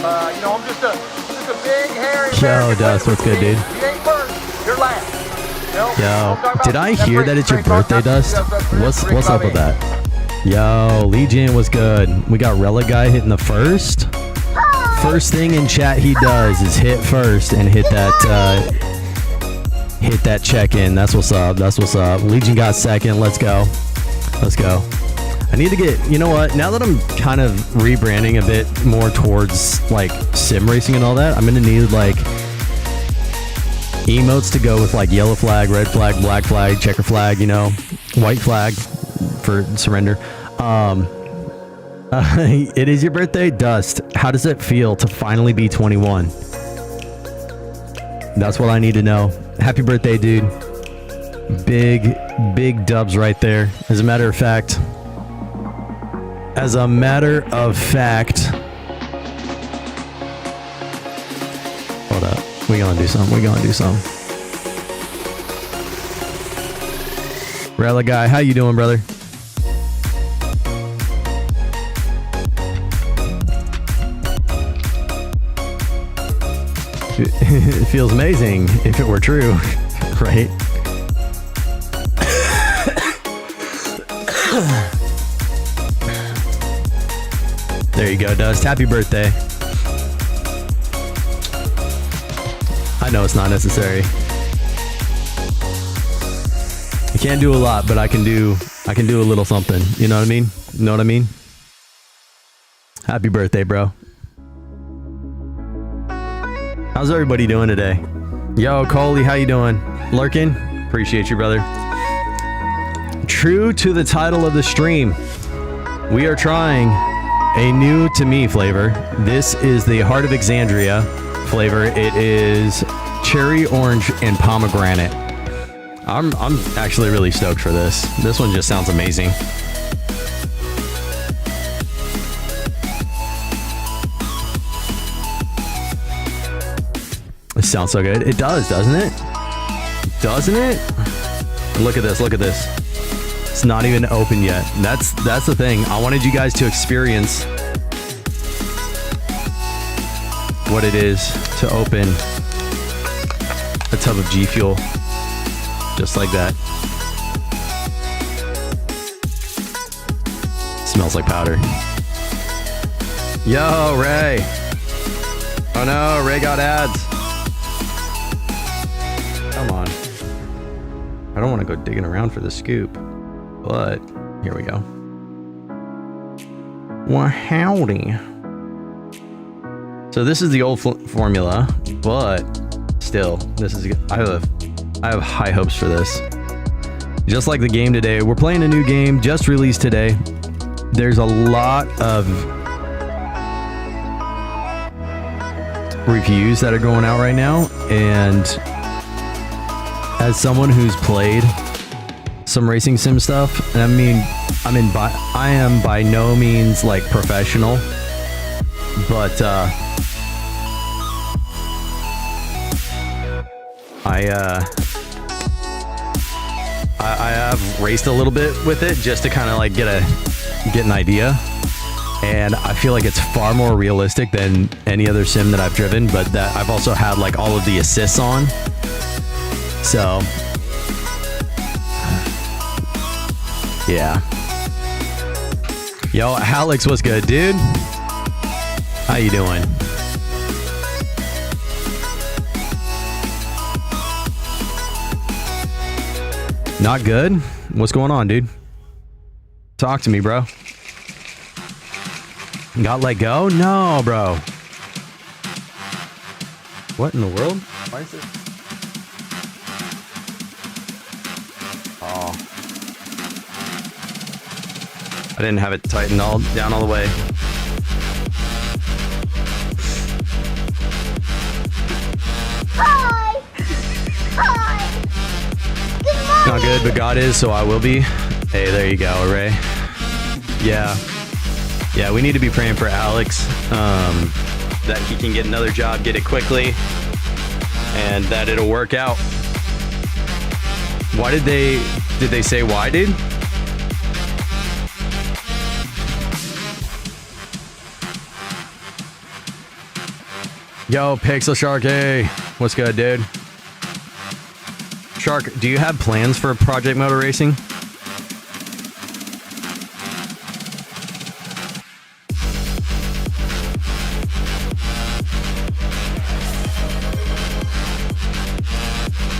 I'm just a big, hairy Yo, Dust, what's good, dude? You ain't first, you're last. Yo, did I hear that it's your birthday, Dust? What's up with that? Yo, Legion was good. We got Relic Guy hitting the first. First thing in chat he does is hit first and hit that check-in. That's what's up. That's what's up. Legion got second. Let's go. Let's go. I need to get, you know what? Now that I'm kind of rebranding a bit more towards like sim racing and all that, I'm gonna need like emotes to go with like yellow flag, red flag, black flag, checker flag, white flag for surrender. It is your birthday, Dust. How does it feel to finally be 21? That's what I need to know. Happy birthday, dude. Big dubs right there. As a matter of fact, hold up. We gonna do something. Relic Guy, how you doing, brother? It feels amazing if it were true, right? There you go, Dust. Happy birthday. I know it's not necessary. I can't do a lot, but I can do a little something. You know what I mean? Happy birthday, bro. How's everybody doing today? Yo, Coley, how you doing? Lurking? Appreciate you, brother. True to the title of the stream, we are trying a new to me flavor. This is the Heart of Exandria flavor. It is cherry, orange, and pomegranate. I'm actually really stoked for this. This one just sounds amazing. It sounds so good. It does, doesn't it? Doesn't it? Look at this. Look at this. It's not even open yet. That's the thing. I wanted you guys to experience what it is to open a tub of G Fuel just like that. Smells like powder. Yo, Ray. Oh no, Ray got ads. Come on. I don't want to go digging around for the scoop, but here we go. Well, howdy. So this is the old formula, but still, this is. I have high hopes for this. Just like the game today, we're playing a new game just released today. There's a lot of reviews that are going out right now, and as someone who's played some racing sim stuff, I mean, I am by no means like professional, but I have raced a little bit with it just to kind of like get an idea, and I feel like it's far more realistic than any other sim that I've driven, but that I've also had like all of the assists on. So, yeah. Yo, Alex, what's good, dude? How you doing? Not good? What's going on, dude? Talk to me, bro. Got let go? No, bro. What in the world? Why is it? Oh. I didn't have it tightened down all the way. Hi! Hi! Good morning! Not good, but God is, so I will be. Hey, there you go, Ray. Yeah. Yeah, we need to be praying for Alex, that he can get another job, get it quickly, and that it'll work out. Why did they say why, dude? Yo, Pixel Sharky. What's good, dude? Shark, do you have plans for Project Motor Racing?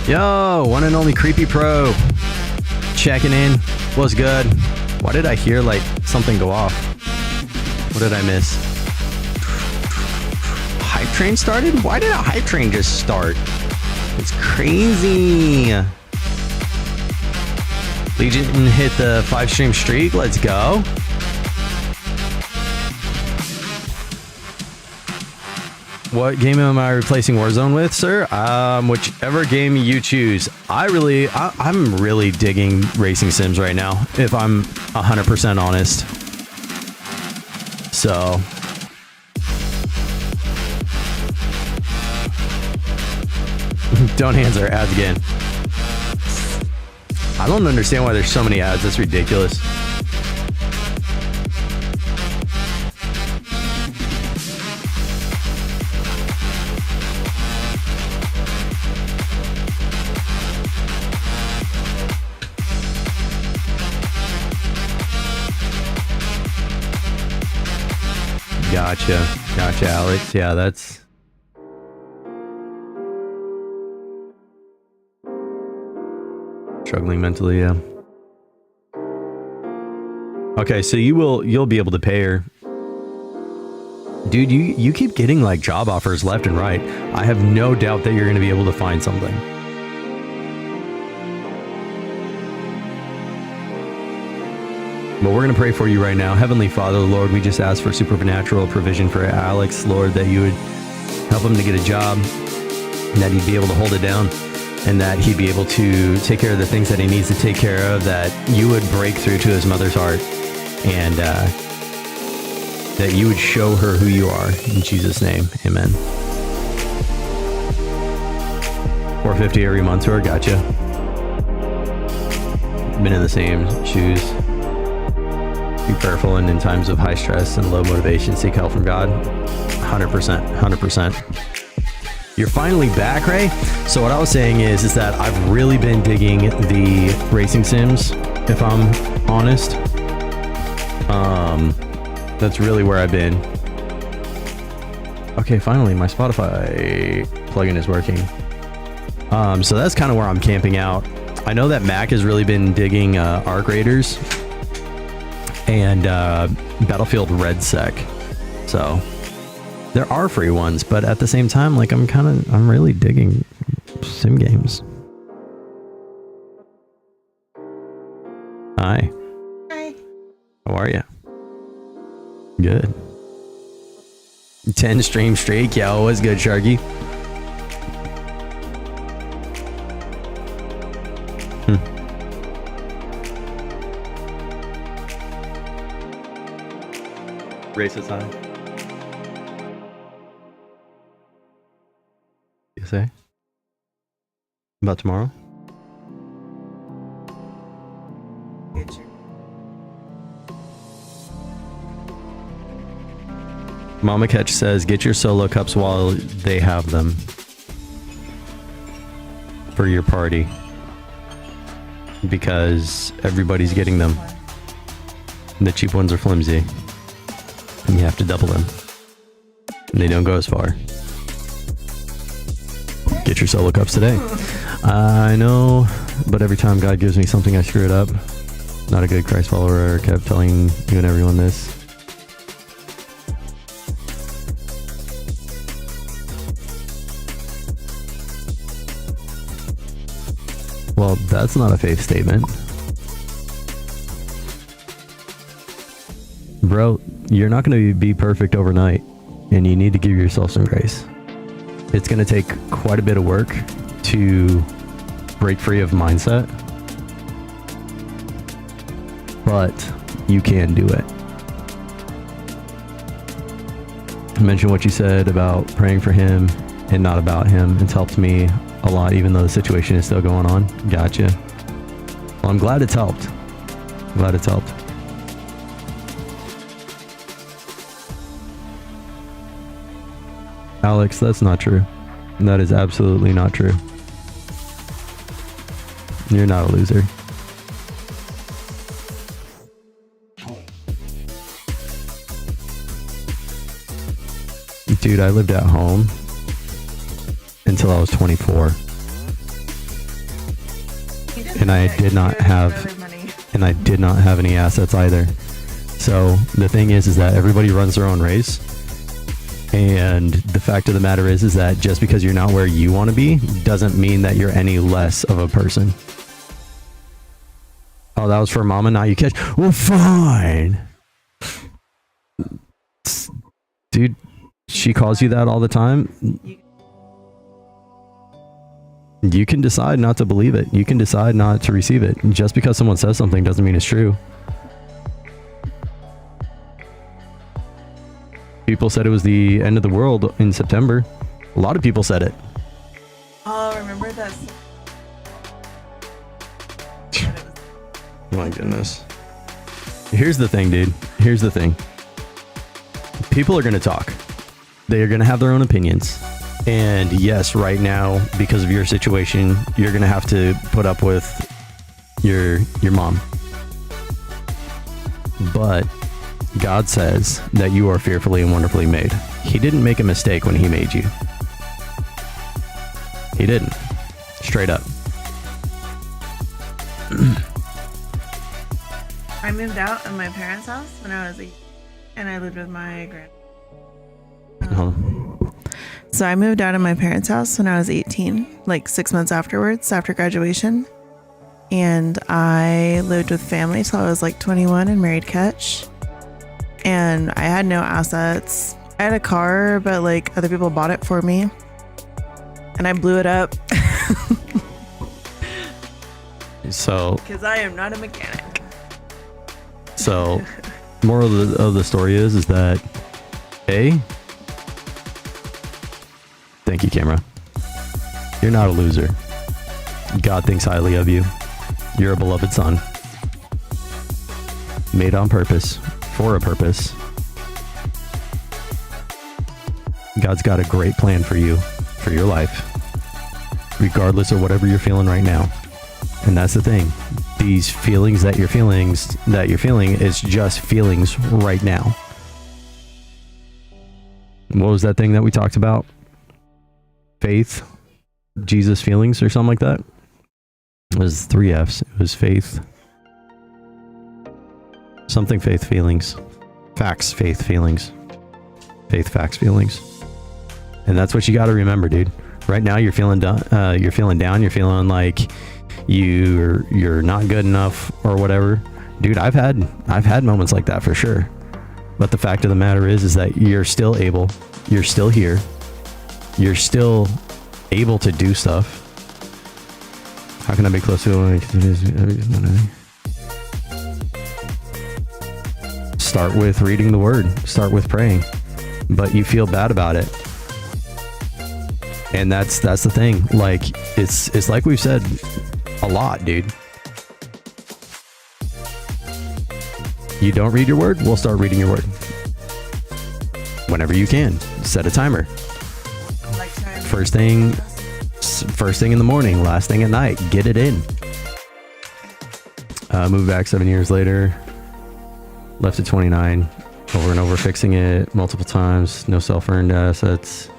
Yo, one and only Creepy Pro. Checking in. What's good? Why did I hear like something go off? What did I miss? Hype train started? Why did a hype train just start? It's crazy. Legion hit the 5-stream streak. Let's go. What game am I replacing Warzone with, sir? Whichever game you choose. I'm really digging racing sims right now, if I'm 100% honest. So don't answer ads again. I don't understand why there's so many ads. That's ridiculous. Gotcha, Alex. Yeah, that's... Struggling mentally, yeah. Okay, so you'll be able to pay her. Dude, you keep getting like job offers left and right. I have no doubt that you're going to be able to find something. But we're going to pray for you right now. Heavenly Father, Lord, we just ask for supernatural provision for Alex, Lord, that you would help him to get a job, that he'd be able to hold it down, and that he'd be able to take care of the things that he needs to take care of, that you would break through to his mother's heart, and that you would show her who you are. In Jesus' name, amen. $450 every month to her, gotcha. Been in the same shoes. Be prayerful, and in times of high stress and low motivation, seek help from God. 100%. You're finally back, Ray? So what I was saying is that I've really been digging the racing sims, if I'm honest. That's really where I've been. Okay, finally, my Spotify plugin is working. So that's kind of where I'm camping out. I know that Mac has really been digging Arc Raiders and Battlefield Red Sec. So there are free ones, but at the same time, like I'm really digging sim games. Hi. Hi. How are you? Good. 10 stream streak. Yo, what's good, Sharky? Racist time. You say? About tomorrow? Mama Catch says, get your solo cups while they have them for your party, because everybody's getting them. The cheap ones are flimsy, and you have to double them, and they don't go as far. Get your solo cups today. I know, but every time God gives me something, I screw it up. Not a good Christ follower. Kept telling you and everyone this. Well, that's not a faith statement. Bro, you're not going to be perfect overnight, and you need to give yourself some grace. It's going to take quite a bit of work to break free of mindset, but you can do it. Mention what you said about praying for him and not about him. It's helped me a lot, even though the situation is still going on. Gotcha. Well, I'm glad it's helped. Glad it's helped. Alex, that's not true. That is absolutely not true. You're not a loser. Dude, I lived at home until I was 24. And I did not have any assets either. So the thing is that everybody runs their own race. And the fact of the matter is that just because you're not where you want to be doesn't mean that you're any less of a person. Oh, that was for mama, not you catch. Well, fine. Dude, she calls you that all the time. You can decide not to believe it. You can decide not to receive it. Just because someone says something doesn't mean it's true. People said it was the end of the world in September. A lot of people said it. Oh, remember that? My goodness. Here's the thing, dude. Here's the thing. People are going to talk. They are going to have their own opinions. And yes, right now, because of your situation, you're going to have to put up with your mom. But God says that you are fearfully and wonderfully made. He didn't make a mistake when he made you. He didn't. Straight up. I moved out of my parents' house when I was 8, and I lived with my So I moved out of my parents' house when I was 18, like 6 months afterwards, after graduation. And I lived with family till I was like 21 and married Ketch. And I had no assets. I had a car, but like other people bought it for me. And I blew it up. So, because I am not a mechanic. So, moral of the story is that thank you, camera. You're not a loser. God thinks highly of you. You're a beloved son. Made on purpose, for a purpose. God's got a great plan for you, for your life, regardless of whatever you're feeling right now. And that's the thing. These feelings that you're feeling is just feelings right now. What was that thing that we talked about? Faith, Jesus feelings, or something like that? It was 3 F's. It was faith, something, faith, feelings, facts, faith, feelings, faith, facts, feelings. And that's what you got to remember, dude. Right now you're feeling down. You're feeling like you're not good enough or whatever. Dude, I've had moments like that for sure. But the fact of the matter is that you're still able. You're still here. You're still able to do stuff. How can I be close to it? Start with reading the word. Start with praying. But you feel bad about it. And that's the thing. Like it's like we've said a lot, dude. You don't read your word? We'll start reading your word. Whenever you can. Set a timer. First thing in the morning, last thing at night. Get it in. Moved back 7 years later. Left at 29. Over and over fixing it multiple times. No self-earned assets.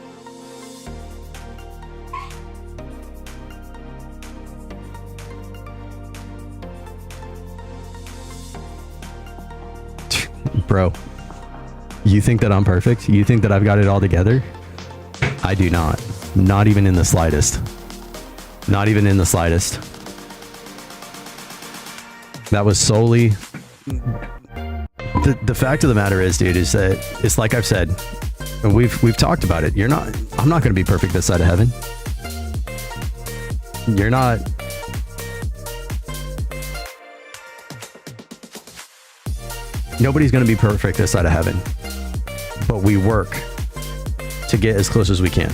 Bro, you think that I'm perfect? You think that I've got it all together? I do not. Not even in the slightest. Not even in the slightest. That was solely... The fact of the matter is, dude, is that it's like I've said, and we've talked about it. I'm not going to be perfect this side of heaven. You're not... Nobody's going to be perfect this side of heaven, but we work to get as close as we can.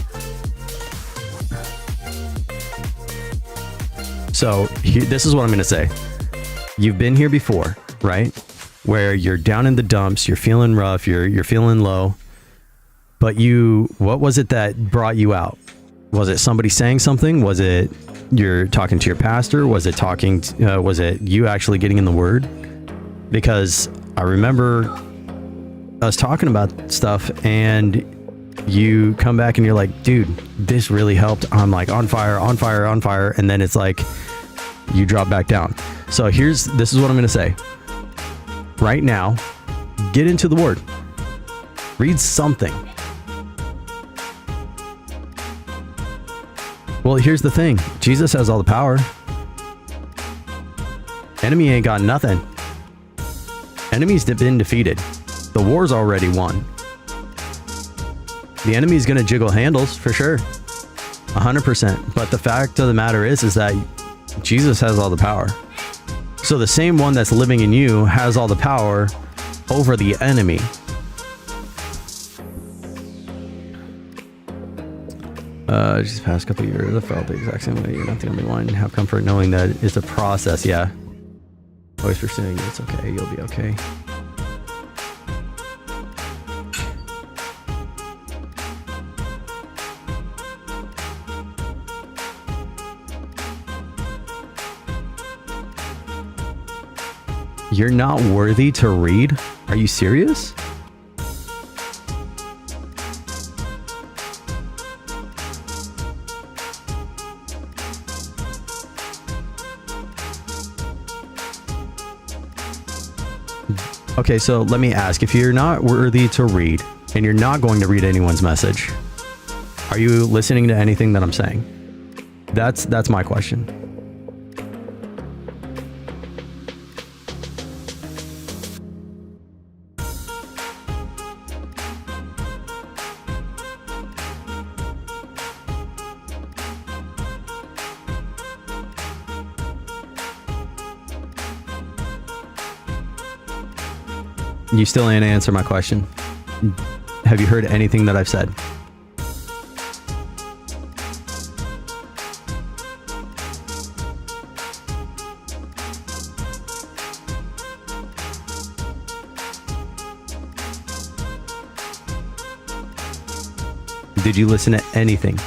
So this is what I'm going to say. You've been here before, right? Where you're down in the dumps, you're feeling rough, you're feeling low, But what was it that brought you out? Was it somebody saying something? Was it you're talking to your pastor? Was it was it you actually getting in the word? Because I remember us talking about stuff and you come back and you're like, dude, this really helped. I'm like on fire. And then it's like you drop back down. So this is what I'm going to say right now. Get into the word, read something. Well, here's the thing. Jesus has all the power. Enemy ain't got nothing. Enemy's been defeated. The war's already won. The enemy's going to jiggle handles for sure. 100%. But the fact of the matter is that Jesus has all the power. So the same one that's living in you has all the power over the enemy. Just the past couple of years, I felt the exact same way. You're not the only one. Have comfort knowing that it's a process. Yeah. Always pursuing it. It's okay. You'll be okay. You're not worthy to read? Are you serious? Okay, so let me ask, if you're not worthy to read and you're not going to read anyone's message, are you listening to anything that I'm saying? That's my question. You still ain't answer my question. Have you heard anything that I've said? Did you listen to anything?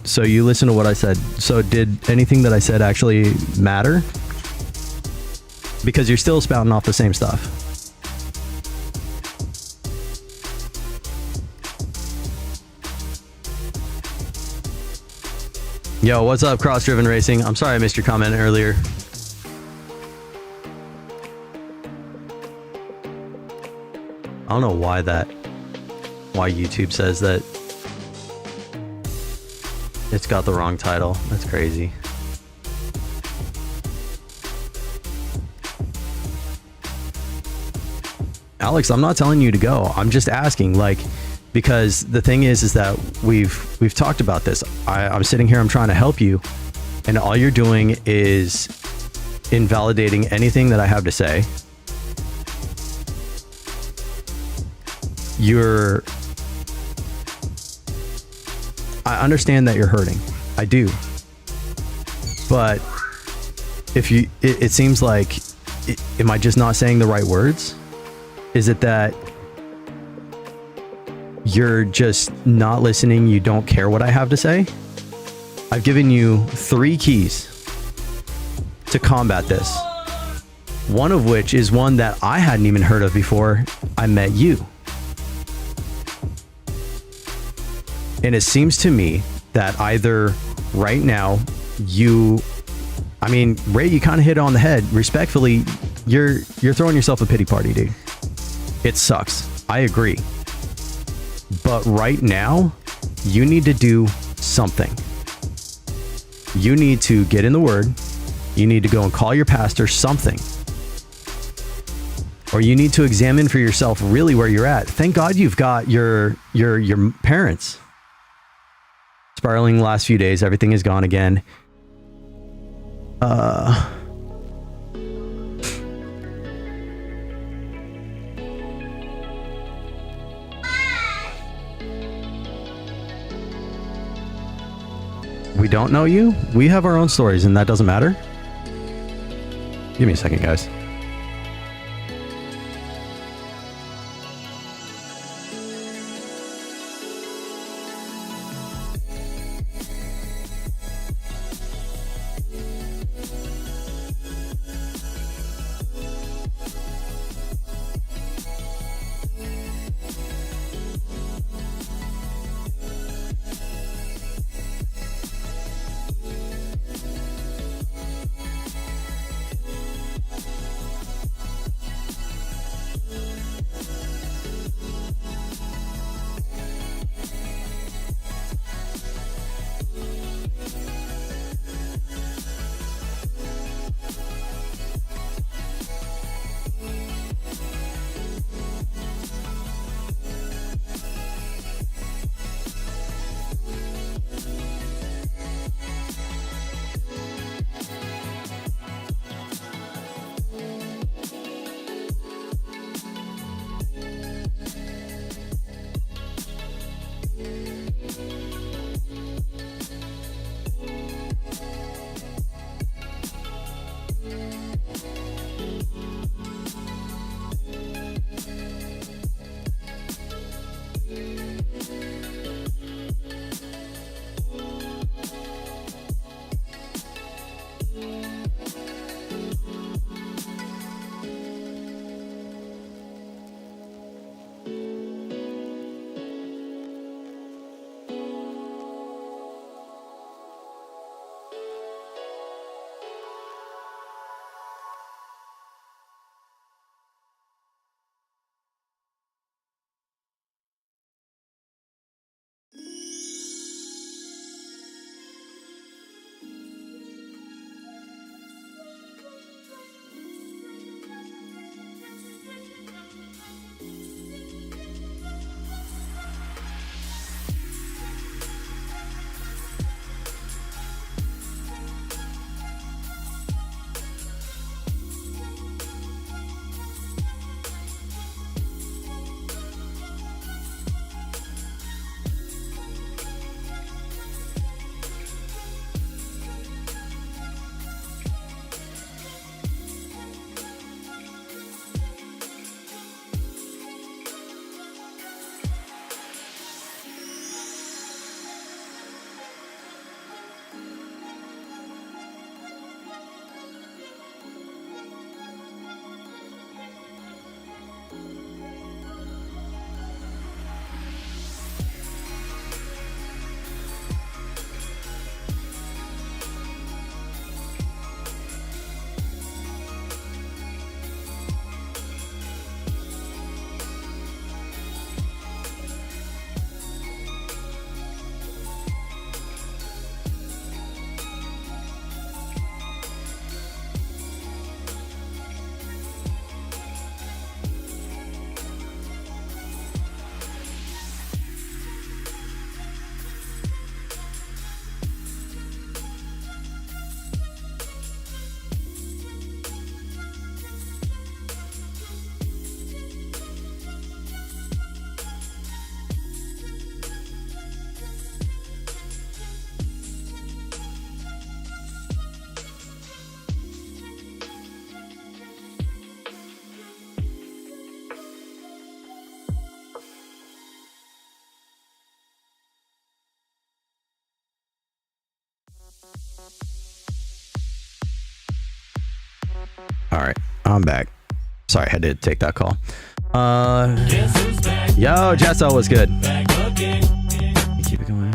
So you listen to what I said. So did anything that I said actually matter? Because you're still spouting off the same stuff. Yo, what's up, Cross Driven Racing? I'm sorry I missed your comment earlier. I don't know why YouTube says that it's got the wrong title. That's crazy. Alex, I'm not telling you to go. I'm just asking, like, because the thing is that we've talked about this. I'm sitting here, I'm trying to help you, and all you're doing is invalidating anything that I have to say. I understand that you're hurting. I do. But it seems like, am I just not saying the right words? Is it that you're just not listening? You don't care what I have to say? I've given you 3 keys to combat this. One of which is one that I hadn't even heard of before I met you. And it seems to me that either right now Ray, you kind of hit it on the head. Respectfully, you're throwing yourself a pity party, dude. It sucks. I agree. But right now, you need to do something. You need to get in the Word. You need to go and call your pastor, something. Or you need to examine for yourself really where you're at. Thank God you've got your parents. Spiraling the last few days, everything is gone again. We don't know you. We have our own stories, and that doesn't matter. Give me a second, guys. All right, I'm back. Sorry, I had to take that call. Yo, Jessa was good. Keep it going.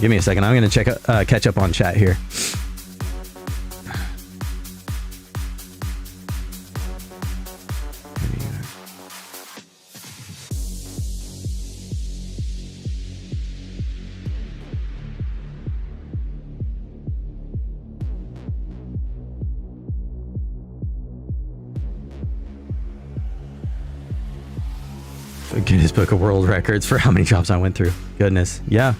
Give me a second. I'm gonna catch up on chat here. Guinness Book of World Records for how many jobs I went through. Goodness. Yeah.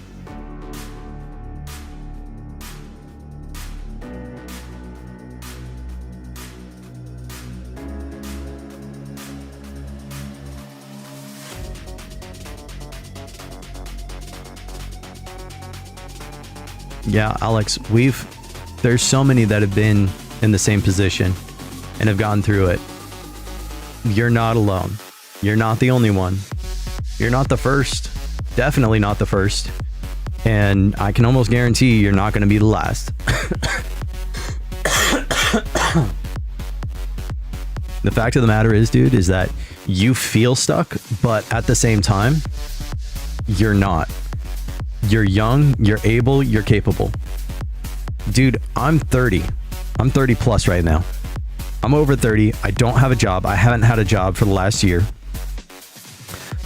Yeah, Alex, there's so many that have been in the same position and have gone through it. You're not alone. You're not the only one. You're not the first. Definitely not the first. And I can almost guarantee you're not going to be the last. The fact of the matter is, dude, is that you feel stuck, but at the same time, you're not. You're young, you're able, you're capable. Dude, I'm 30. I'm 30 plus right now. I'm over 30. I don't have a job. I haven't had a job for the last year.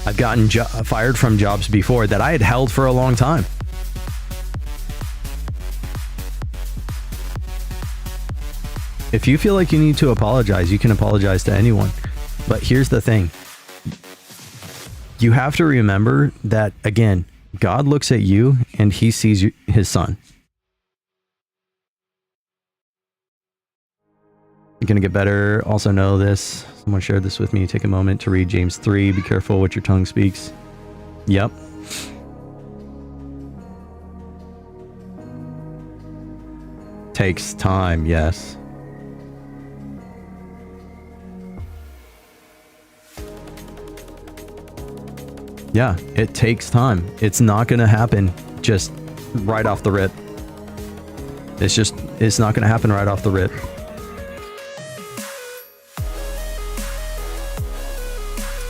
I've gotten fired from jobs before that I had held for a long time. If you feel like you need to apologize, you can apologize to anyone. But here's the thing. You have to remember that, again, God looks at you and he sees his son. You're going to get better. Also know this. Someone shared this with me. Take a moment to read James 3. Be careful what your tongue speaks. Yep. Takes time, yes. Yeah, it takes time. It's not going to happen just right off the rip. It's not going to happen right off the rip.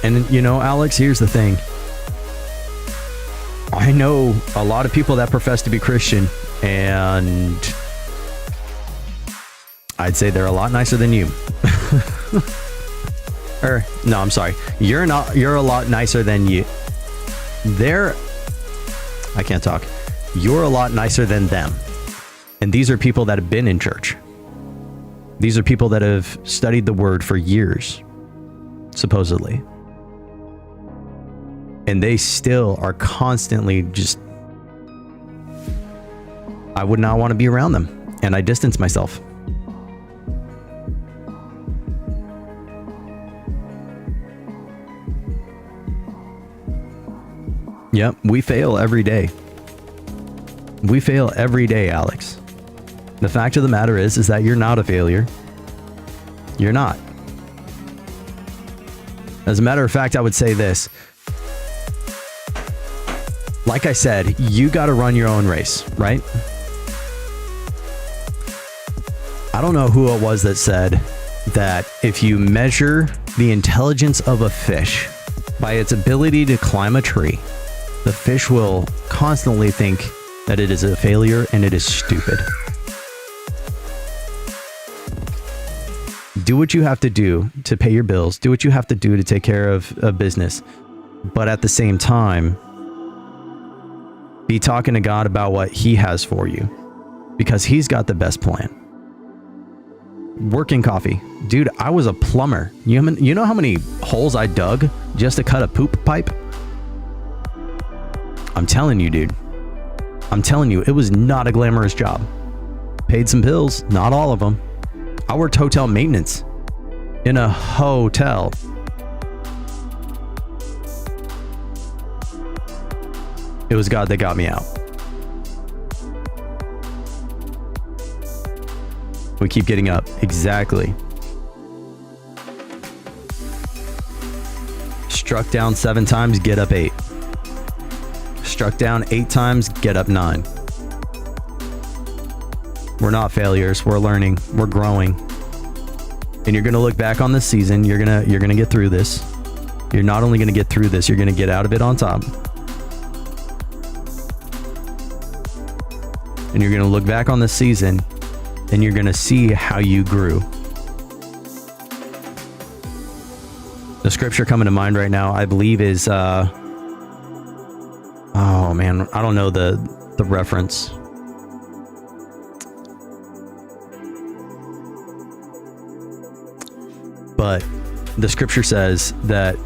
And you know, Alex, here's the thing. I know a lot of people that profess to be Christian, and I'd say they're a lot nicer than you. No, I'm sorry. You're a lot nicer than you. I can't talk. You're a lot nicer than them. And these are people that have been in church. These are people that have studied the word for years, supposedly. And they still are constantly just... I would not want to be around them. And I distance myself. Yep, we fail every day. We fail every day, Alex. The fact of the matter is that you're not a failure. You're not. As a matter of fact, I would say this. Like I said, you got to run your own race, right? I don't know who it was that said that if you measure the intelligence of a fish by its ability to climb a tree, the fish will constantly think that it is a failure and it is stupid. Do what you have to do to pay your bills. Do what you have to do to take care of a business. But at the same time, be talking to God about what he has for you, because he's got the best plan. Working coffee. Dude, I was a plumber. You know how many holes I dug just to cut a poop pipe? I'm telling you, dude. I'm telling you, it was not a glamorous job. Paid some bills, not all of them. I worked hotel maintenance in a hotel. It was God that got me out. We keep getting up. Exactly. Struck down 7 times, get up 8. Struck down 8 times, get up 9. We're not failures. We're learning. We're growing. And you're going to look back on this season. You're going to get through this. You're not only going to get through this, you're going to get out of it on top. And you're going to look back on this season and you're going to see how you grew. The scripture coming to mind right now, I believe is, oh man, I don't know the reference. But the scripture says that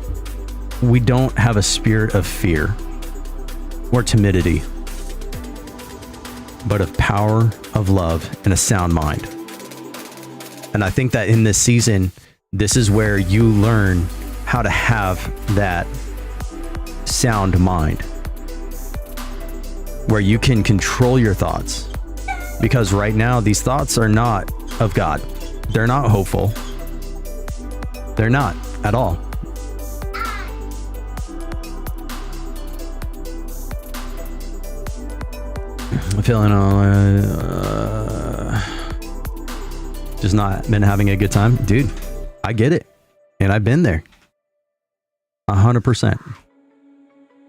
we don't have a spirit of fear or timidity, but of power, of love, and a sound mind. And I think that in this season, this is where you learn how to have that sound mind, where you can control your thoughts. Because right now, these thoughts are not of God. They're not hopeful. They're not at all. I'm feeling just not been having a good time. Dude, I get it. And I've been there. 100%.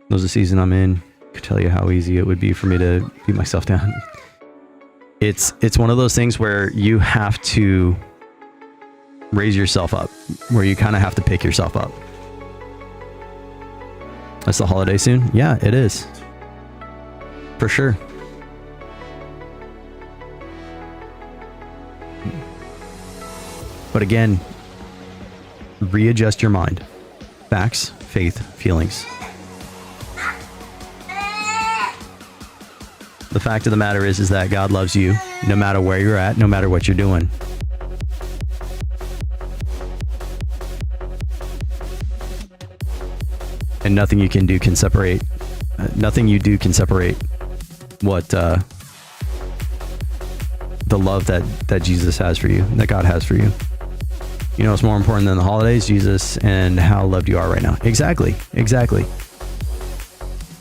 There's a season I'm in. I could tell you how easy it would be for me to beat myself down. It's one of those things where you have to raise yourself up, where you kind of have to pick yourself up. That's the holiday soon? Yeah, it is. For sure. But again, readjust your mind. Facts, faith, feelings. The fact of the matter is that God loves you no matter where you're at, no matter what you're doing. And nothing you can do can separate. Nothing you do can separate what the love that Jesus has for you, that God has for you. You know what's more important than the holidays? Jesus and how loved you are right now. Exactly.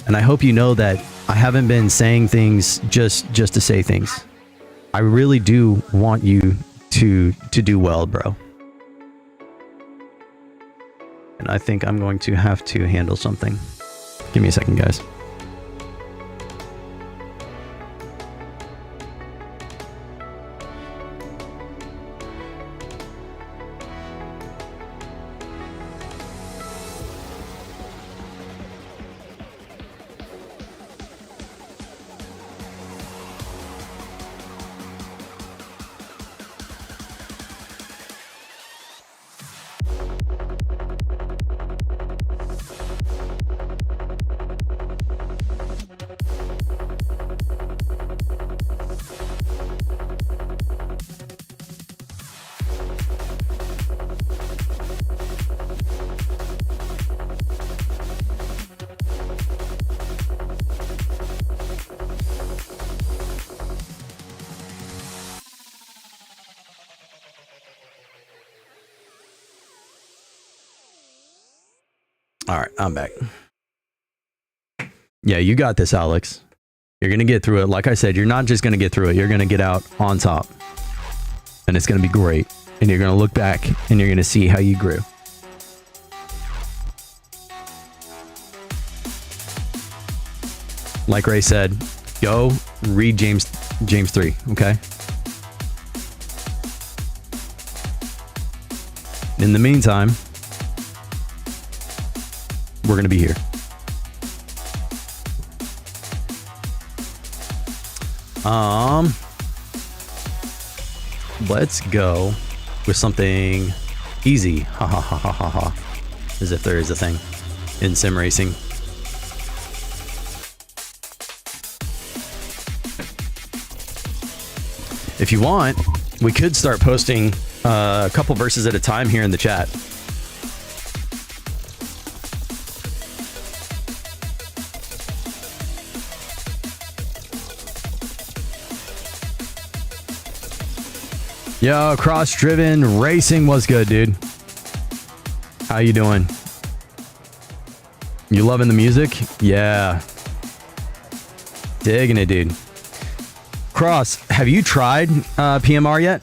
And I hope you know that I haven't been saying things just to say things. I really do want you to do well, bro. And I think I'm going to have to handle something. Give me a second, guys. All right, I'm back. Yeah, you got this, Alex. You're going to get through it. Like I said, you're not just going to get through it. You're going to get out on top. And it's going to be great. And you're going to look back and you're going to see how you grew. Like Ray said, go read James 3, okay? In the meantime, we're going to be here. Let's go with something easy. Ha ha ha ha ha ha. As if there is a thing in sim racing. If you want, we could start posting a couple verses at a time here in the chat. Yo, cross-driven racing was good, dude. How you doing? You loving the music? Yeah. Digging it, dude. Cross, have you tried PMR yet?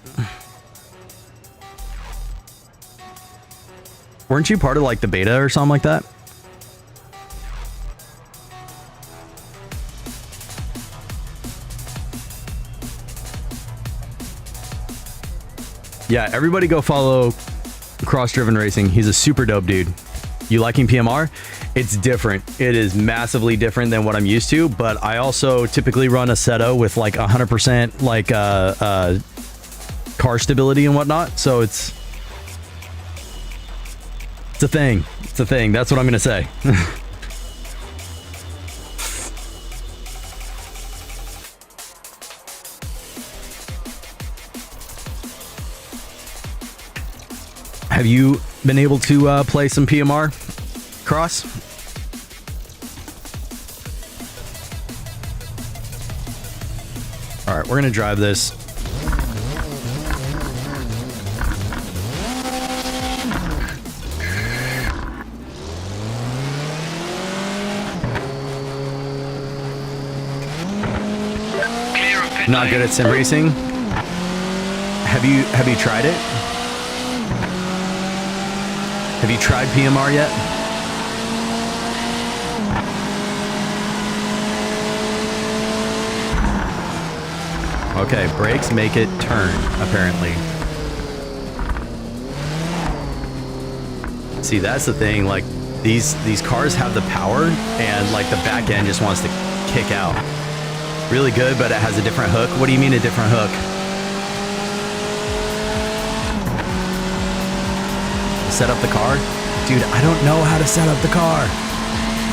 Weren't you part of like the beta or something like that? Yeah, everybody go follow Cross-Driven Racing. He's a super dope dude. You liking PMR? It's different. It is massively different than what I'm used to, but I also typically run a Seto with like 100% like car stability and whatnot. So It's a thing. It's a thing. That's what I'm going to say. Have you been able to play some PMR Cross? All right, we're going to drive this. Not good at sim racing. Have you tried it? Have you tried PMR yet? Okay, brakes make it turn, apparently. See, that's the thing, like, these cars have the power, and, like, the back end just wants to kick out. Really good, but it has a different hook. What do you mean a different hook? Set up the car? Dude, I don't know how to set up the car.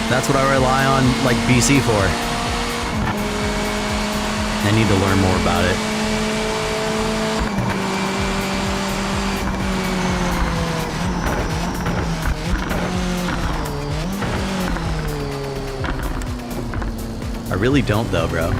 That's what I rely on, like, BC for. I need to learn more about it. I really don't, though, bro.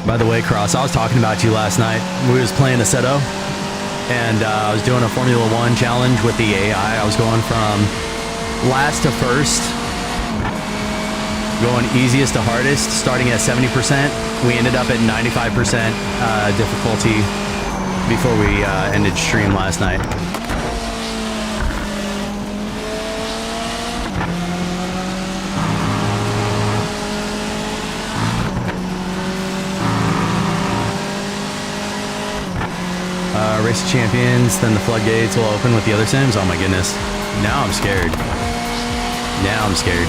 By the way, Cross, I was talking about you last night. We was playing Assetto, and I was doing a Formula 1 challenge with the AI. I was going from last to first, going easiest to hardest, starting at 70%. We ended up at 95% difficulty before we ended stream last night. Race champions, then the floodgates will open with the other sims. Oh my goodness. Now I'm scared. Now I'm scared.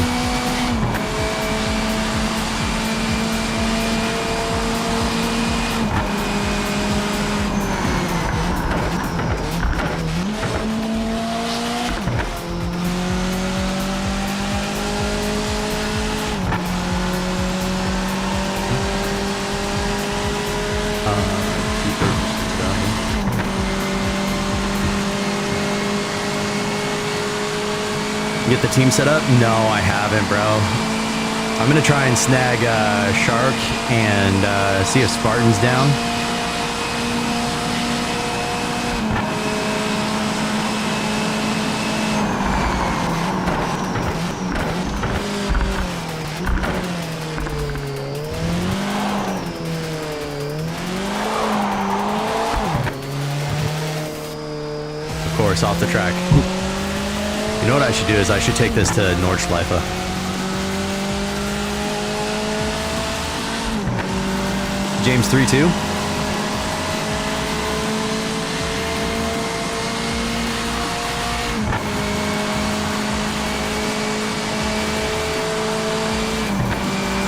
Get the team set up? No, I haven't, bro. I'm gonna try and snag Shark and see if Spartan's down. Of course, off the track. You know what I should do is I should take this to Nordschleife. James 3-2.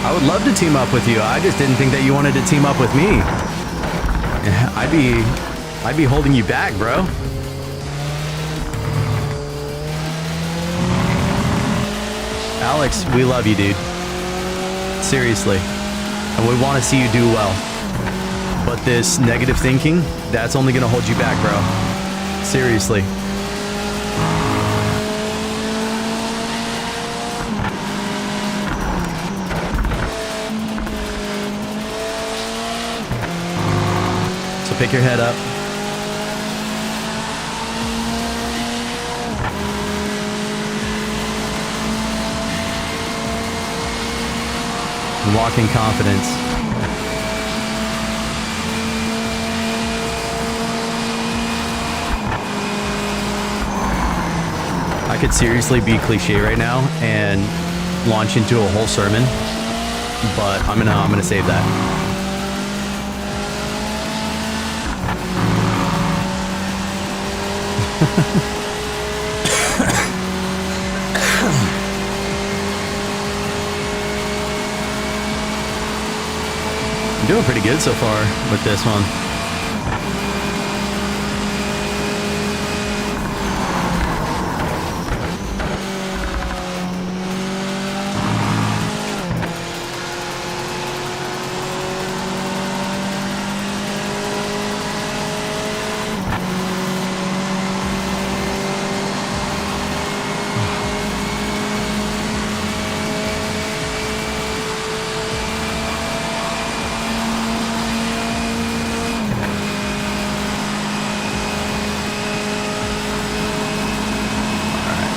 I would love to team up with you. I just didn't think that you wanted to team up with me. I'd be holding you back, bro. Alex, we love you, dude. Seriously. And we want to see you do well. But this negative thinking, that's only going to hold you back, bro. Seriously. So pick your head up. Walk in confidence. I I could seriously be cliche right now and launch into a whole sermon, but I'm gonna save that. I'm doing pretty good so far with this one.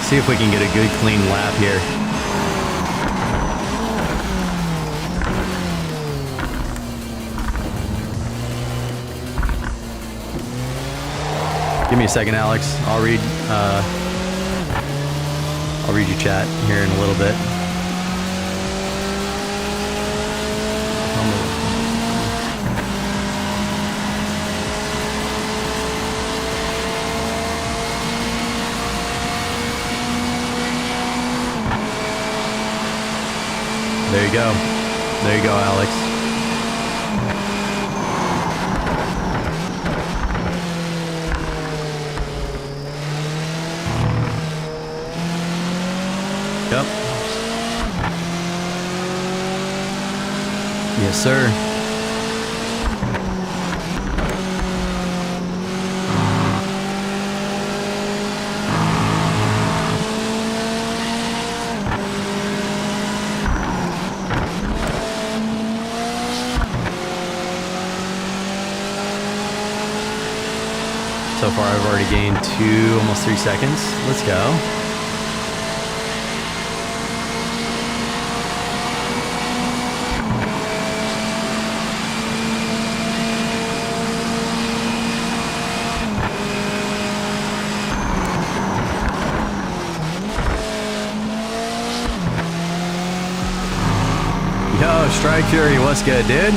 See if we can get a good clean lap here. Give me a second, Alex. I'll read your chat here in a little bit. There you go. There you go, Alex. Yep. Yes, sir. So far, I've already gained almost 3 seconds. Let's go. Yo, Strike Fury, what's good, dude?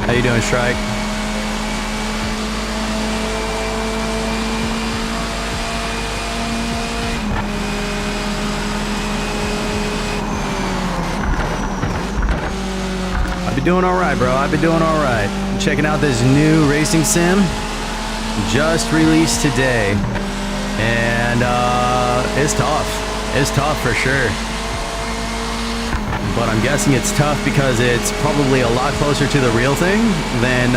How you doing, Strike? I've been doing all right, bro. I've been doing all right. Checking out this new racing sim. Just released today. And it's tough. It's tough for sure. But I'm guessing it's tough because it's probably a lot closer to the real thing than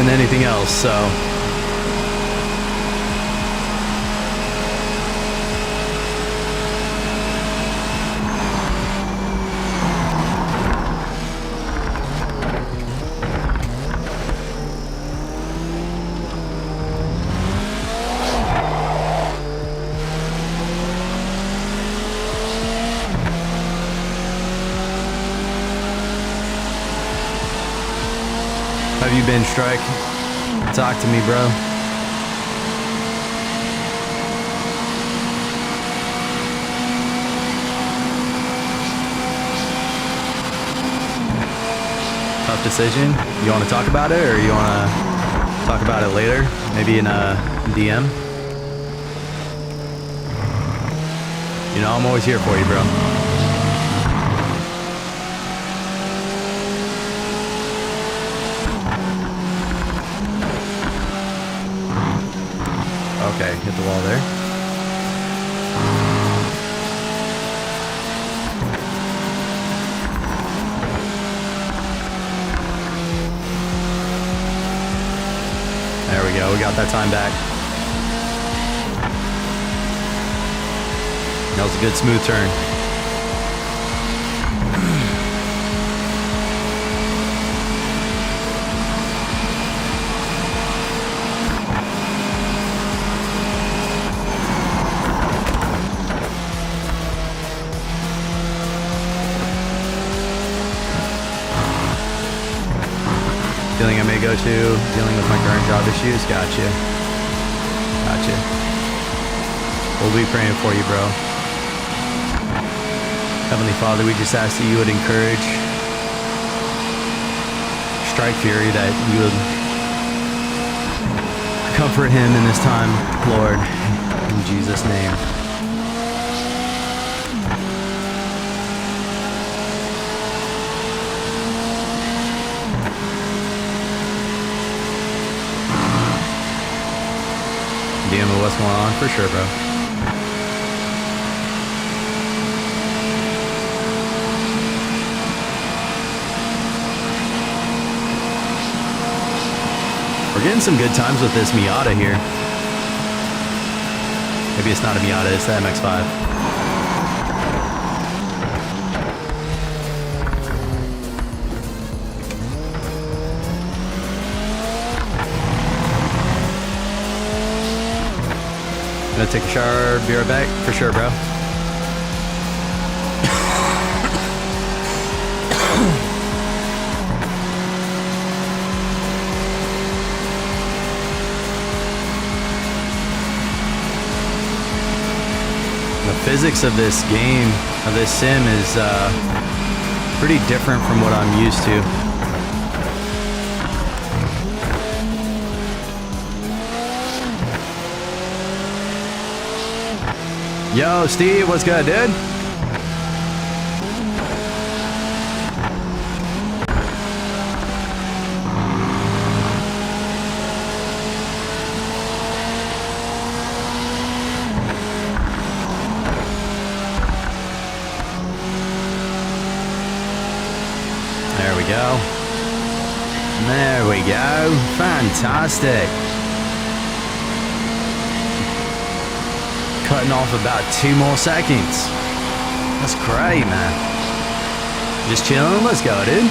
anything else, so. How have you been, Strike? Talk to me, bro. Tough decision. You want to talk about it, or you want to talk about it later? Maybe in a DM? You know, I'm always here for you, bro. Okay, hit the wall there. There we go, we got that time back. That was a good smooth turn. Feeling I may go to, dealing with my current job issues. Gotcha. Gotcha. We'll be praying for you, bro. Heavenly Father, we just ask that you would encourage Strike Fury, that you would comfort him in this time, Lord, in Jesus' name. DM of what's going on? For sure, bro. We're getting some good times with this Miata here. Maybe it's not a Miata, it's the MX-5. Gonna take a shower, be right back. For sure, bro. The physics of this game, of this sim, is pretty different from what I'm used to. Yo, Steve, what's good, dude? There we go. There we go. Fantastic. Cutting off about 2 more seconds. That's great, man. Just chilling. Let's go, dude.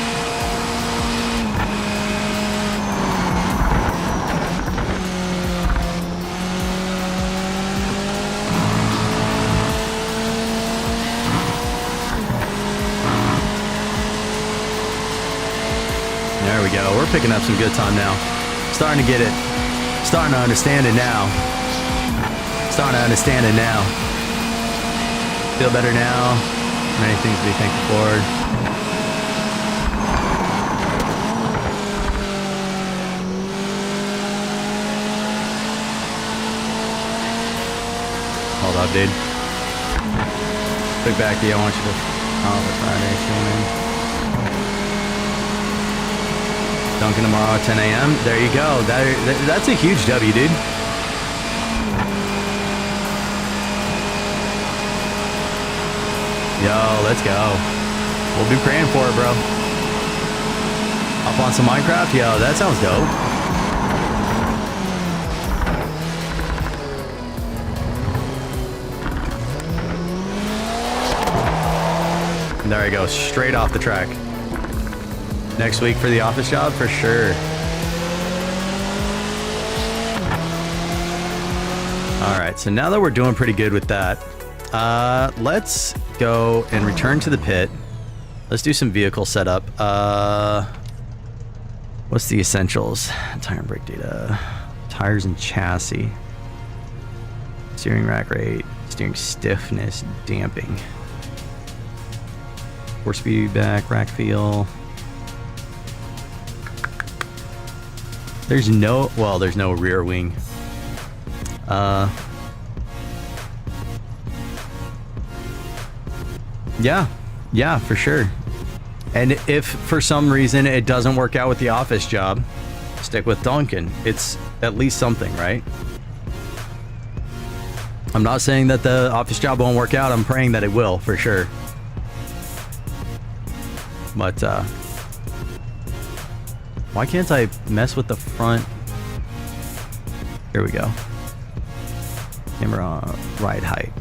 There we go. We're picking up some good time now. Starting to get it. Starting to understand it now. Starting to understand it now. Feel better now. Many things to be thankful for. Hold up, dude. Quick back to you. I want you to the Friday streaming. Dunkin' tomorrow at 10 a.m. There you go. That's a huge W, dude. Yo, let's go. We'll be praying for it, bro. Up on some Minecraft? Yo, that sounds dope. There you go, straight off the track. Next week for the office job? For sure. All right, so now that we're doing pretty good with that, let's go and return to the pit. Let's do some vehicle setup. What's the essentials? Tire and brake data. Tires and chassis. Steering rack rate. Steering stiffness. Damping. 4-speed feedback. Rack feel. There's no rear wing. Yeah, for sure. And if for some reason it doesn't work out with the office job, stick with Dunkin'. It's at least something, right? I'm not saying that the office job won't work out. I'm praying that it will, for sure. But, why can't I mess with the front? Here we go. Camera ride height.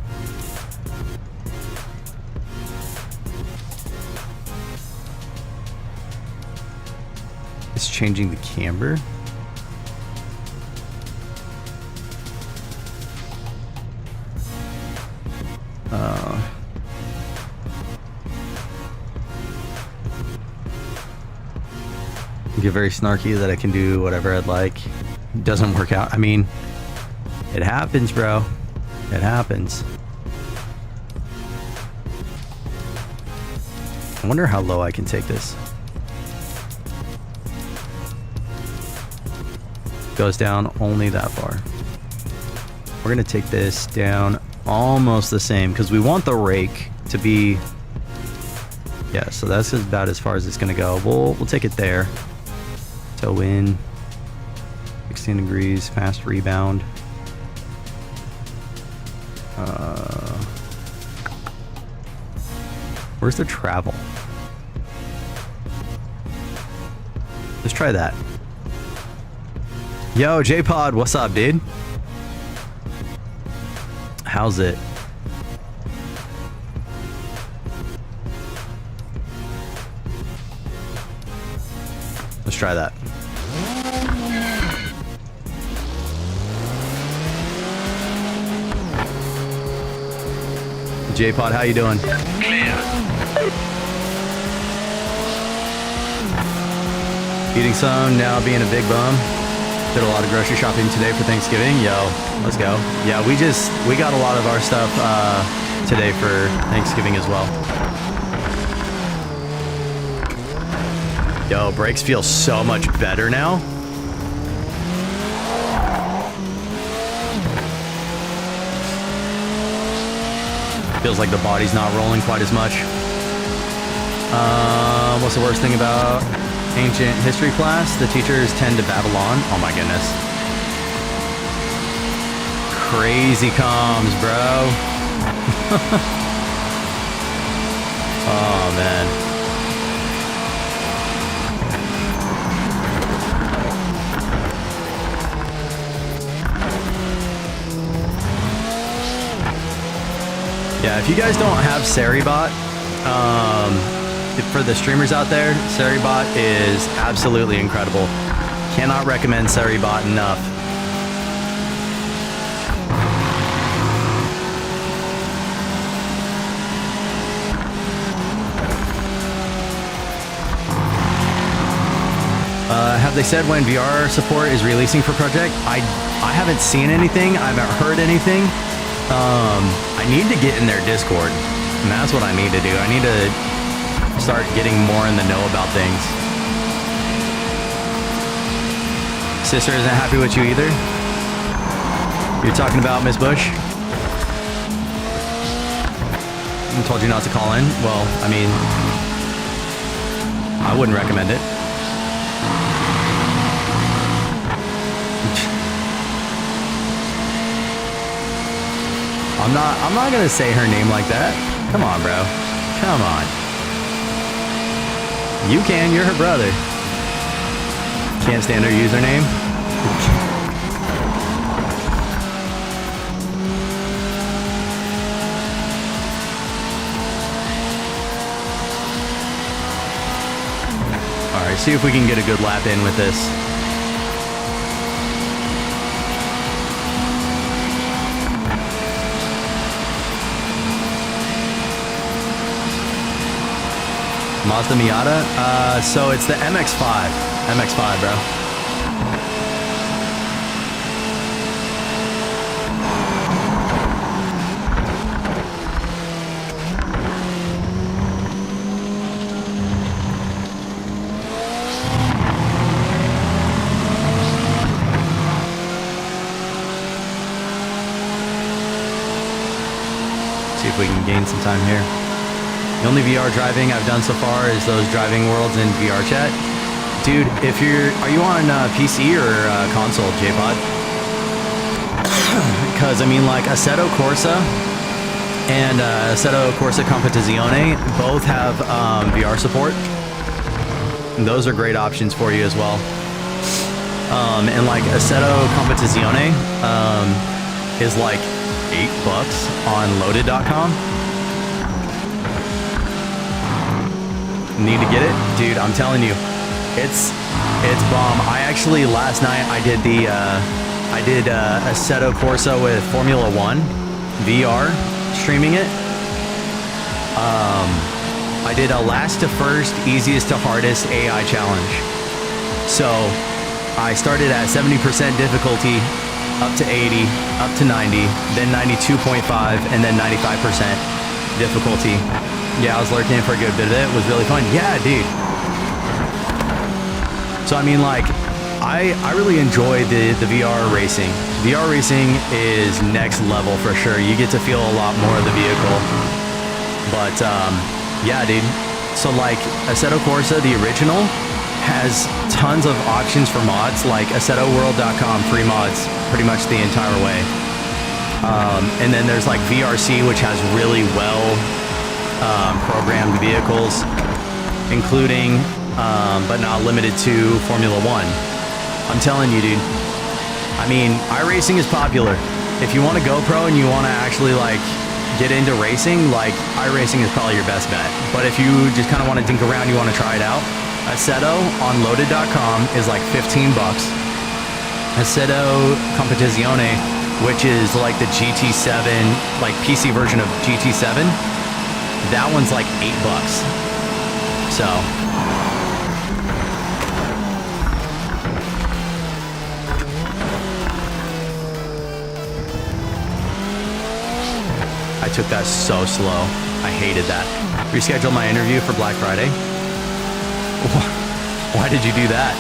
It's changing the camber. get very snarky that I can do whatever I'd like. It doesn't work out. I mean, it happens, bro. It happens. I wonder how low I can take this. Goes down only that far. We're gonna take this down almost the same because we want the rake to be, yeah, so that's about as far as it's gonna go. We'll take it there. Toe in, 16 degrees, fast rebound. Where's the travel? Let's try that. Yo, J-Pod, what's up, dude? How's it? Let's try that. J-Pod, how you doing? Eating some, now being a big bum. Did a lot of grocery shopping today for Thanksgiving. Yo, let's go. Yeah, we got a lot of our stuff today for Thanksgiving as well. Yo, brakes feel so much better now. Feels like the body's not rolling quite as much. What's the worst thing about ancient history class? The teachers tend to babble on. Oh my goodness. Crazy comms, bro. Oh man. Yeah, if you guys don't have Seribot, for the streamers out there, Seribot is absolutely incredible. Cannot recommend Seribot enough. Have they said when VR support is releasing for Project? I haven't seen anything. I haven't heard anything. I need to get in their Discord, and that's what I need to do. I need to start getting more in the know about things. Sister isn't happy with you either? You're talking about Miss Bush? I told you not to call in. Well, I mean, I wouldn't recommend it. I'm not gonna say her name like that. Come on, bro. Come on. You can, you're her brother. Can't stand her username. Alright, see if we can get a good lap in with this. Mazda Miata? So it's the MX-5. MX-5, bro. See if we can gain some time here. The only VR driving I've done so far is those driving worlds in VR chat. Dude, are you on PC or console, J-Pod? Because, I mean, like, Assetto Corsa and Assetto Corsa Competizione both have VR support. And those are great options for you as well. And, like, Assetto Competizione is, like, $8 on loaded.com. Need to get it, dude. I'm telling you, it's bomb. I actually last night I did Assetto Corsa with Formula One VR, streaming it. I did a last to first, easiest to hardest AI challenge. So I started at 70% difficulty, up to 80, up to 90, then 92.5, and then 95% difficulty. Yeah, I was lurking for a good bit of it. It was really fun. Yeah, dude. So I mean, like, I really enjoy the VR racing. VR racing is next level for sure. You get to feel a lot more of the vehicle. But yeah, dude. So like Assetto Corsa, the original, has tons of options for mods, like AssettoWorld.com, free mods pretty much the entire way. And then there's like VRC, which has really well programmed vehicles, including but not limited to Formula One. I'm telling you, dude. I mean, iRacing is popular. If you want a GoPro and you want to actually like get into racing, like iRacing is probably your best bet. But if you just kind of want to dink around, you want to try it out, Assetto on loaded.com is like 15 bucks. Assetto Competizione, which is like the GT7, like PC version of GT7, that one's like 8 bucks. So I took that so slow. I hated that. Rescheduled my interview for Black Friday. Why did you do that?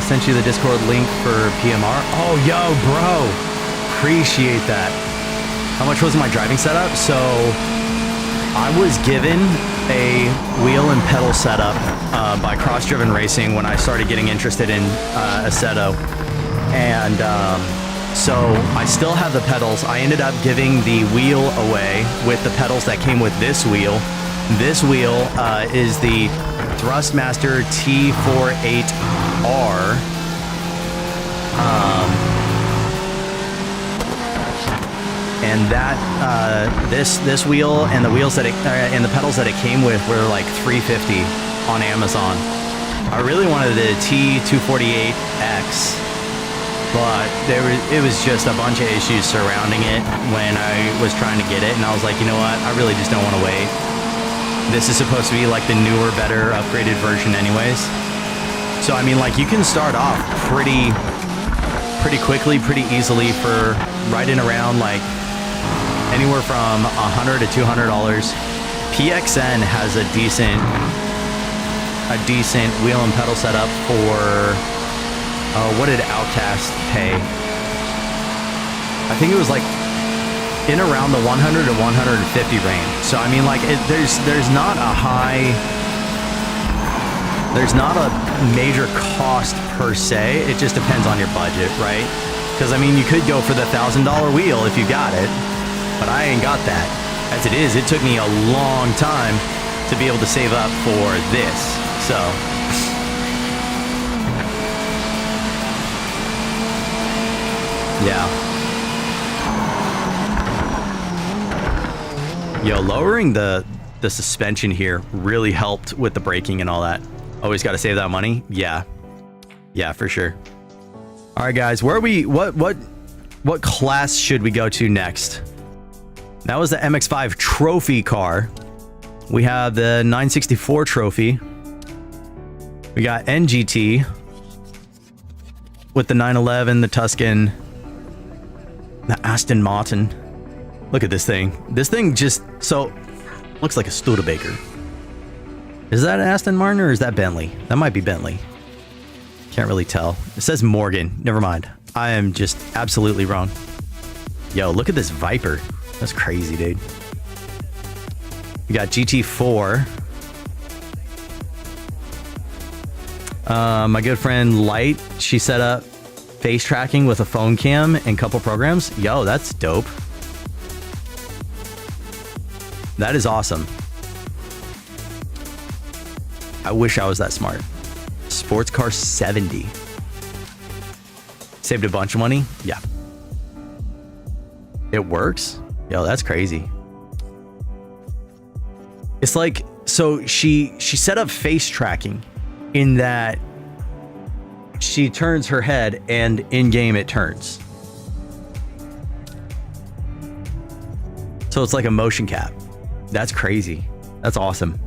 Sent you the Discord link for PMR. Oh, yo, bro. Appreciate that. How much was my driving setup? So I was given a wheel and pedal setup by Cross Driven Racing when I started getting interested in Assetto. And so I still have the pedals. I ended up giving the wheel away with the pedals that came with this wheel. This wheel is the Thrustmaster T48R. And that this wheel and the wheels that and the pedals that it came with were like $350 on Amazon. I really wanted the T248X, but it was just a bunch of issues surrounding it when I was trying to get it, and I was like, you know what, I really just don't want to wait. This is supposed to be like the newer, better, upgraded version anyways. So I mean, like, you can start off pretty quickly, pretty easily for right in around like anywhere from $100 to $200. PXN has a decent wheel and pedal setup for what did Outcast pay? I think it was like in around the 100 to 150 range. So I mean, like, there's not a major cost per se. It just depends on your budget, right? Because I mean, you could go for the $1,000 wheel if you got it, but I ain't got that. As it is, it took me a long time to be able to save up for this. So yeah. Yo, lowering the suspension here really helped with the braking and all that. Always got to save that money. Yeah, for sure. All right, guys, where are we? What class should we go to next? That was the MX-5 trophy car. We have the 964 trophy. We got NGT with the 911, the Tuscan, the Aston Martin. Look at this thing. This thing just so looks like a Studebaker. Is that Aston Martin or is that Bentley? That might be Bentley. Can't really tell. It says Morgan. Never mind. I am just absolutely wrong. Yo, look at this Viper. That's crazy, dude. We got GT4. My good friend Light, she set up face tracking with a phone cam and couple programs. Yo, that's dope. That is awesome. I wish I was that smart. Sports car 70. Saved a bunch of money. Yeah. It works? Yo, that's crazy. It's like, so she set up face tracking in that she turns her head and in game it turns. So it's like a motion cap. That's crazy. That's awesome.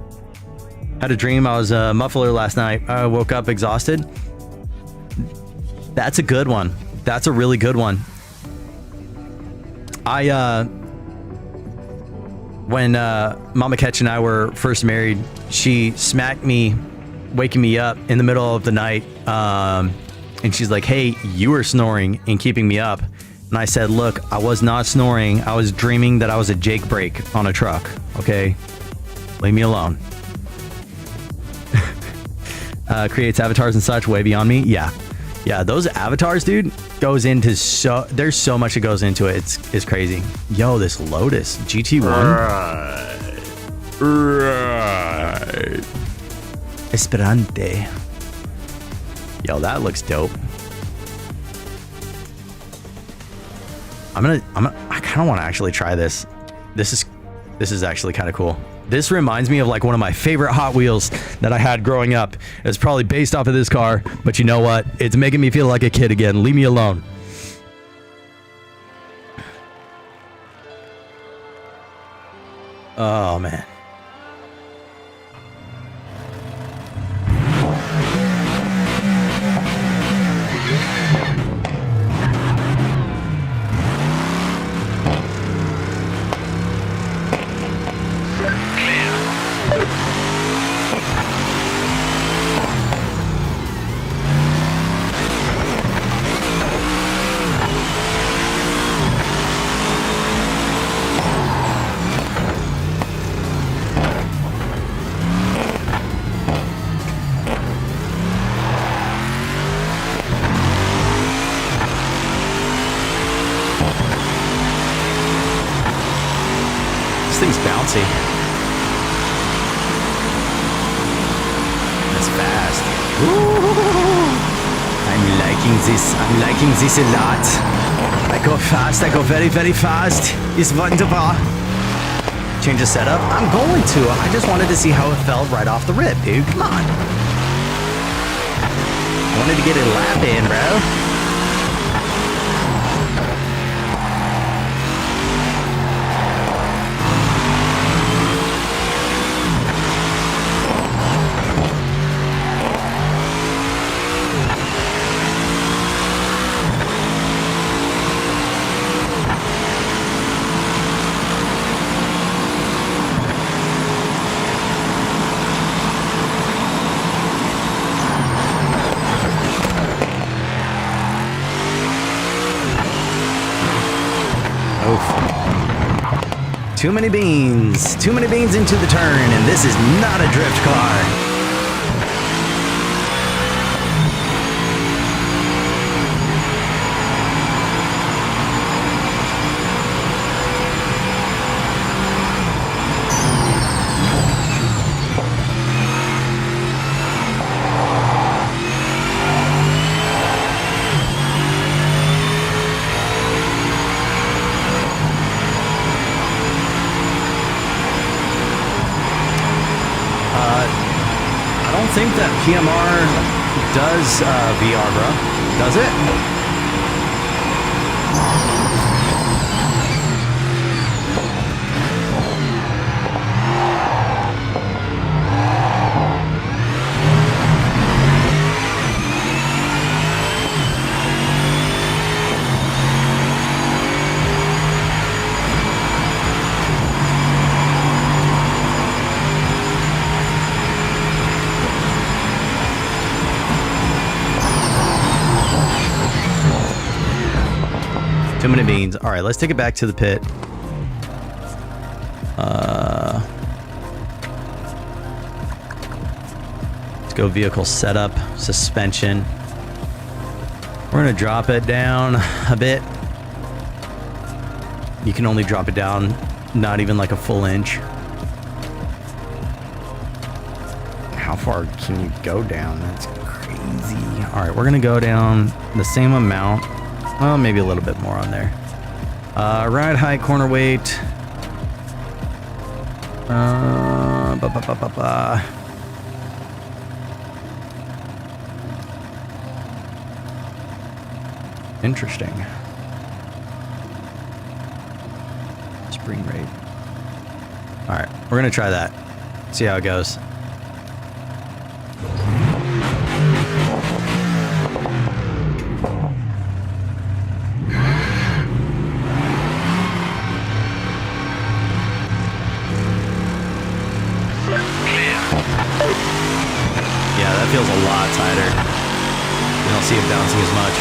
Had a dream. I was a muffler last night. I woke up exhausted. That's a good one. That's a really good one. When Mama Ketch and I were first married, she smacked me, waking me up in the middle of the night. And she's like, hey, you were snoring and keeping me up. And I said, look, I was not snoring. I was dreaming that I was a Jake brake on a truck. Okay? Leave me alone. Creates avatars and such way beyond me. Yeah. Yeah, those avatars, dude, goes into there's so much that goes into it. It's crazy. Yo, this Lotus GT1. Right. Esperante. Yo, that looks dope. I kind of want to actually try this. This is actually kind of cool. This reminds me of like one of my favorite Hot Wheels that I had growing up. It's probably based off of this car, but you know what? It's making me feel like a kid again. Leave me alone. Oh, man. This thing's bouncy. That's fast. Ooh, I'm liking this a lot. I go fast. I go very, very fast. It's wunderbar. Change the setup? I'm going to. I just wanted to see how it felt right off the rip, dude. Come on. I wanted to get a lap in, bro. Too many beans into the turn, and this is not a drift car. I think that PMR does VR, bro. Does it? Too many beans. All right, let's take it back to the pit. Let's go vehicle setup, suspension. We're gonna drop it down a bit. You can only drop it down not even like a full inch. How far can you go down? That's crazy. All right, we're gonna go down the same amount. Well, maybe a little bit more on there. Ride height, corner weight. Interesting. Spring rate. All right, we're gonna try that. See how it goes. Yeah, that feels a lot tighter. You don't see it bouncing as much.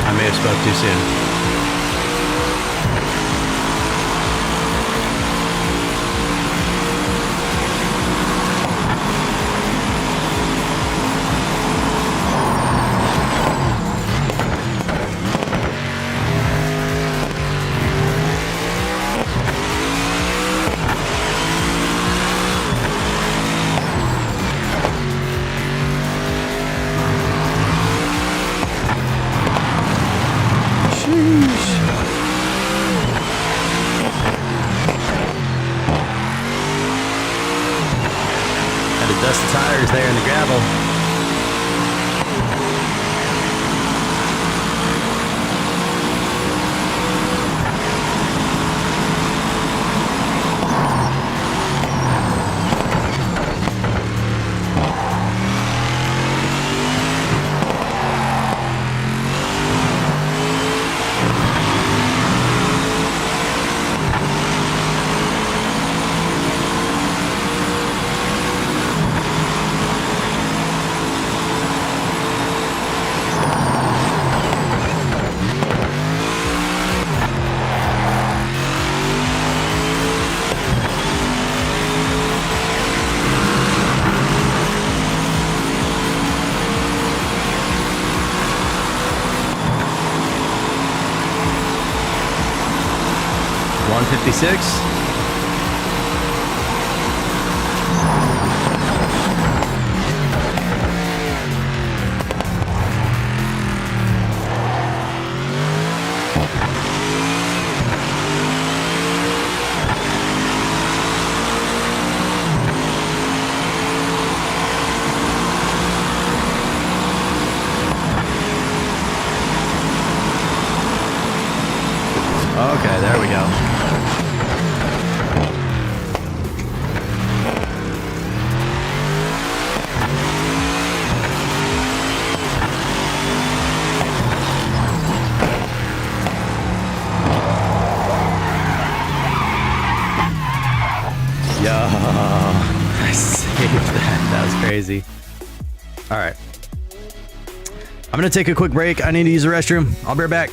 I may have spoke too soon. Had to dust the tires there in the gravel. $156. Okay, there we go. Yo, I saved that. That was crazy. All right. I'm going to take a quick break. I need to use the restroom. I'll be right back.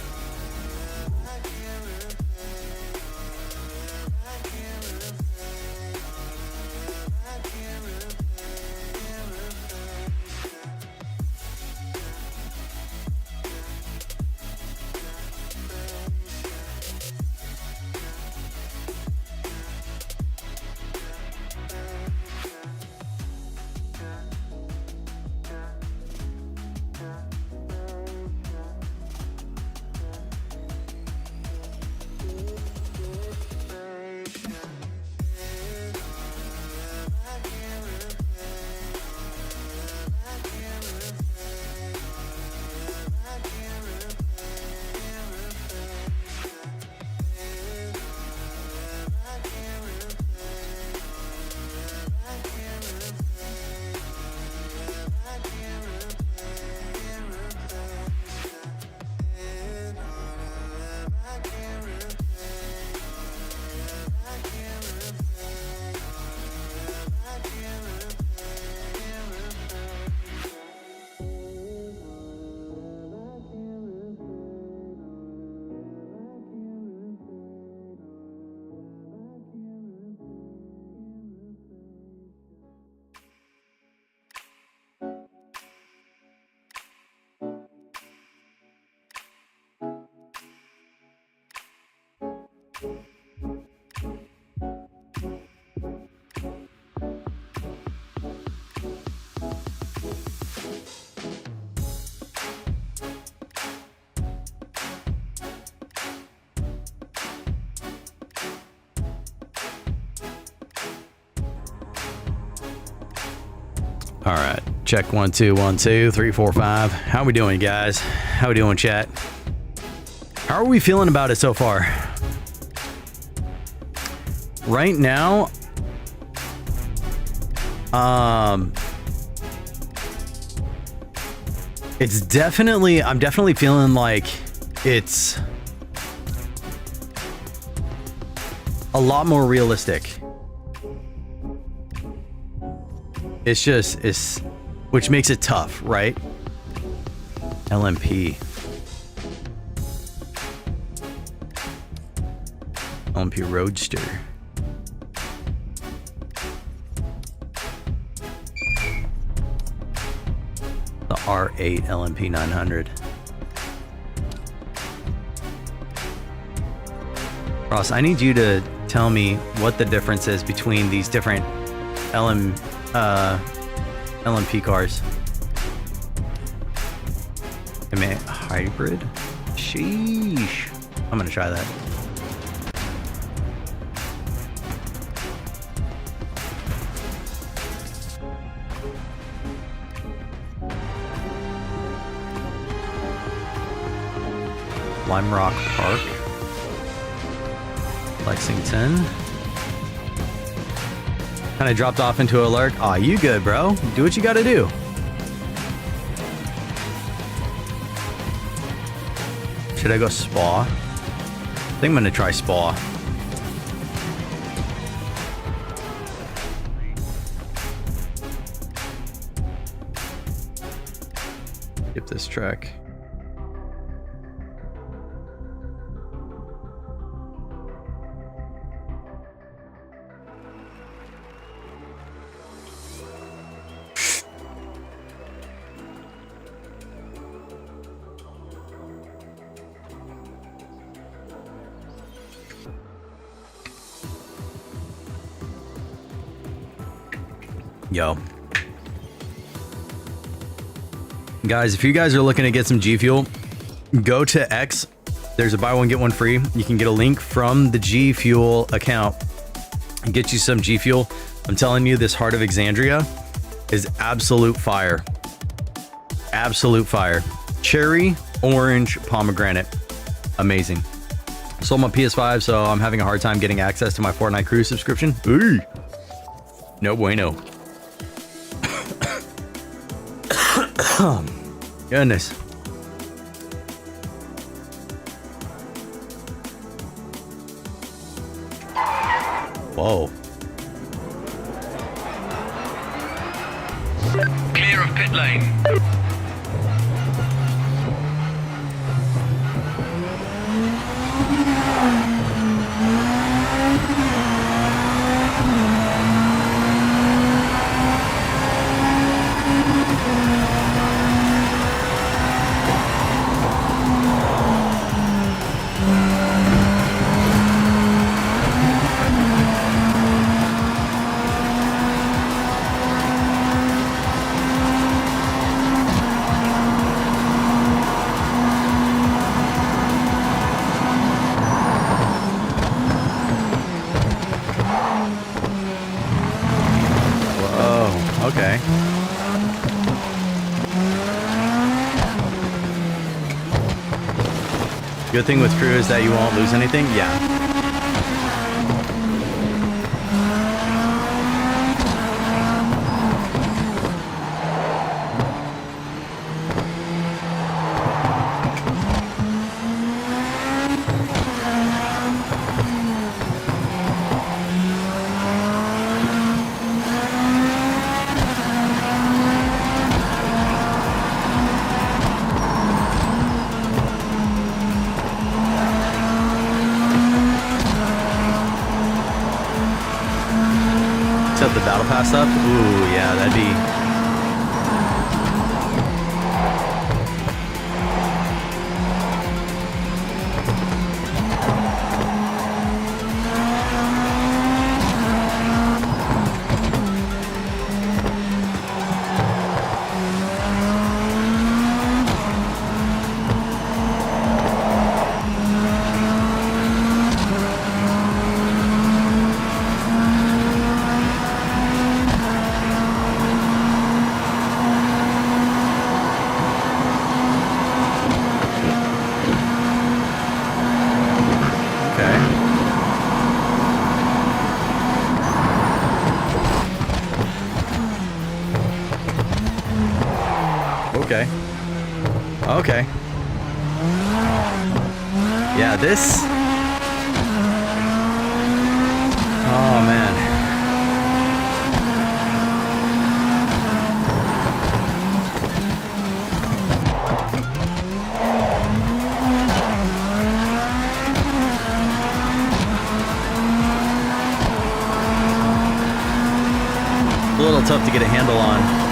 All right, check 1 2 1 2 3 4 5. How we doing, guys? How we doing, chat? How are we feeling about it so far? Right now, it's definitely, I'm definitely feeling like it's a lot more realistic. It's which makes it tough, right? LMP. LMP Roadster. The R8 LMP 900. Ross, I need you to tell me what the difference is between these different LMP cars. Am I hybrid? Sheesh. I'm gonna try that. Lime Rock Park. Lexington. Kind of dropped off into a lurk. Aw, you good, bro. Do what you gotta do. Should I go Spa? I think I'm gonna try Spa. Skip this track. Yo. Guys, if you guys are looking to get some G Fuel, go to X. There's a buy one, get one free. You can get a link from the G Fuel account and get you some G Fuel. I'm telling you, this Heart of Exandria is absolute fire. Absolute fire. Cherry, orange, pomegranate. Amazing. Sold my PS5, so I'm having a hard time getting access to my Fortnite Crew subscription. Ooh. No bueno. Goodness. Whoa. Clear of pit lane. Okay. Good thing with crew is that you won't lose anything. Yeah. Set the battle pass up. Ooh, yeah, that'd be. Okay. Yeah, this. Oh man. A little tough to get a handle on.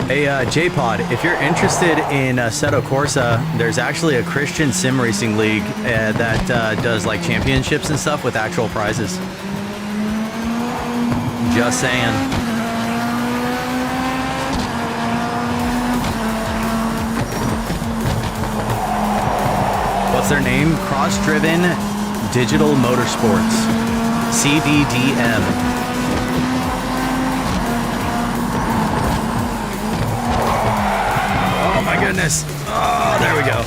Hey, J-Pod, if you're interested in Assetto Corsa, there's actually a Christian sim racing league that does like championships and stuff with actual prizes. Just saying. What's their name? Cross-Driven Digital Motorsports. CDDM. Goodness. Oh, there we go.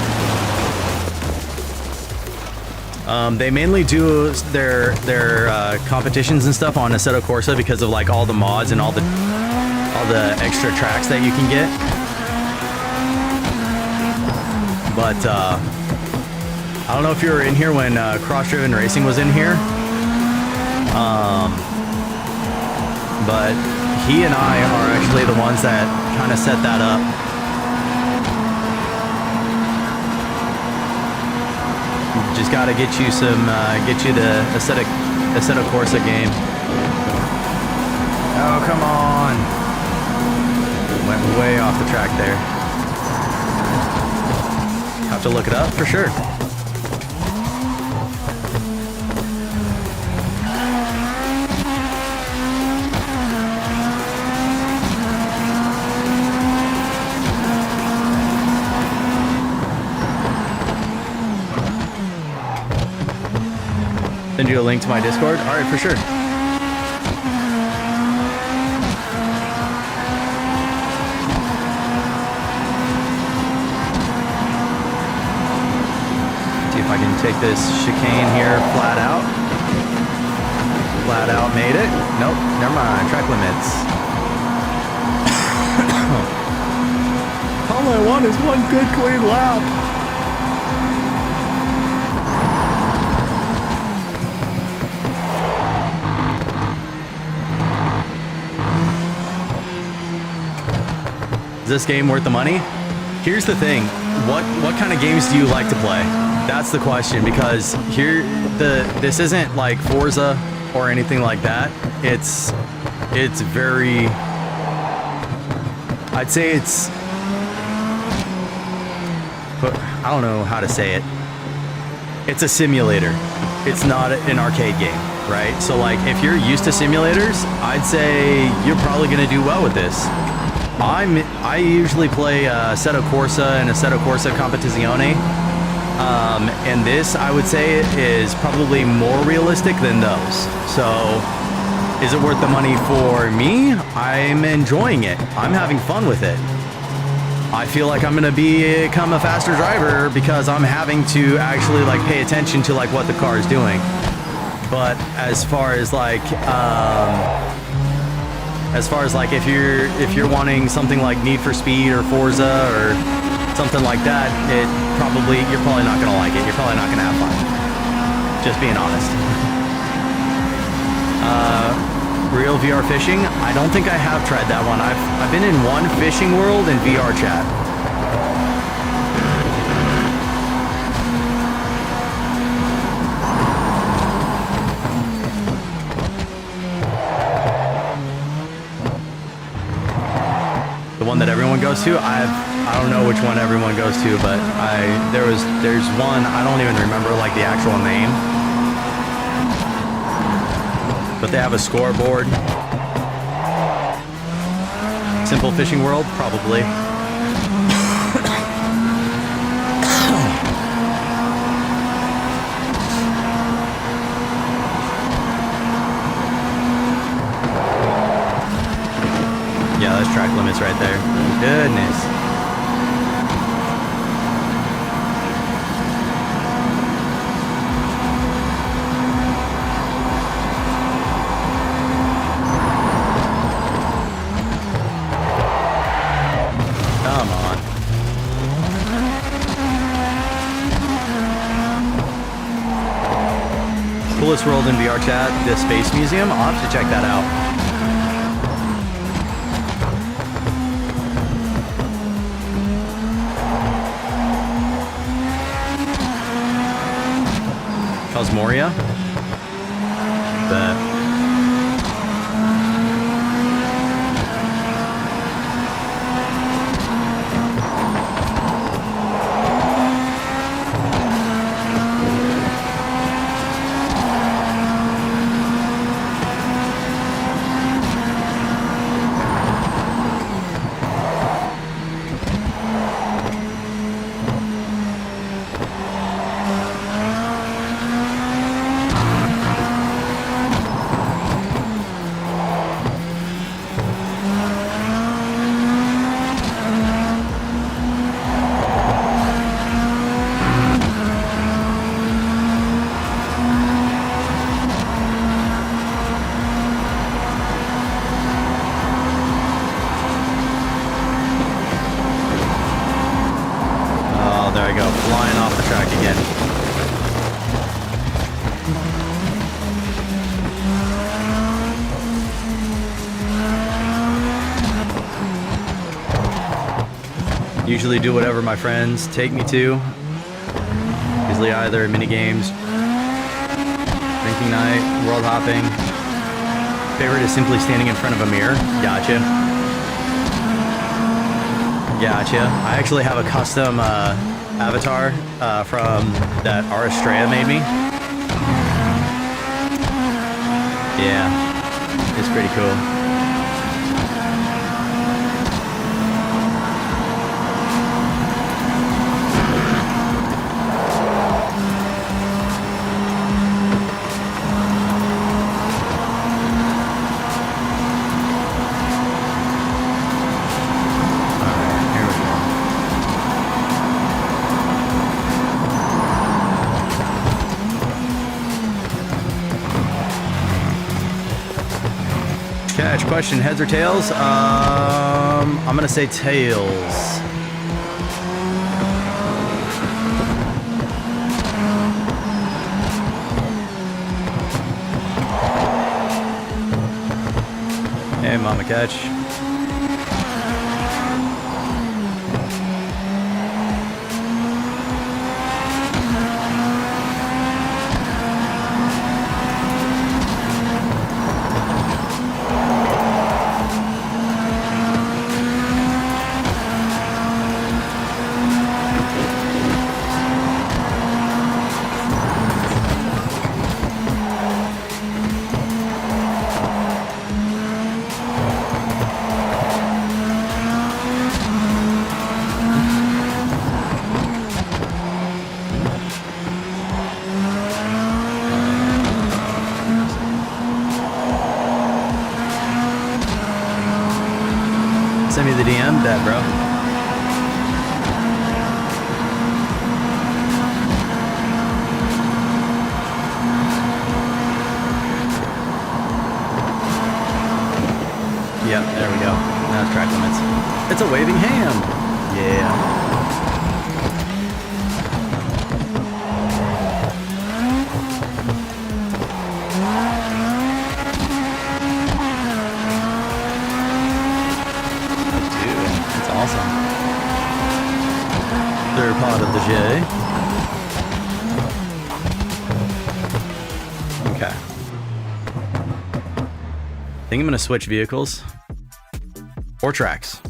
They mainly do their competitions and stuff on Assetto Corsa because of like all the mods and all the extra tracks that you can get. But I don't know if you were in here when Cross-Driven Racing was in here. But he and I are actually the ones that kind of set that up. Just gotta get you the Assetto Corsa game. Oh, come on. Went way off the track there. Have to look it up for sure. Send you a link to my Discord? All right, for sure. See if I can take this chicane here flat out. Flat out made it. Nope, never mind. Track limits. All I want is one good clean lap. Is this game worth the money? Here's the thing. What kind of games do you like to play? That's the question, because this isn't like Forza or anything like that. It's very, I'd say it's, but I don't know how to say it. It's a simulator. It's not an arcade game, right? So like if you're used to simulators, I'd say you're probably gonna do well with this. I usually play Assetto Corsa and Assetto Corsa Competizione, and this I would say is probably more realistic than those. So, is it worth the money for me? I'm enjoying it. I'm having fun with it. I feel like I'm gonna become a faster driver because I'm having to actually like pay attention to like what the car is doing. But as far as like if you're wanting something like Need for Speed or Forza or something like that, you're probably not gonna like it. You're probably not gonna have fun. Just being honest. Real VR fishing? I don't think I have tried that one. I've been in one fishing world in VR chat. that everyone goes to. I don't know which one everyone goes to, but there's one, I don't even remember like the actual name. But they have a scoreboard. Simple Fishing World, probably. Yeah, that's track limits right there. Goodness. Come on. Coolest world in VR chat, the Space Museum. I'll have to check that out. Cosmoria? Bet. There I go, flying off the track again. Usually do whatever my friends take me to. Usually either mini games, drinking night, world hopping. Favorite is simply standing in front of a mirror. Gotcha. Gotcha. I actually have a custom avatar from that Aristrea made me. Yeah, it's pretty cool. Catch, question, heads or tails? I'm gonna say tails. Hey, Mama Catch. Send me the DM, that bro. Yep, there we go. Now it's track limits. It's a waving hand. Yeah. Awesome. Third pod of the J. Okay. I think I'm gonna switch vehicles or tracks.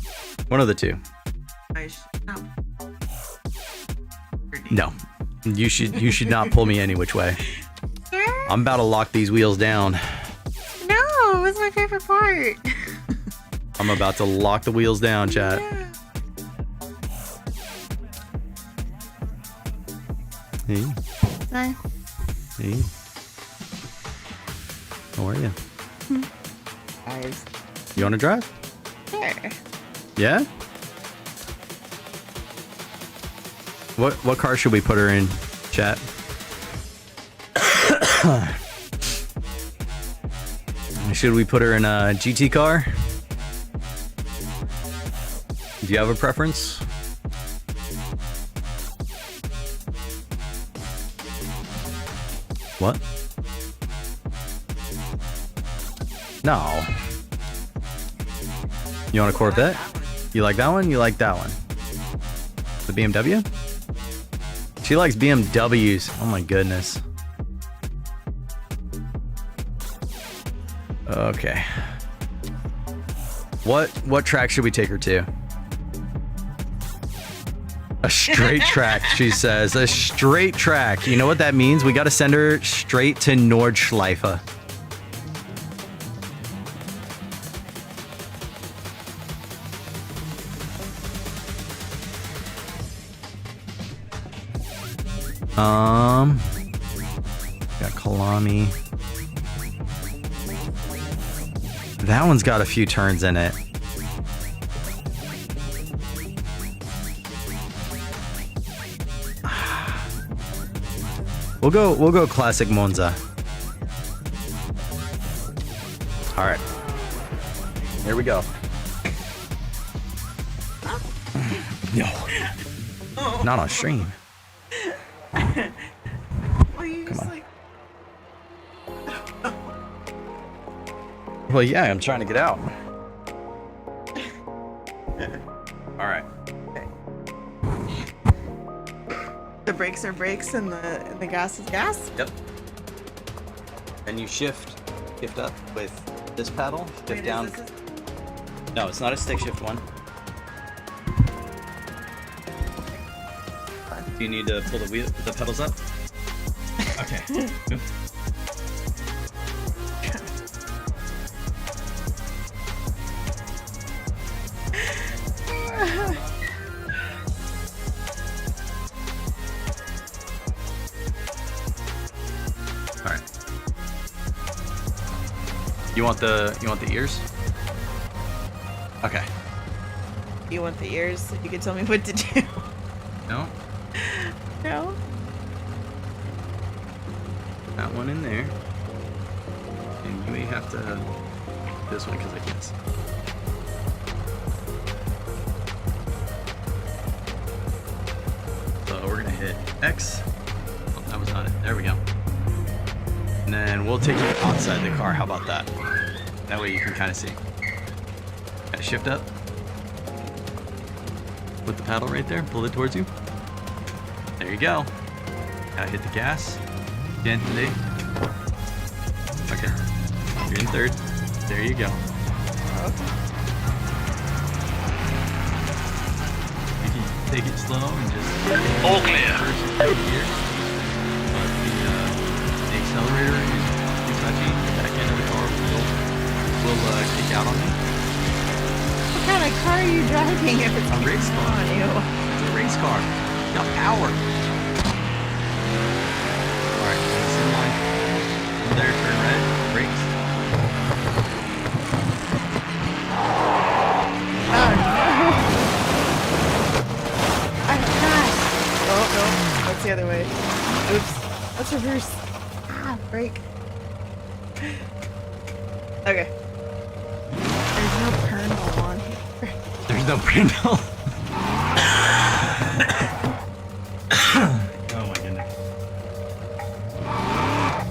One of the two. No. You should not pull me any which way. I'm about to lock these wheels down. No, it was my favorite part. I'm about to lock the wheels down, chat. Yeah. Hey. Hi. Hey. How are you? Guys. You want to drive? Sure. Yeah? What car should we put her in, chat? Should we put her in a GT car? Do you have a preference? What? No. You want a Corvette? You like that one? You like that one? The BMW? She likes BMWs. Oh my goodness. Okay. What track should we take her to? A straight track, she says. A straight track. You know what that means? We got to send her straight to Nordschleife. Got Kalami. That one's got a few turns in it. We'll go classic Monza. All right. Here we go. No. Not on stream. Well, you just like. Well, yeah, I'm trying to get out. All right. The brakes are brakes and the gas is gas. Yep. And you shift up with this paddle. Shift Wait, down. No, it's not a stick shift one. Do you need to pull the pedals up? Okay. All right. You want the ears? Okay. You want the ears? You can tell me what to do. No. No. That one in there. And you may have to this one because I can't see. So we're gonna hit X. Oh, that was not it. There we go. And then we'll take you outside the car. How about that? That way you can kind of see. Gotta shift up. Put the paddle right there. Pull it towards you. There you go. Gotta hit the gas. Gently. Okay. You're in third. There you go. You can take it slow and just... All clear. First gear. But the accelerator is too touchy. The back end of the car will kick out on you. What kind of car are you driving if it's A race car. on you? It's a race car. Got power. Alright, it's in line. Over there, turn red. Brakes. Oh no! I'm not. Oh no, that's the other way. Oops. Let's reverse. Ah, brake. Okay. There's no kernel on here. There's no Brindle. Oh my goodness.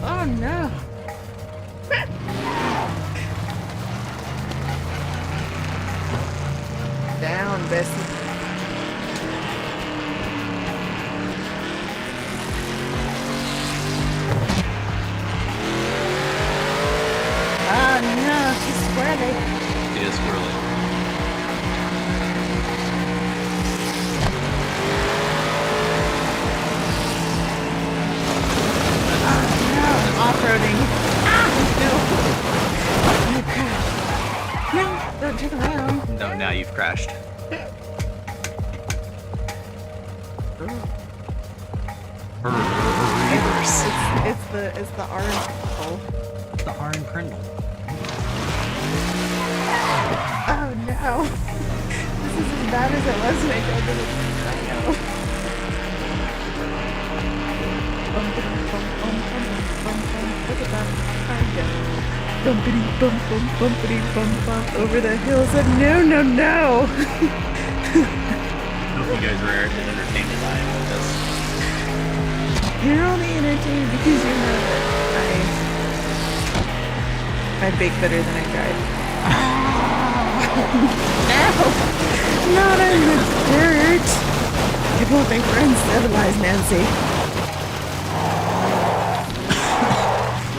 Oh no. Down, Bessie. Oh no, she's squirrely. It is squirrely. Reverse. It's the orange purple. The orange prindle. Oh no! This is as bad as it was when I drove to the I know. Look at that. I go. Bumpity bump bump bumpity bump bump over the hills of no. I hope you guys were entertained as I am with this. You're only entertained because you know that I bake better than I drive. No! Not in the dirt! People think we're uncivilized, Nancy.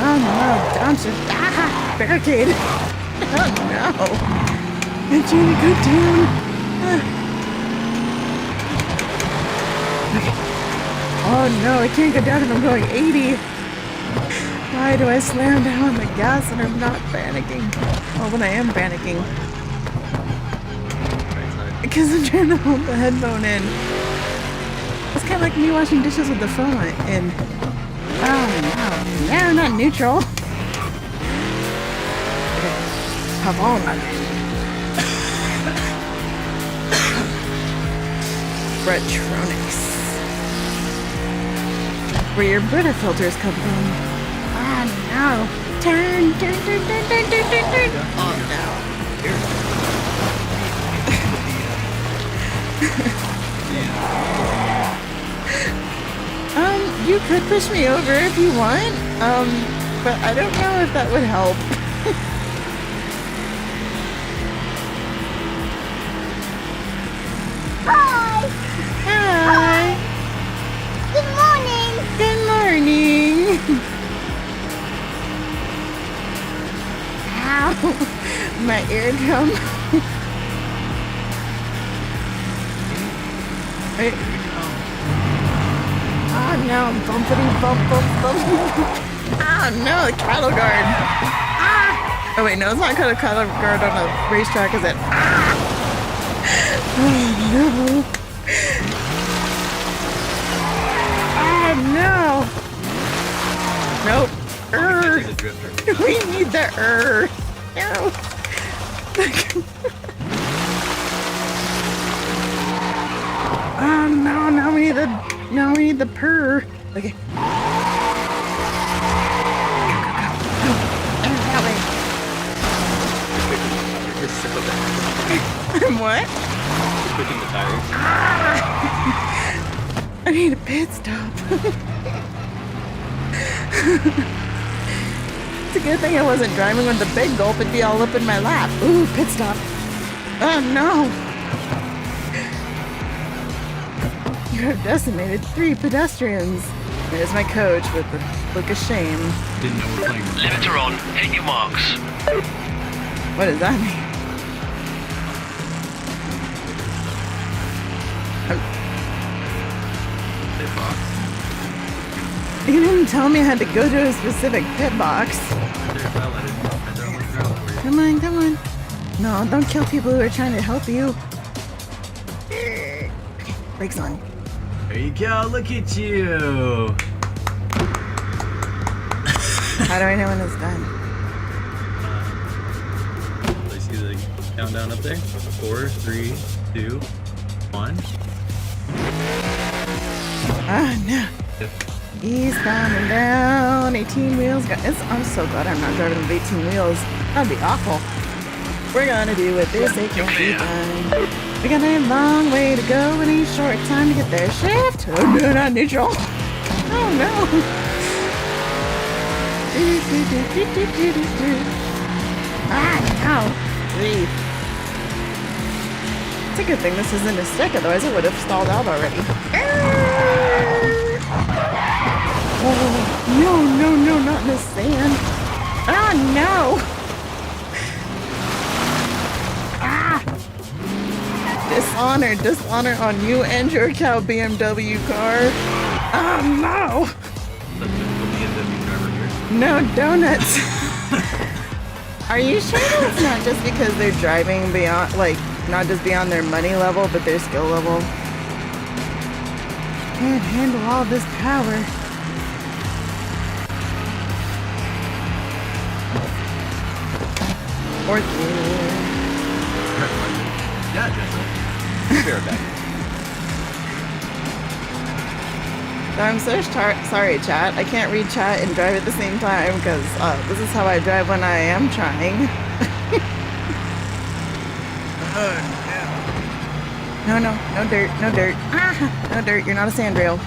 Oh no, don't you... Ah! Barricade! Oh no! I'm trying to go down. Okay. Oh no, I can't go down if I'm going 80. Why do I slam down on the gas and I'm not panicking? Well, when I am panicking. Because I'm trying to hold the headphone in. It's kind of like me washing dishes with the phone in. Oh no, no, not neutral. Okay, come on. Bretronics. Where your Brita filters come from. Oh no. Turn. Oh no. You could push me over if you want, but I don't know if that would help. Hi! Hi! Good morning! Good morning! Ow! My eardrum. Wait. Oh no, bumpity bump bump bump. Oh no, the cattle guard. Ah! Oh wait, no, it's not called a cattle guard on a racetrack, is it? Ah! Oh no. Oh no. Nope. We need the No. Oh no, now we need the purr. Okay. Go. That way. I'm what? Pushing the tires. I need a pit stop. It's a good thing I wasn't driving with the big gulp. It'd be all up in my lap. Ooh, pit stop. Oh no. You have decimated 3 pedestrians. There's my coach with the look of shame. Didn't know we were playing. Limiter on. Hit your marks. What does that mean? Pit box. You didn't tell me I had to go to a specific pit box. Come on. No, don't kill people who are trying to help you. Okay, brakes on. There you go, look at you. How do I know when it's done? I see the countdown up there. 4, 3, 2, 1. Ah, no. He's coming down. 18 wheels. I'm so glad I'm not driving with 18 wheels. That'd be awful. We're gonna do what they say can be done. We got a long way to go and a short time to get there. Shift. Oh no, not neutral. Oh no. Ah, no. Leave. It's a good thing this isn't a stick, otherwise it would have stalled out already. Oh, no, not in the sand. Ah, no. Ah. Dishonor on you and your cow BMW car. Oh, no. No donuts. Are you sure that it's not just because they're driving beyond, like, not just beyond their money level, but their skill level? Can't handle all this power. Or Yeah, Jessica. Fair back. I'm so sorry, chat. I can't read chat and drive at the same time because this is how I drive when I am trying. No dirt, no dirt. Ah, no dirt, you're not a sandrail.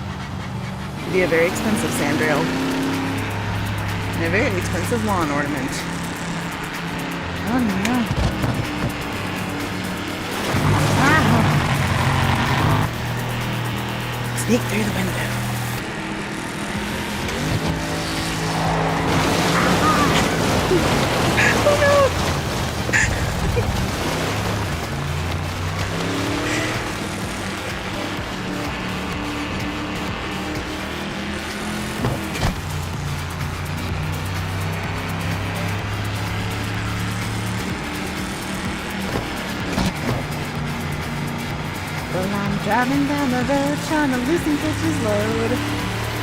It'd be a very expensive sandrail. And a very expensive lawn ornament. Oh no. Ah. Sneak through the window. Oh no! Well, I'm driving down the road trying to loosen Kitch's load.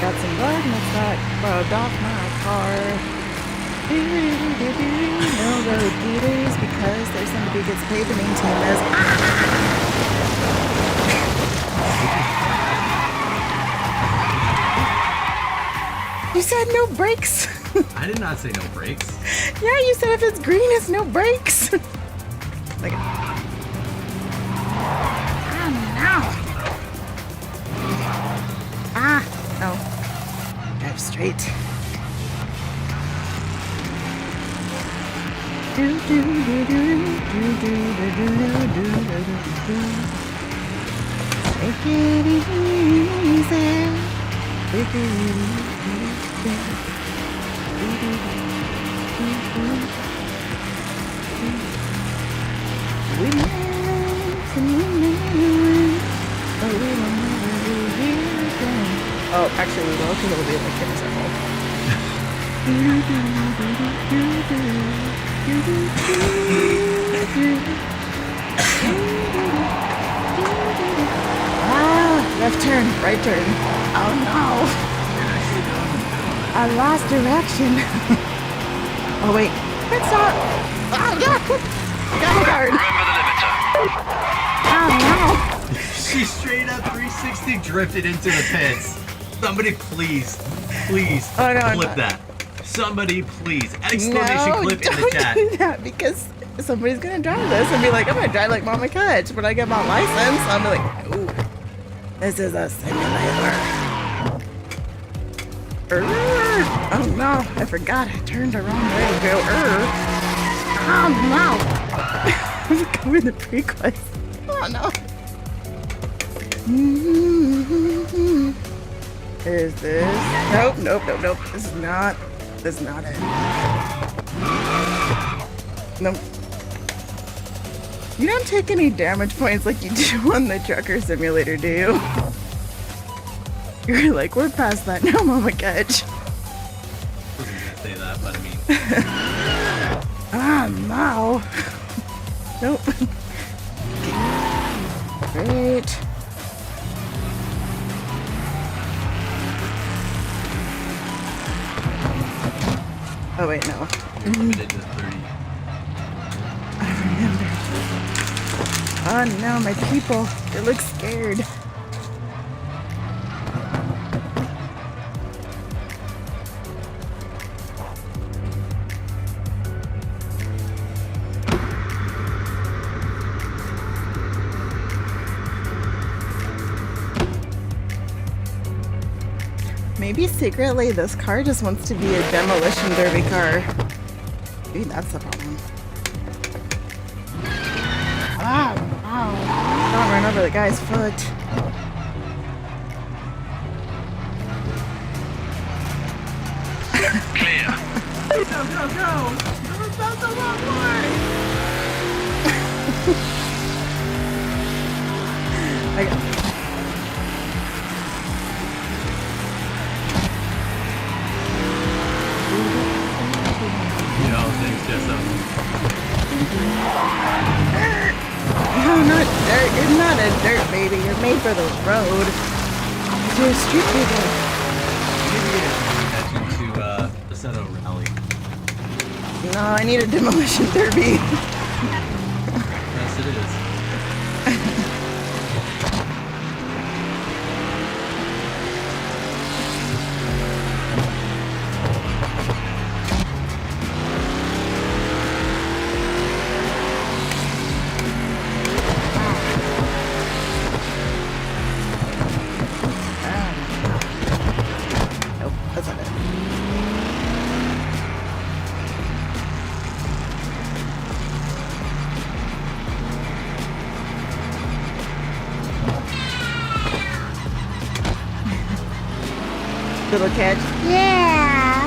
Got some blood and it's got rubbed off my car. No road geeters because there's somebody who gets paid to maintain this. You said no brakes. I did not say no brakes. Yeah, you said if it's green, it's no brakes. Like, no. Drive straight. Take it easy. Take it Oh, actually we will, because it'll be like in a circle. Left turn, right turn. Oh no! I lost direction. Oh wait, it's not. Oh god! Got hard. Remember the limiter. Oh no! She straight up 360 drifted into the pits. Somebody please flip that. Somebody please. Exclamation clip in the chat. Don't do that because somebody's gonna drive this and be like, I'm gonna drive like Mama Kutch. When I get my license, I'm like, ooh, this is a simulator. Oh no, I forgot I turned the wrong way to go. Oh no! I'm going the pre-quest. Oh no. Is this? Nope. This is not it. Nope. You don't take any damage points like you do on the trucker simulator, do you? You're like, we're past that now, Mama Kutch. I wasn't gonna say that, but I mean. No. Nope. Great. Oh wait, no. Limited to 30. I remember. Oh no, my people. They look scared. Maybe secretly this car just wants to be a demolition derby car. Maybe that's the problem. Don't run over the guy's foot. Clear. Go! We're about the wrong way! Thanks, Jessa. No, not dirt. You're not a dirt baby. You're made for the road. to street people. Attention to the Seto rally. No, I need a demolition derby. Yes, it is. Nope, that's not it. Little catch. Yeah.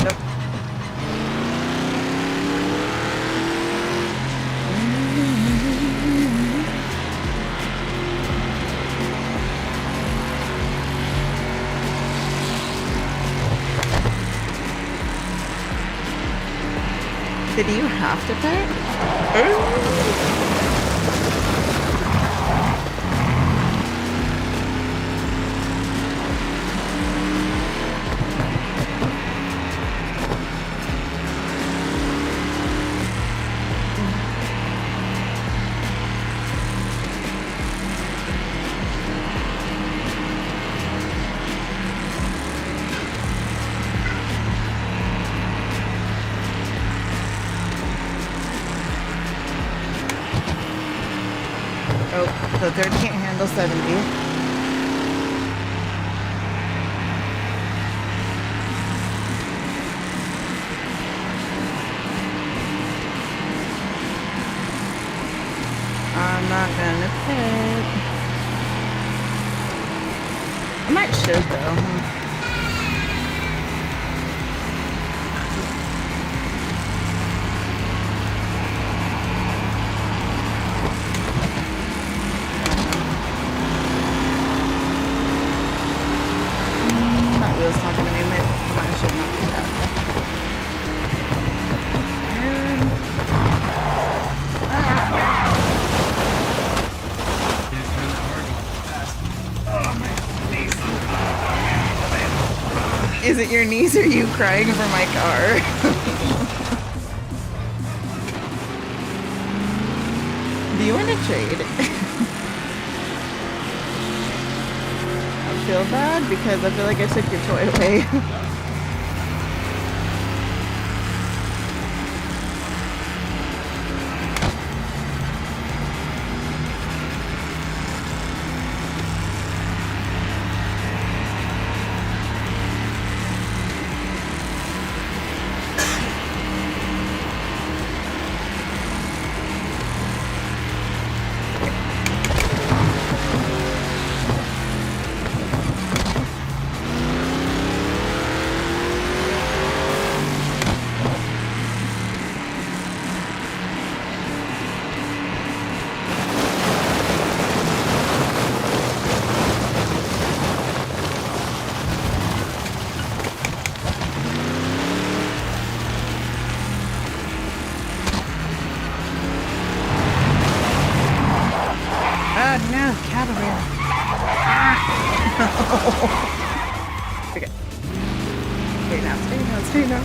Nope. Did you have to pay? Oh, the third can't handle 70. I'm not gonna pit. I might should though. That wheel's talking to me. Maybe I should not do that. Is it your niece or you crying for my car? Do you want to trade? I feel bad because I feel like I took your toy away. Oh no, cavalry. Okay. Stay now.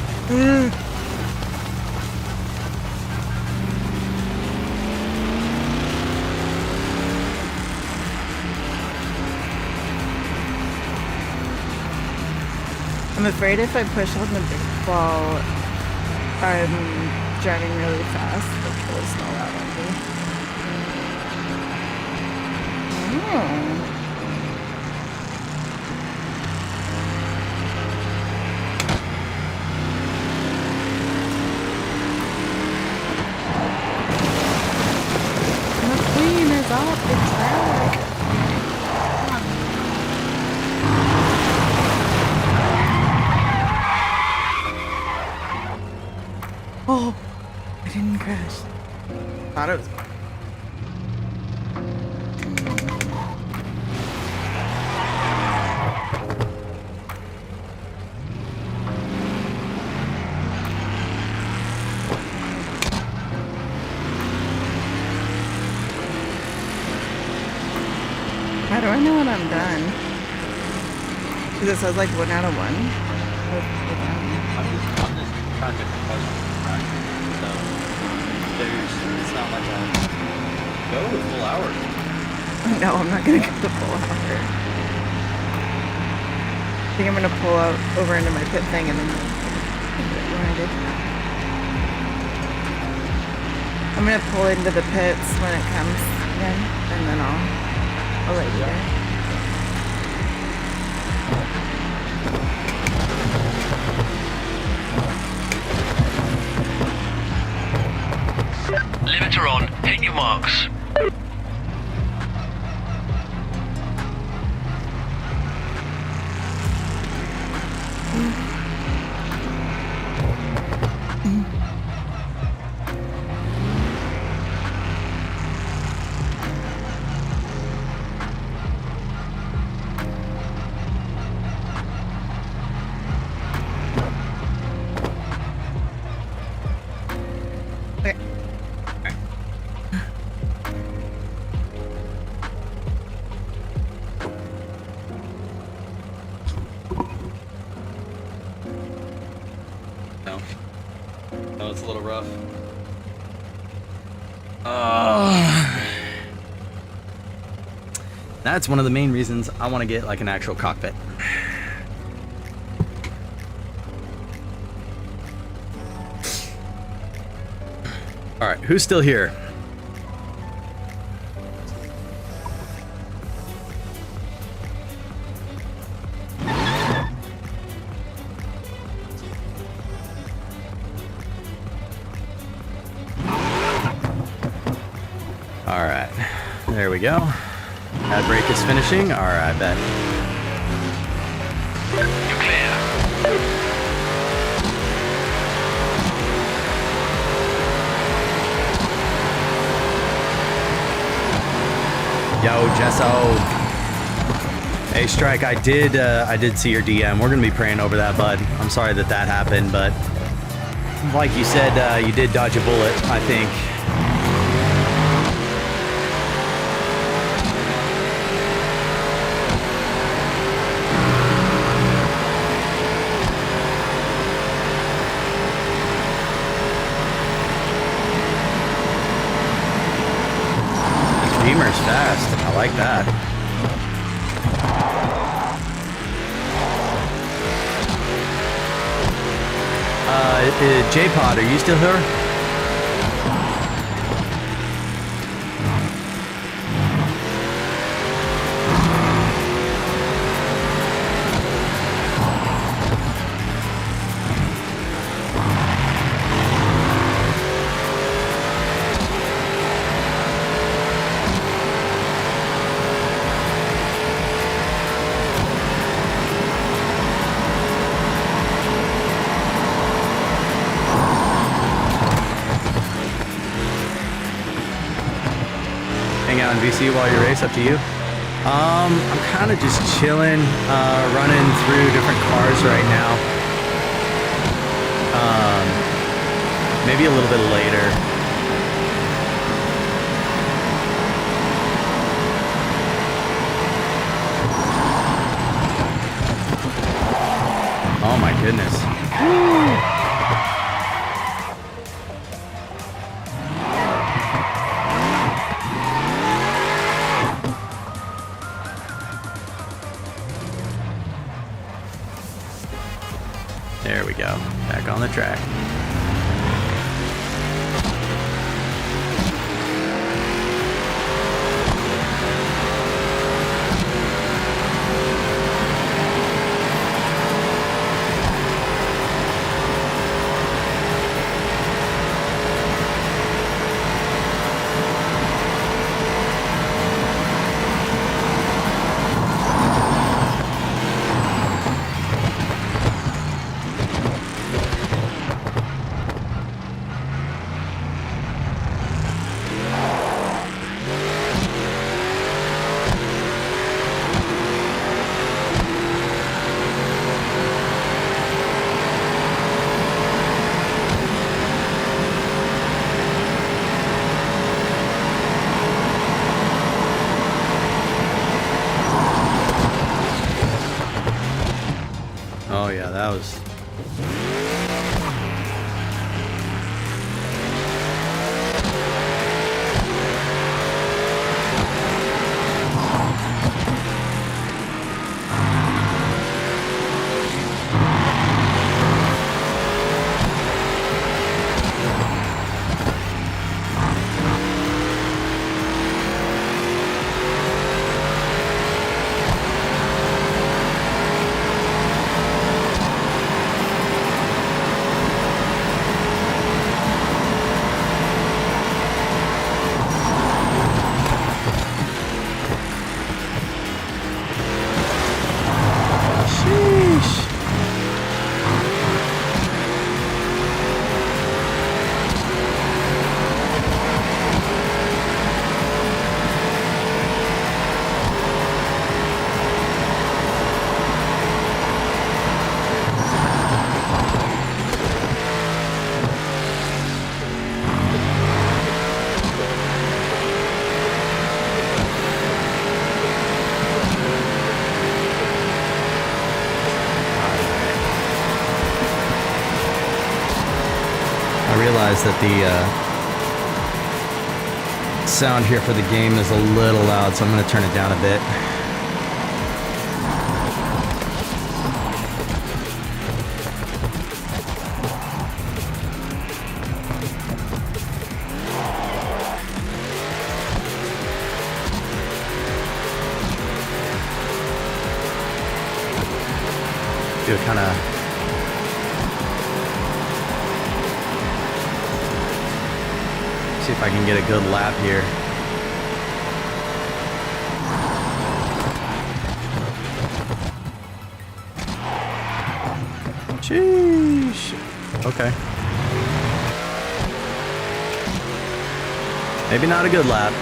I'm afraid if I push on the big ball, I'm driving really fast. The will smell out on me. Oh. gosh. Thought it was. How do I know when I'm done? Because it says like 1 out of 1. I'm just trying to practice. So it's not like I go a full hour. No, I'm not gonna get the full hour. I think I'm gonna pull out over into my pit thing and then get reminded. I'm gonna pull into the pits when it comes in, and then I'll let you know. Limiter on. Hit your marks. Okay. No, it's a little rough. That's one of the main reasons I want to get like an actual cockpit. All right, who's still here? All right, there we go. That brake is finishing. All right, I bet. You're clear. Yo, Jesso. Hey, Strike, I did see your DM. We're gonna be praying over that, bud. I'm sorry that happened, but like you said, you did dodge a bullet, I think. Beamer's fast. I like that. J-Pod, are you still here? Hang out in VC while you race, up to you. I'm kind of just chilling, running through different cars right now. Maybe a little bit later. Oh my goodness. There we go. Back on the track. That was... that the sound here for the game is a little loud, so I'm going to turn it down a bit. Do it kind of... See if I can get a good lap here. Sheesh. Okay. Maybe not a good lap.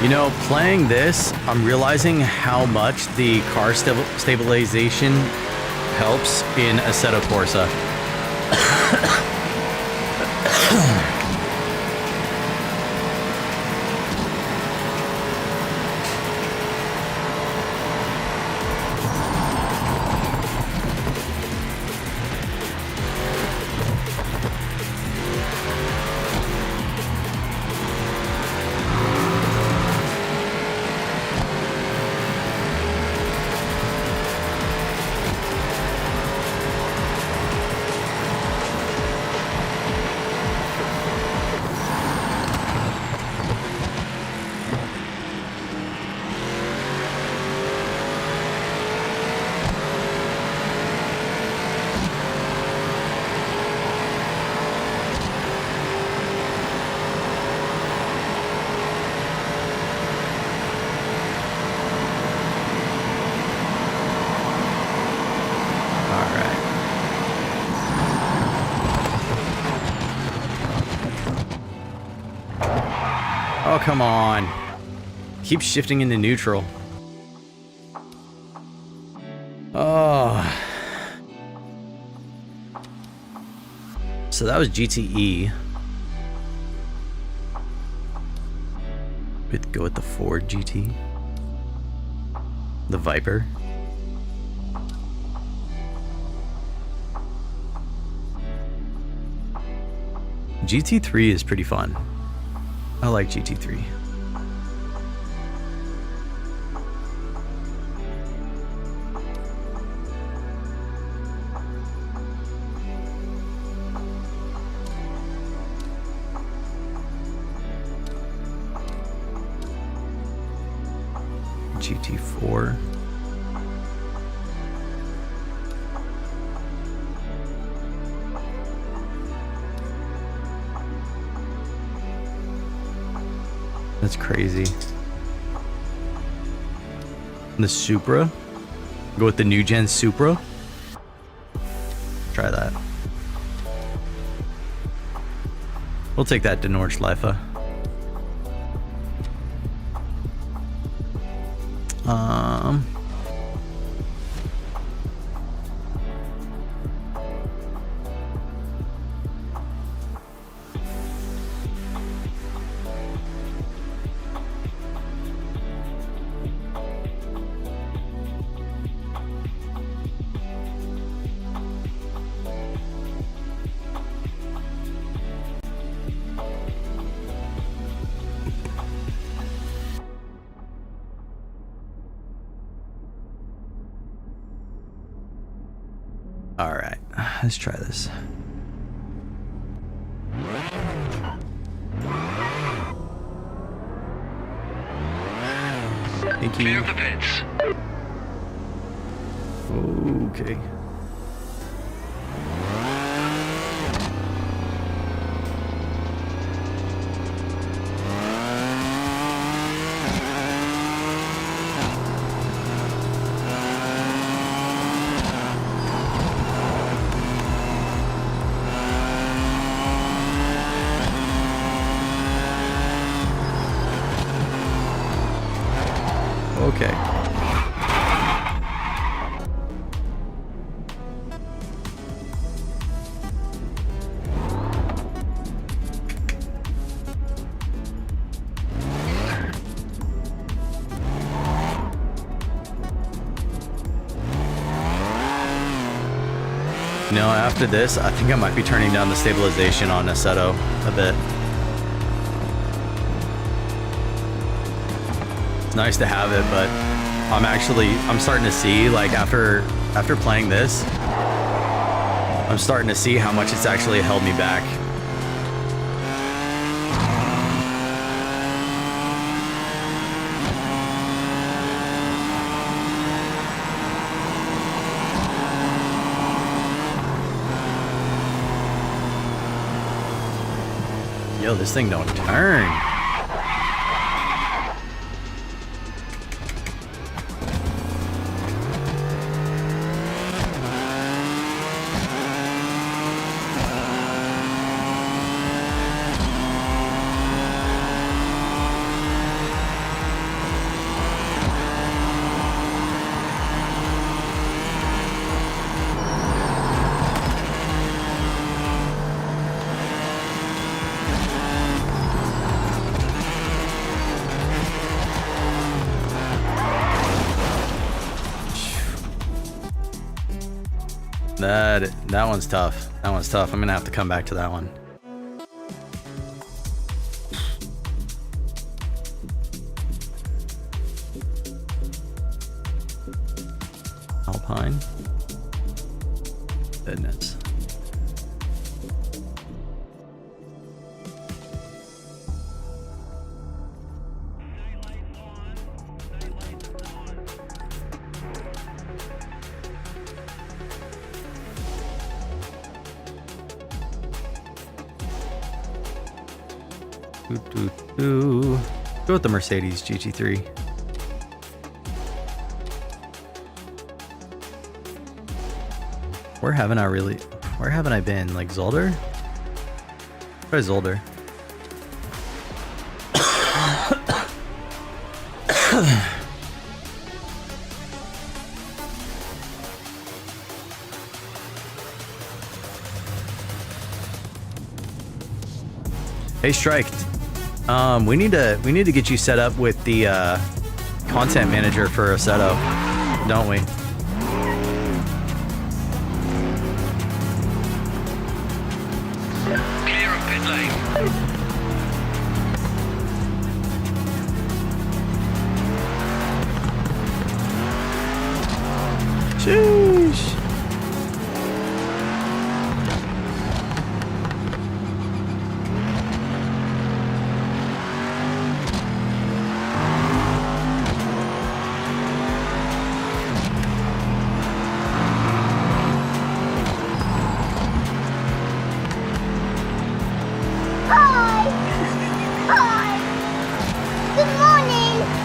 You know, playing this, I'm realizing how much the car stabilization helps in Assetto Corsa. Oh, come on. Keep shifting into neutral. Oh. So that was GTE. We'd go with the Ford GT. The Viper. GT3 is pretty fun. I like GT3. GT4. That's crazy. The Supra. Go with the new gen Supra. Try that. We'll take that to Nordschleife. Let's try this. Thank Clear you. of the pits. Okay. Okay. You know, after this, I think I might be turning down the stabilization on Assetto a bit. It's nice to have it, but I'm starting to see, like, after playing this, I'm starting to see how much it's actually held me back. Yo, this thing don't turn. That one's tough. That one's tough. I'm gonna have to come back to that one. Alpine. Goodness. Go with the Mercedes GT3. Where haven't I been? Like Zolder? Try Zolder. Hey Strike, we need to get you set up with the content manager for Assetto, don't we? Clear of pit lane. Sheesh.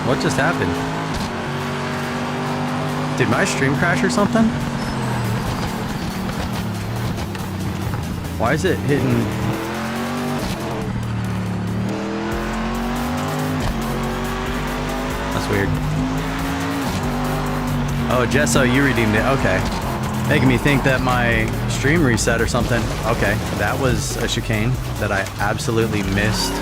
What just happened? Did my stream crash or something? Why is it hitting? That's weird. Oh, Jesso, you redeemed it. Okay. Making me think that my stream reset or something. Okay. That was a chicane that I absolutely missed.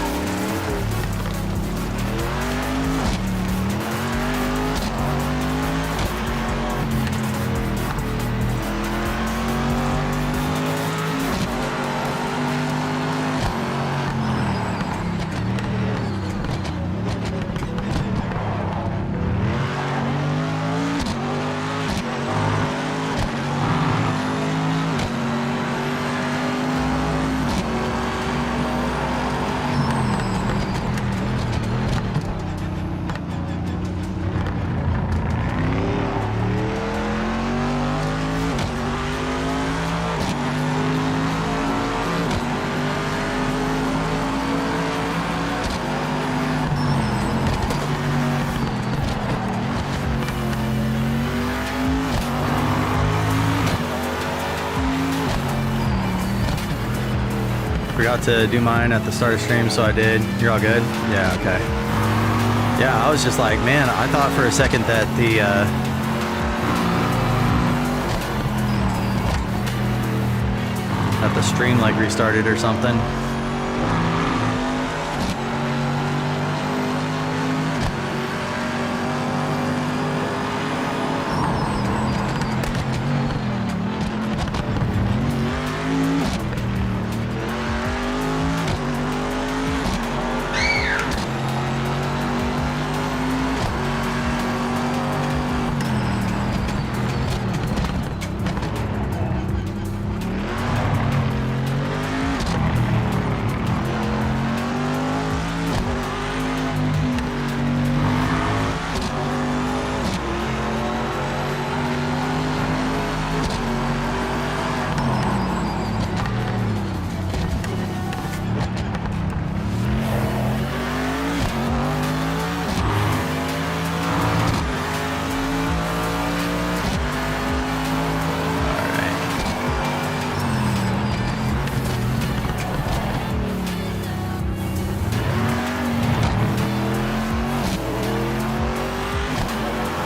forgot to do mine at the start of stream, so I did. You're all good? Yeah, okay. Yeah, I was just like, man, I thought for a second that the stream like restarted or something.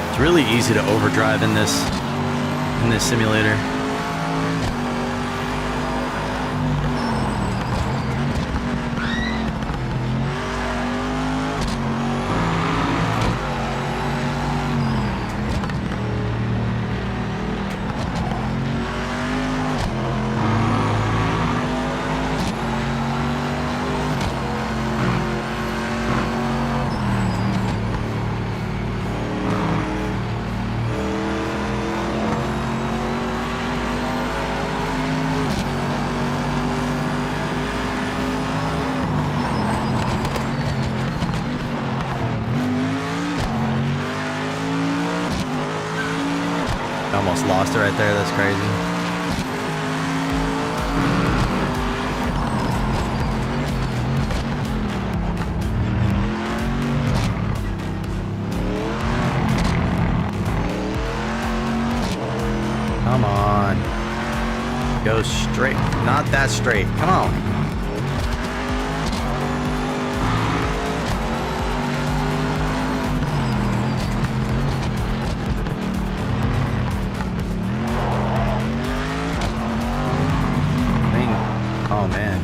It's really easy to overdrive in this simulator. Almost lost it right there. That's crazy. Come on. Go straight. Not that straight. Come on. Oh man.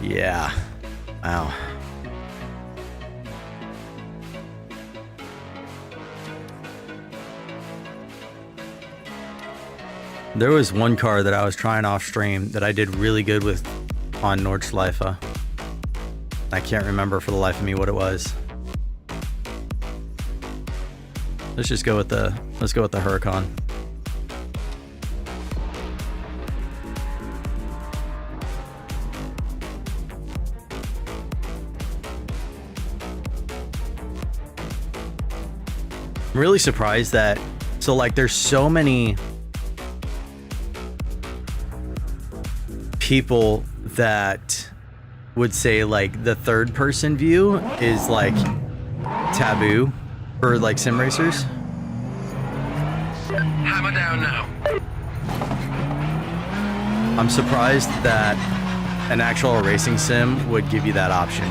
Yeah. Wow. There was one car that I was trying off stream that I did really good with on Nordschleife. I can't remember for the life of me what it was. Let's go with the Huracan. I'm really surprised that there's so many people that would say like the third person view is like taboo for like sim racers. Hammer down now. I'm surprised that an actual racing sim would give you that option.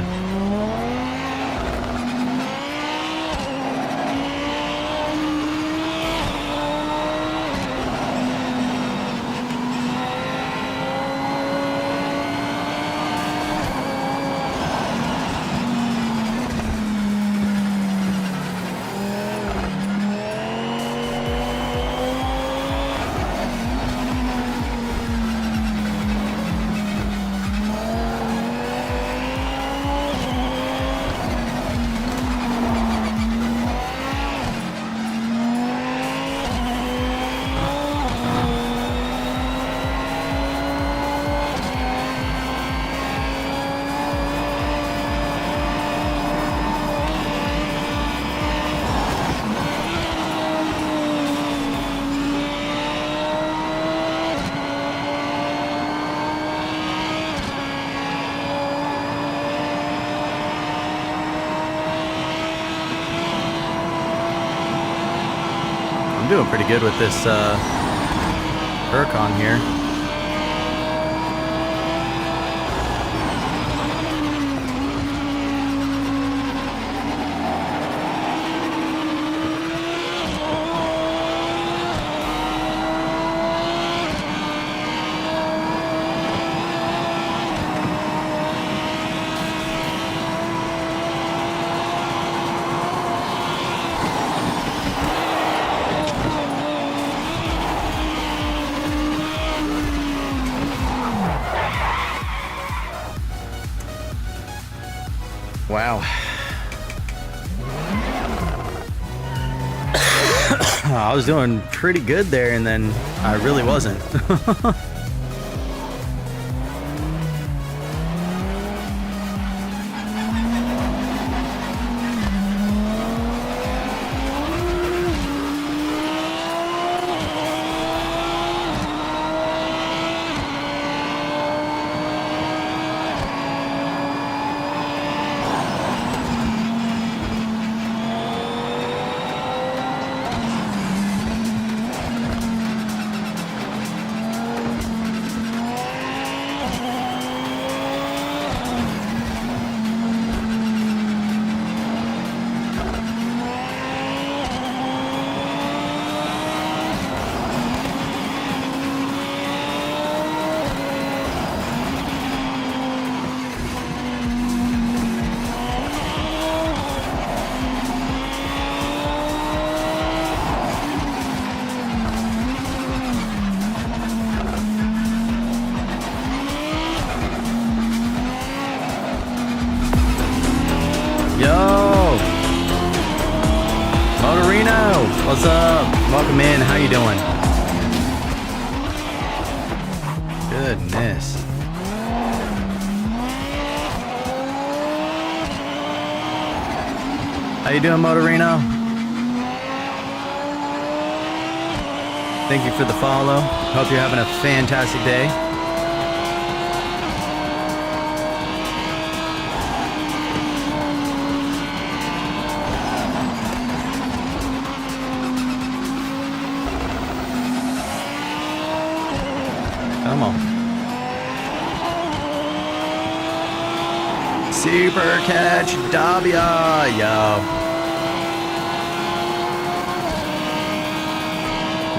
doing pretty good with this Huracan here. Wow. I was doing pretty good there, and then I really wasn't. Yo! Motorino! What's up? Welcome in. How you doing? Goodness. How you doing, Motorino? Thank you for the follow. Hope you're having a fantastic day. Come on. Super catch Davia, yo.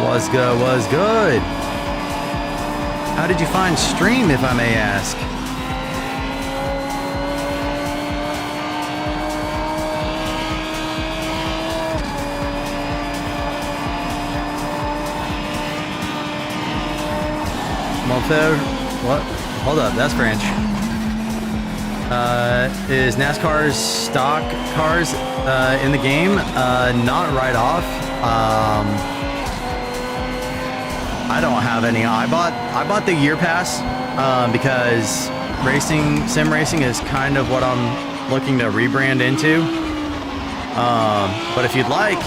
Was good, was good. How did you find stream, if I may ask? Monfair, what? Hold up, that's French. Is NASCAR's stock cars in the game? Not right off. I don't have any. I bought the year pass because sim racing is kind of what I'm looking to rebrand into. But if you'd like,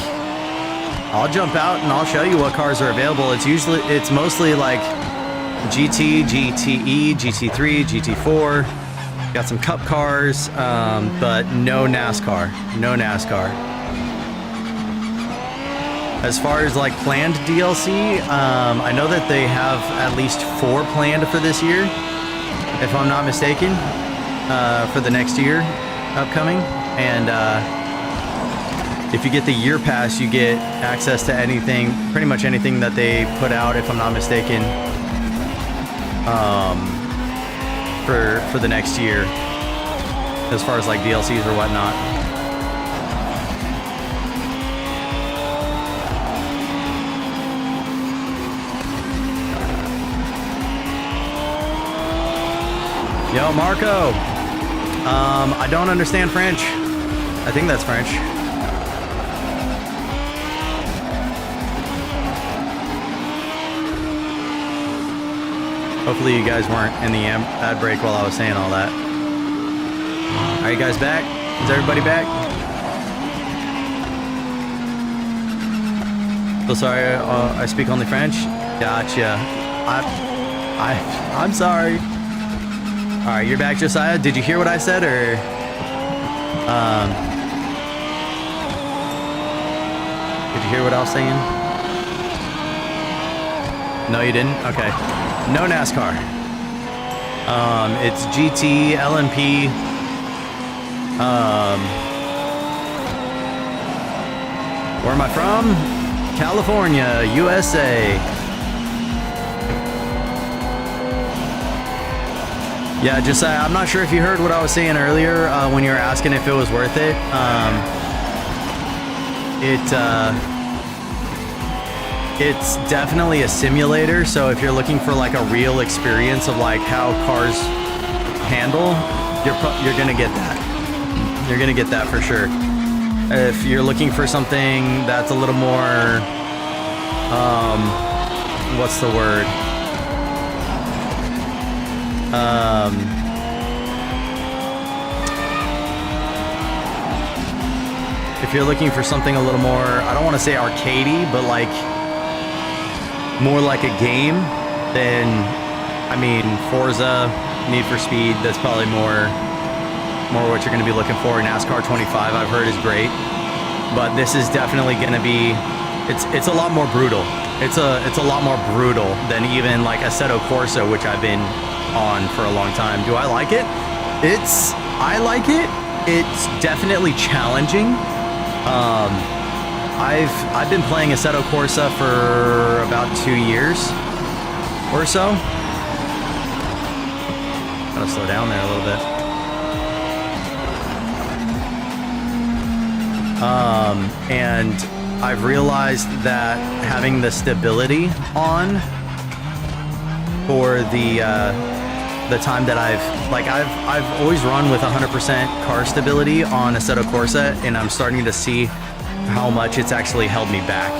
I'll jump out and I'll show you what cars are available. It's mostly like GT, GTE, GT3, GT4. Got some cup cars, but no NASCAR. No NASCAR. As far as like planned DLC, I know that they have at least 4 planned for this year, if I'm not mistaken, for the next year upcoming. And if you get the year pass, you get access to anything, pretty much anything that they put out, if I'm not mistaken, for the next year, as far as like DLCs or whatnot. Yo, Marco. I don't understand French. I think that's French. Hopefully you guys weren't in the ad break while I was saying all that. Are you guys back? Is everybody back? So sorry, I speak only French. Gotcha. I'm sorry. All right, you're back, Josiah. Did you hear what I said, or did you hear what I was saying? No, you didn't? Okay. No NASCAR. It's GT, LMP. Where am I from? California, USA. Yeah, just I'm not sure if you heard what I was saying earlier when you were asking if it was worth it. It's definitely a simulator. So if you're looking for like a real experience of like how cars handle, you're gonna get that. You're gonna get that for sure. If you're looking for something that's a little more, what's the word? If you're looking for something a little more, I don't want to say arcadey, but like more like a game, then I mean Forza, Need for Speed, that's probably more what you're going to be looking for. NASCAR 25 I've heard is great, but this is definitely going to be, it's a lot more brutal. It's a lot more brutal than even like Assetto Corsa, which I've been on for a long time. Do I like it? I like it. It's definitely challenging. I've been playing Assetto Corsa for about 2 years or so. Gotta slow down there a little bit. And I've realized that having the stability on for the time that I've always run with 100% car stability on Assetto Corsa, and I'm starting to see how much it's actually held me back.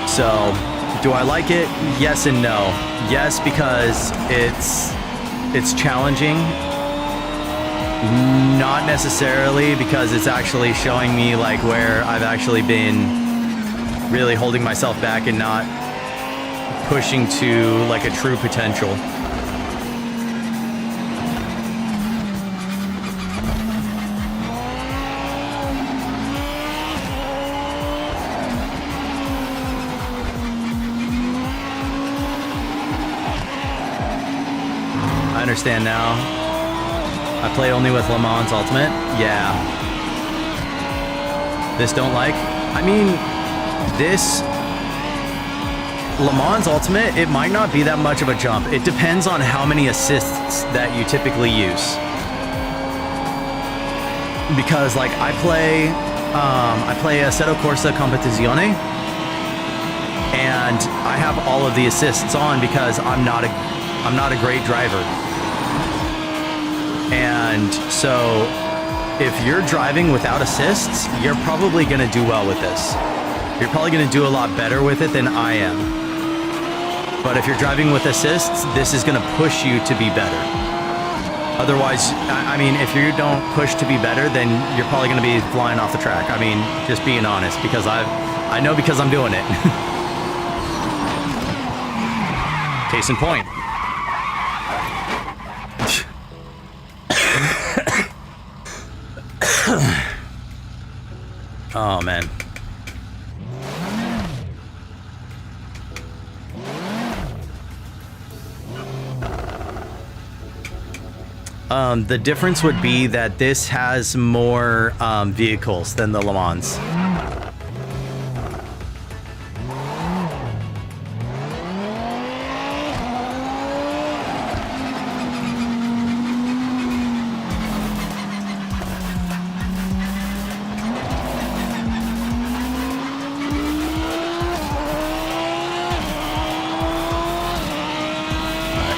So, do I like it? Yes and no. Yes, because it's challenging. Not necessarily because it's actually showing me like where I've actually been really holding myself back and not pushing to like a true potential. I understand now. I play only with Le Mans Ultimate. Yeah. This don't like? I mean, this Le Mans Ultimate, it might not be that much of a jump. It depends on how many assists that you typically use. Because like I play Assetto Corsa Competizione, and I have all of the assists on because I'm not a great driver. And so if you're driving without assists, you're probably going to do well with this. You're probably going to do a lot better with it than I am. But if you're driving with assists, this is going to push you to be better. Otherwise, I mean, if you don't push to be better, then you're probably going to be flying off the track. I mean, just being honest, because I know because I'm doing it. Case in point. Oh, man. The difference would be that this has more vehicles than the Le Mans.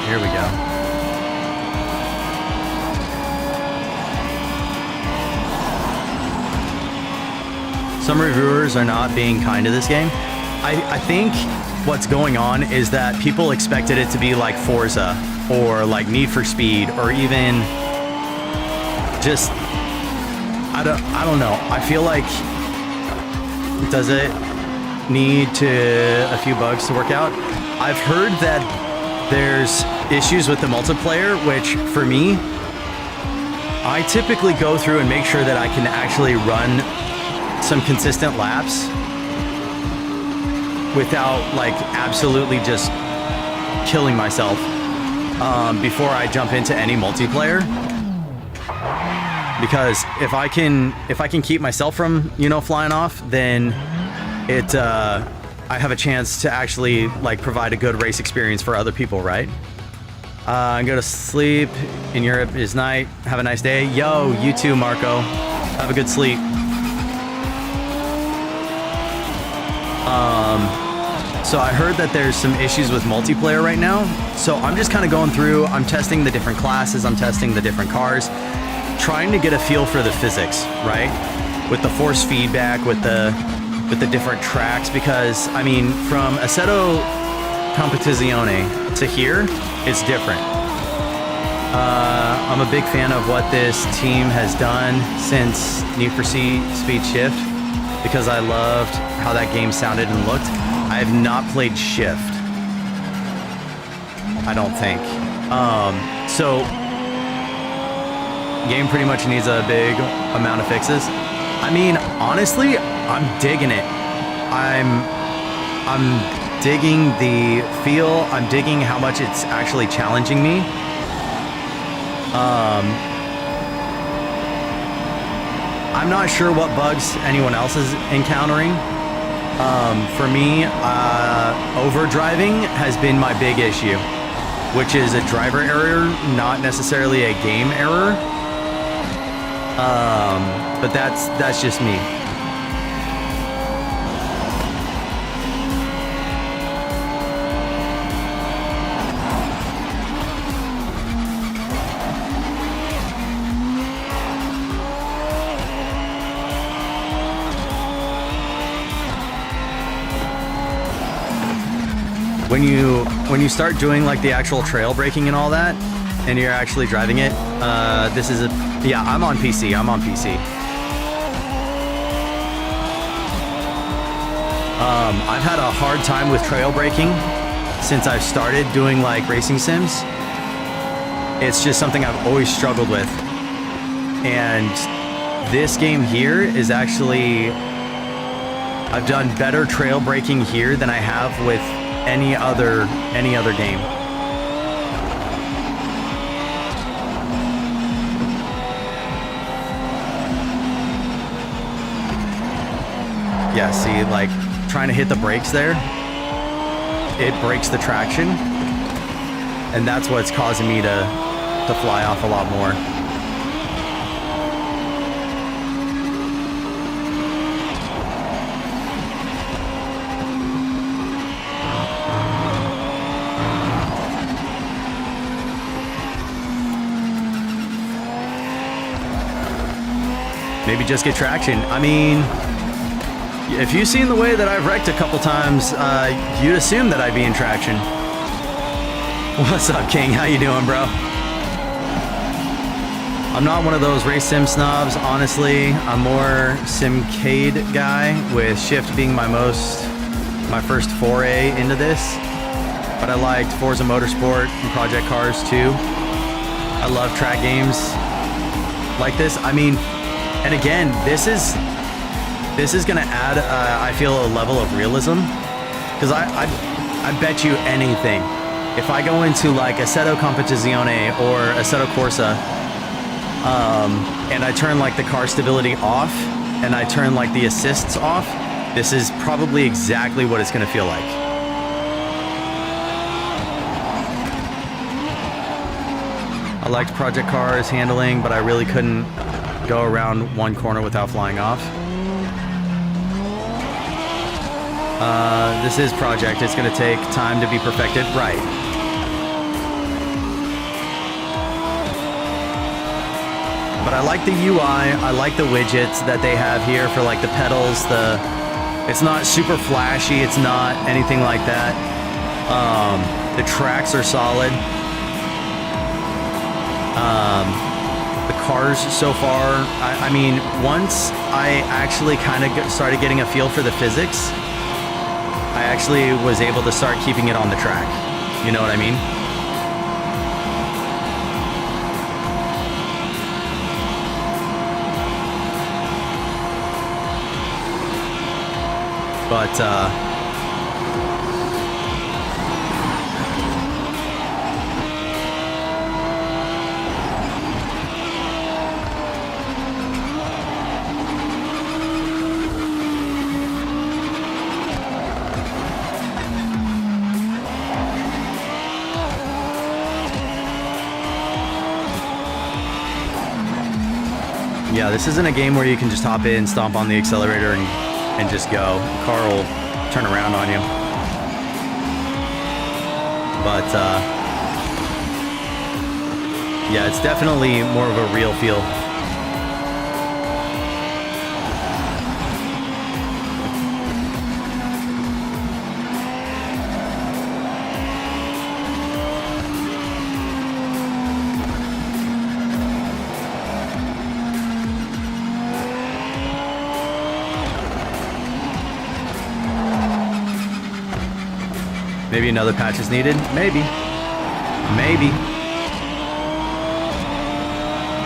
Here we go. Some reviewers are not being kind to this game. I think what's going on is that people expected it to be like Forza or like Need for Speed or even just I don't know. I feel like, does it need a few bugs to work out? I've heard that there's issues with the multiplayer, which for me, I typically go through and make sure that I can actually run some consistent laps. without like absolutely just killing myself before I jump into any multiplayer. Because if I can keep myself from, you know, flying off, then I have a chance to actually like provide a good race experience for other people, right? Go to sleep. In Europe is night. Have a nice day. Yo, you too, Marco. Have a good sleep. So I heard that there's some issues with multiplayer right now. So I'm just kind of going through, I'm testing the different classes, I'm testing the different cars, trying to get a feel for the physics, right? With the force feedback, with the different tracks, because I mean, from Assetto Competizione to here, it's different. I'm a big fan of what this team has done since Need for Speed Shift, because I loved how that game sounded and looked. I have not played Shift, I don't think. So game pretty much needs a big amount of fixes. I mean, honestly, I'm digging it. I'm digging the feel. I'm digging how much it's actually challenging me. I'm not sure what bugs anyone else is encountering. For me, overdriving has been my big issue, which is a driver error, not necessarily a game error. But that's just me. When you start doing like the actual trail braking and all that, and you're actually driving it, this is I'm on PC. I'm on PC. I've had a hard time with trail braking since I've started doing like racing sims. It's just something I've always struggled with. And this game here is actually, I've done better trail braking here than I have with any other game. Yeah, see, like trying to hit the brakes there, it breaks the traction, and that's what's causing me to fly off a lot more. Maybe just get traction. I mean, if you've seen the way that I've wrecked a couple times, you'd assume that I'd be in traction. What's up, King? How you doing, bro? I'm not one of those race sim snobs, honestly. I'm more simcade guy, with Shift being my first foray into this. But I liked Forza Motorsport and Project Cars too. I love track games like this. I mean, and again, this is gonna add, I feel, a level of realism, because I bet you anything, if I go into like Assetto Competizione or Assetto Corsa, and I turn like the car stability off, and I turn like the assists off, this is probably exactly what it's gonna feel like. I liked Project Cars handling, but I really couldn't go around one corner without flying off. This is Project. It's going to take time to be perfected. Right. But I like the UI. I like the widgets that they have here for like the pedals. It's not super flashy. It's not anything like that. The tracks are solid. The cars so far, I mean, once I actually kind of started getting a feel for the physics, I actually was able to start keeping it on the track. You know what I mean? But Yeah, this isn't a game where you can just hop in, stomp on the accelerator, and just go. The car will turn around on you. But, yeah, it's definitely more of a real feel. Maybe another patch is needed. Maybe.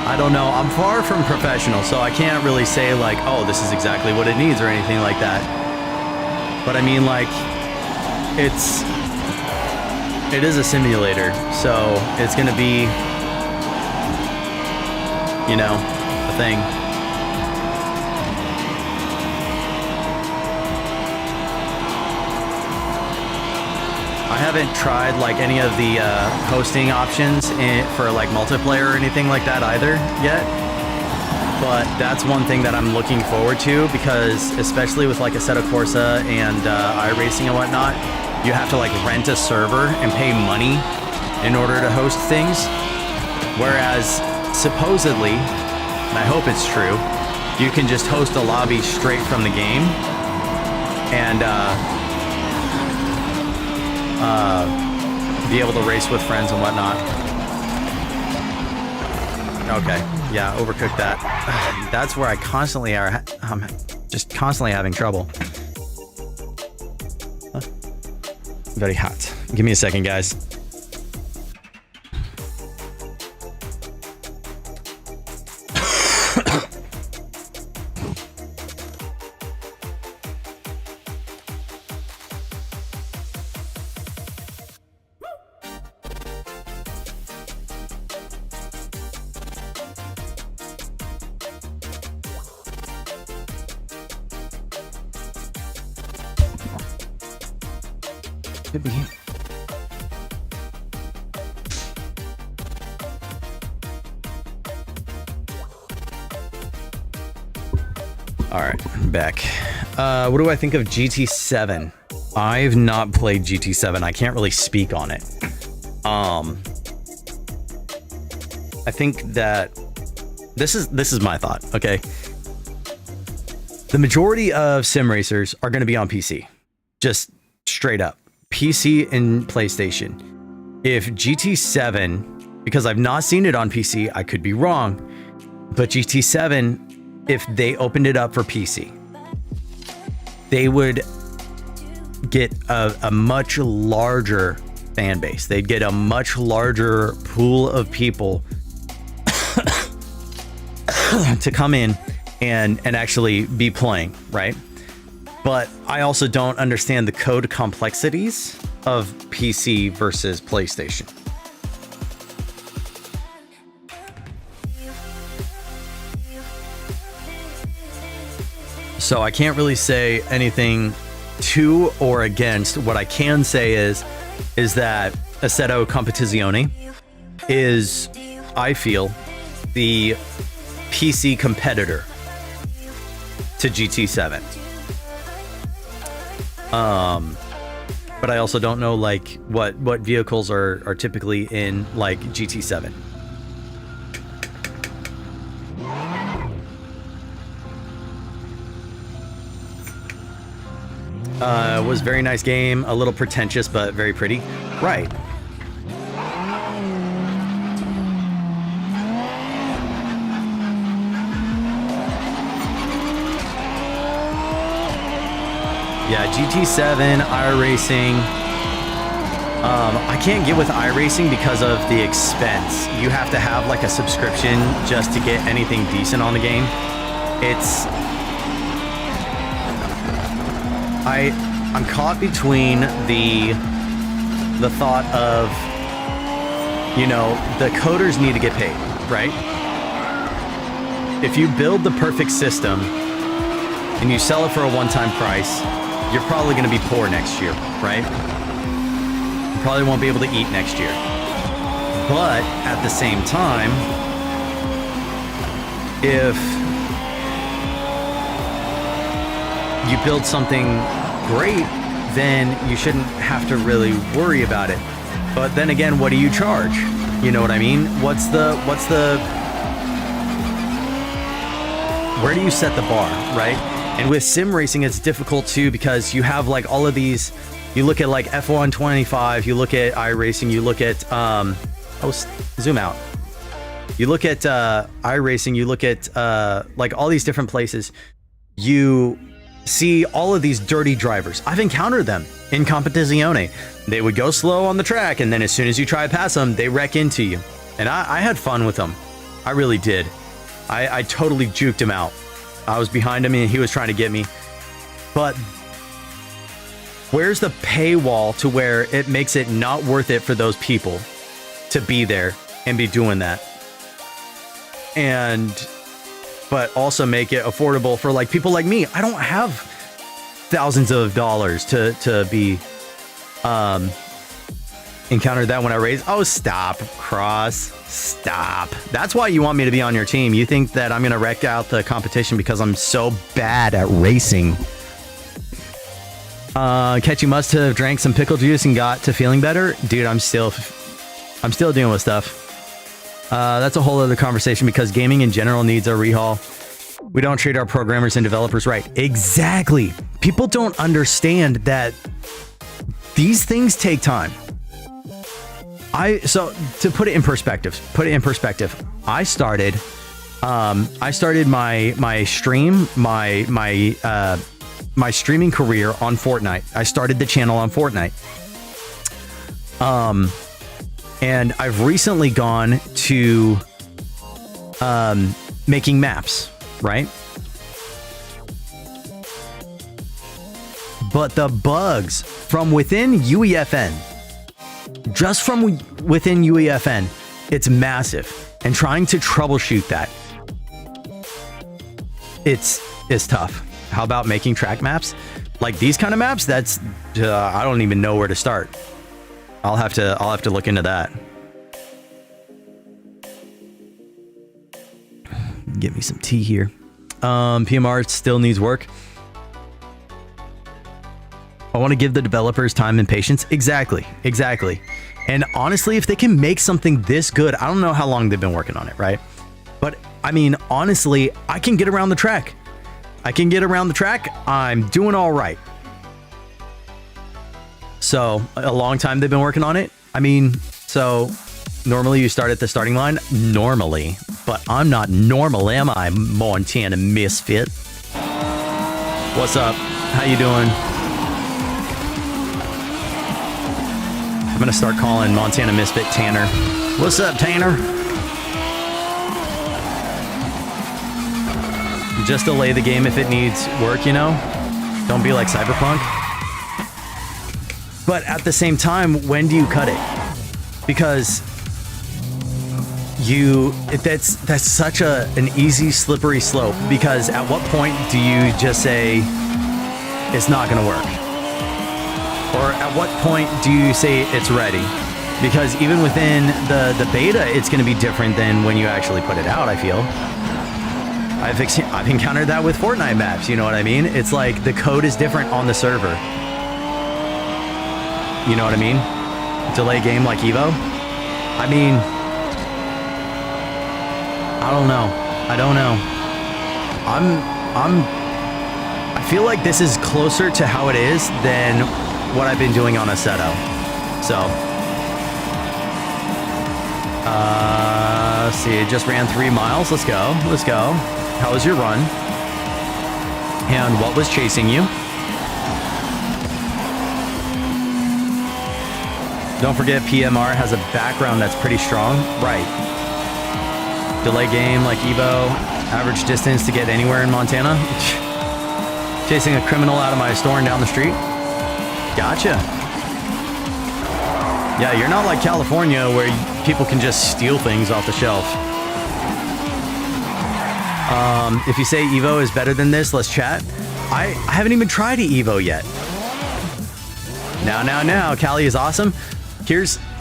I don't know. I'm far from professional, so I can't really say like, oh, this is exactly what it needs or anything like that. But I mean, like, it is a simulator, so it's gonna be, you know, a thing. I haven't tried like any of the hosting options for like multiplayer or anything like that either yet. But that's one thing that I'm looking forward to, because especially with like Assetto Corsa and iRacing and whatnot, you have to like rent a server and pay money in order to host things. Whereas supposedly, and I hope it's true, you can just host a lobby straight from the game and be able to race with friends and whatnot. Okay, yeah, overcooked that. That's where I constantly I'm just constantly having trouble. Very hot. Give me a second, guys. Could be. All right, back. What do I think of GT7? I've not played GT7. I can't really speak on it. I think that this is my thought. Okay, the majority of sim racers are going to be on PC, just straight up. PC and PlayStation. If GT7, because I've not seen it on PC, I could be wrong, but GT7, if they opened it up for PC, they would get a much larger fan base. They'd get a much larger pool of people to come in and actually be playing, right? But I also don't understand the code complexities of PC versus PlayStation. So I can't really say anything to or against. What I can say is that Assetto Competizione is, I feel, the PC competitor to GT7. But I also don't know like what vehicles are typically in like GT7. Was very nice game, a little pretentious but very pretty. Right. Yeah, GT7, iRacing. I can't get with iRacing because of the expense. You have to have like a subscription just to get anything decent on the game. I'm caught between the thought of, you know, the coders need to get paid, right? If you build the perfect system and you sell it for a one-time price, you're probably going to be poor next year, right? You probably won't be able to eat next year. But at the same time, if you build something great, then you shouldn't have to really worry about it. But then again, what do you charge? You know what I mean? Where do you set the bar, right? And with sim racing, it's difficult too, because you have like all of these, you look at like F1 25, you look at iRacing, you look at, zoom out. You look at iRacing, you look at like all these different places. You see all of these dirty drivers. I've encountered them in Competizione. They would go slow on the track, and then as soon as you try to pass them, they wreck into you. And I had fun with them. I really did. I totally juked him out. I was behind him and he was trying to get me. But where's the paywall to where it makes it not worth it for those people to be there and be doing that? But also make it affordable for like people like me. I don't have thousands of dollars to be encountered that when I race. Oh, stop, Cross. Stop. That's why you want me to be on your team. You think that I'm gonna wreck out the competition because I'm so bad at racing. Catchy must have drank some pickle juice and got to feeling better. Dude, I'm still dealing with stuff. That's a whole other conversation, because gaming in general needs a rehaul. We don't treat our programmers and developers right. Exactly. People don't understand that these things take time. So to put it in perspective, I started my stream, my streaming career on Fortnite. I started the channel on Fortnite. And I've recently gone to making maps, right? But the bugs from within UEFN, just from within UEFN, it's massive. And trying to troubleshoot that, it's tough. How about making track maps? Like these kind of maps, that's I don't even know where to start. I'll have to look into that. Get me some tea here. PMR still needs work. I want to give the developers time and patience. Exactly. And honestly, if they can make something this good, I don't know how long they've been working on it, right? But I mean, honestly, I can get around the track. I'm doing all right. So a long time they've been working on it. I mean, so normally you start at the starting line. Normally, but I'm not normal, am I, Montana Misfit? What's up? How you doing? I'm gonna start calling Montana Misfit Tanner. What's up, Tanner? Just delay the game if it needs work, you know? Don't be like Cyberpunk. But at the same time, when do you cut it? Because that's such an easy slippery slope, because at what point do you just say it's not gonna work? Or at what point do you say it's ready? Because even within the beta, it's going to be different than when you actually put it out, I feel. I've encountered that with Fortnite maps, you know what I mean? It's like the code is different on the server. You know what I mean? Delay game like Evo. I mean, I don't know. I feel like this is closer to how it is than what I've been doing on Assetto. So, let's see, it just ran 3 miles. Let's go. How was your run? And what was chasing you? Don't forget, PMR has a background that's pretty strong. Right. Delay game like Evo. Average distance to get anywhere in Montana. Chasing a criminal out of my store and down the street. Gotcha. Yeah, you're not like California where people can just steal things off the shelf. If you say Evo is better than this, let's chat. I haven't even tried Evo yet. Now, Cali is awesome.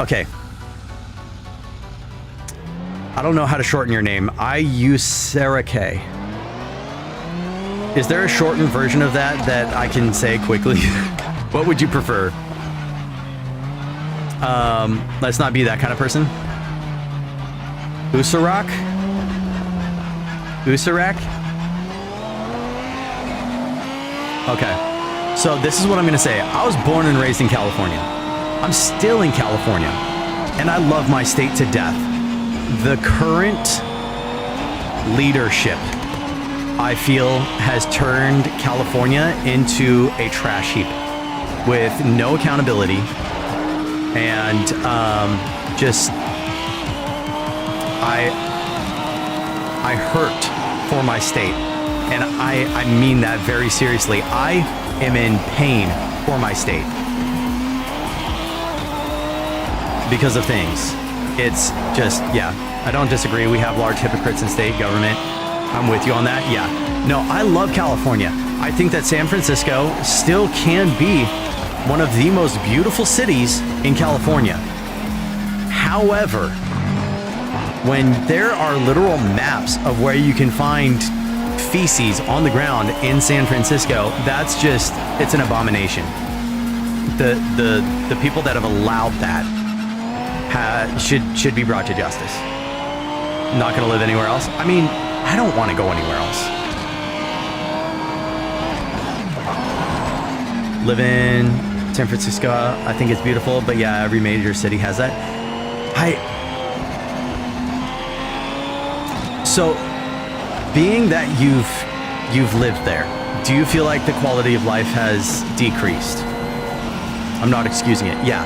Okay. I don't know how to shorten your name. I use Sarah K. Is there a shortened version of that I can say quickly? What would you prefer? Let's not be that kind of person. Usarak? Usarak? Okay. So this is what I'm going to say. I was born and raised in California. I'm still in California. And I love my state to death. The current leadership, I feel, has turned California into a trash heap with no accountability and just I hurt for my state, and I mean that very seriously. I am in pain for my state because of things. It's just, yeah, I don't disagree. We have large hypocrites in state government. I'm with you on that. Yeah. No, I love California. I think that San Francisco still can be one of the most beautiful cities in California. However, when there are literal maps of where you can find feces on the ground in San Francisco, that's just, it's an abomination. The people that have allowed that should be brought to justice. Not gonna live anywhere else. I mean, I don't want to go anywhere else. Live in San Francisco, I think it's beautiful, but yeah, every major city has that. So, being that you've lived there, do you feel like the quality of life has decreased? I'm not excusing it. Yeah.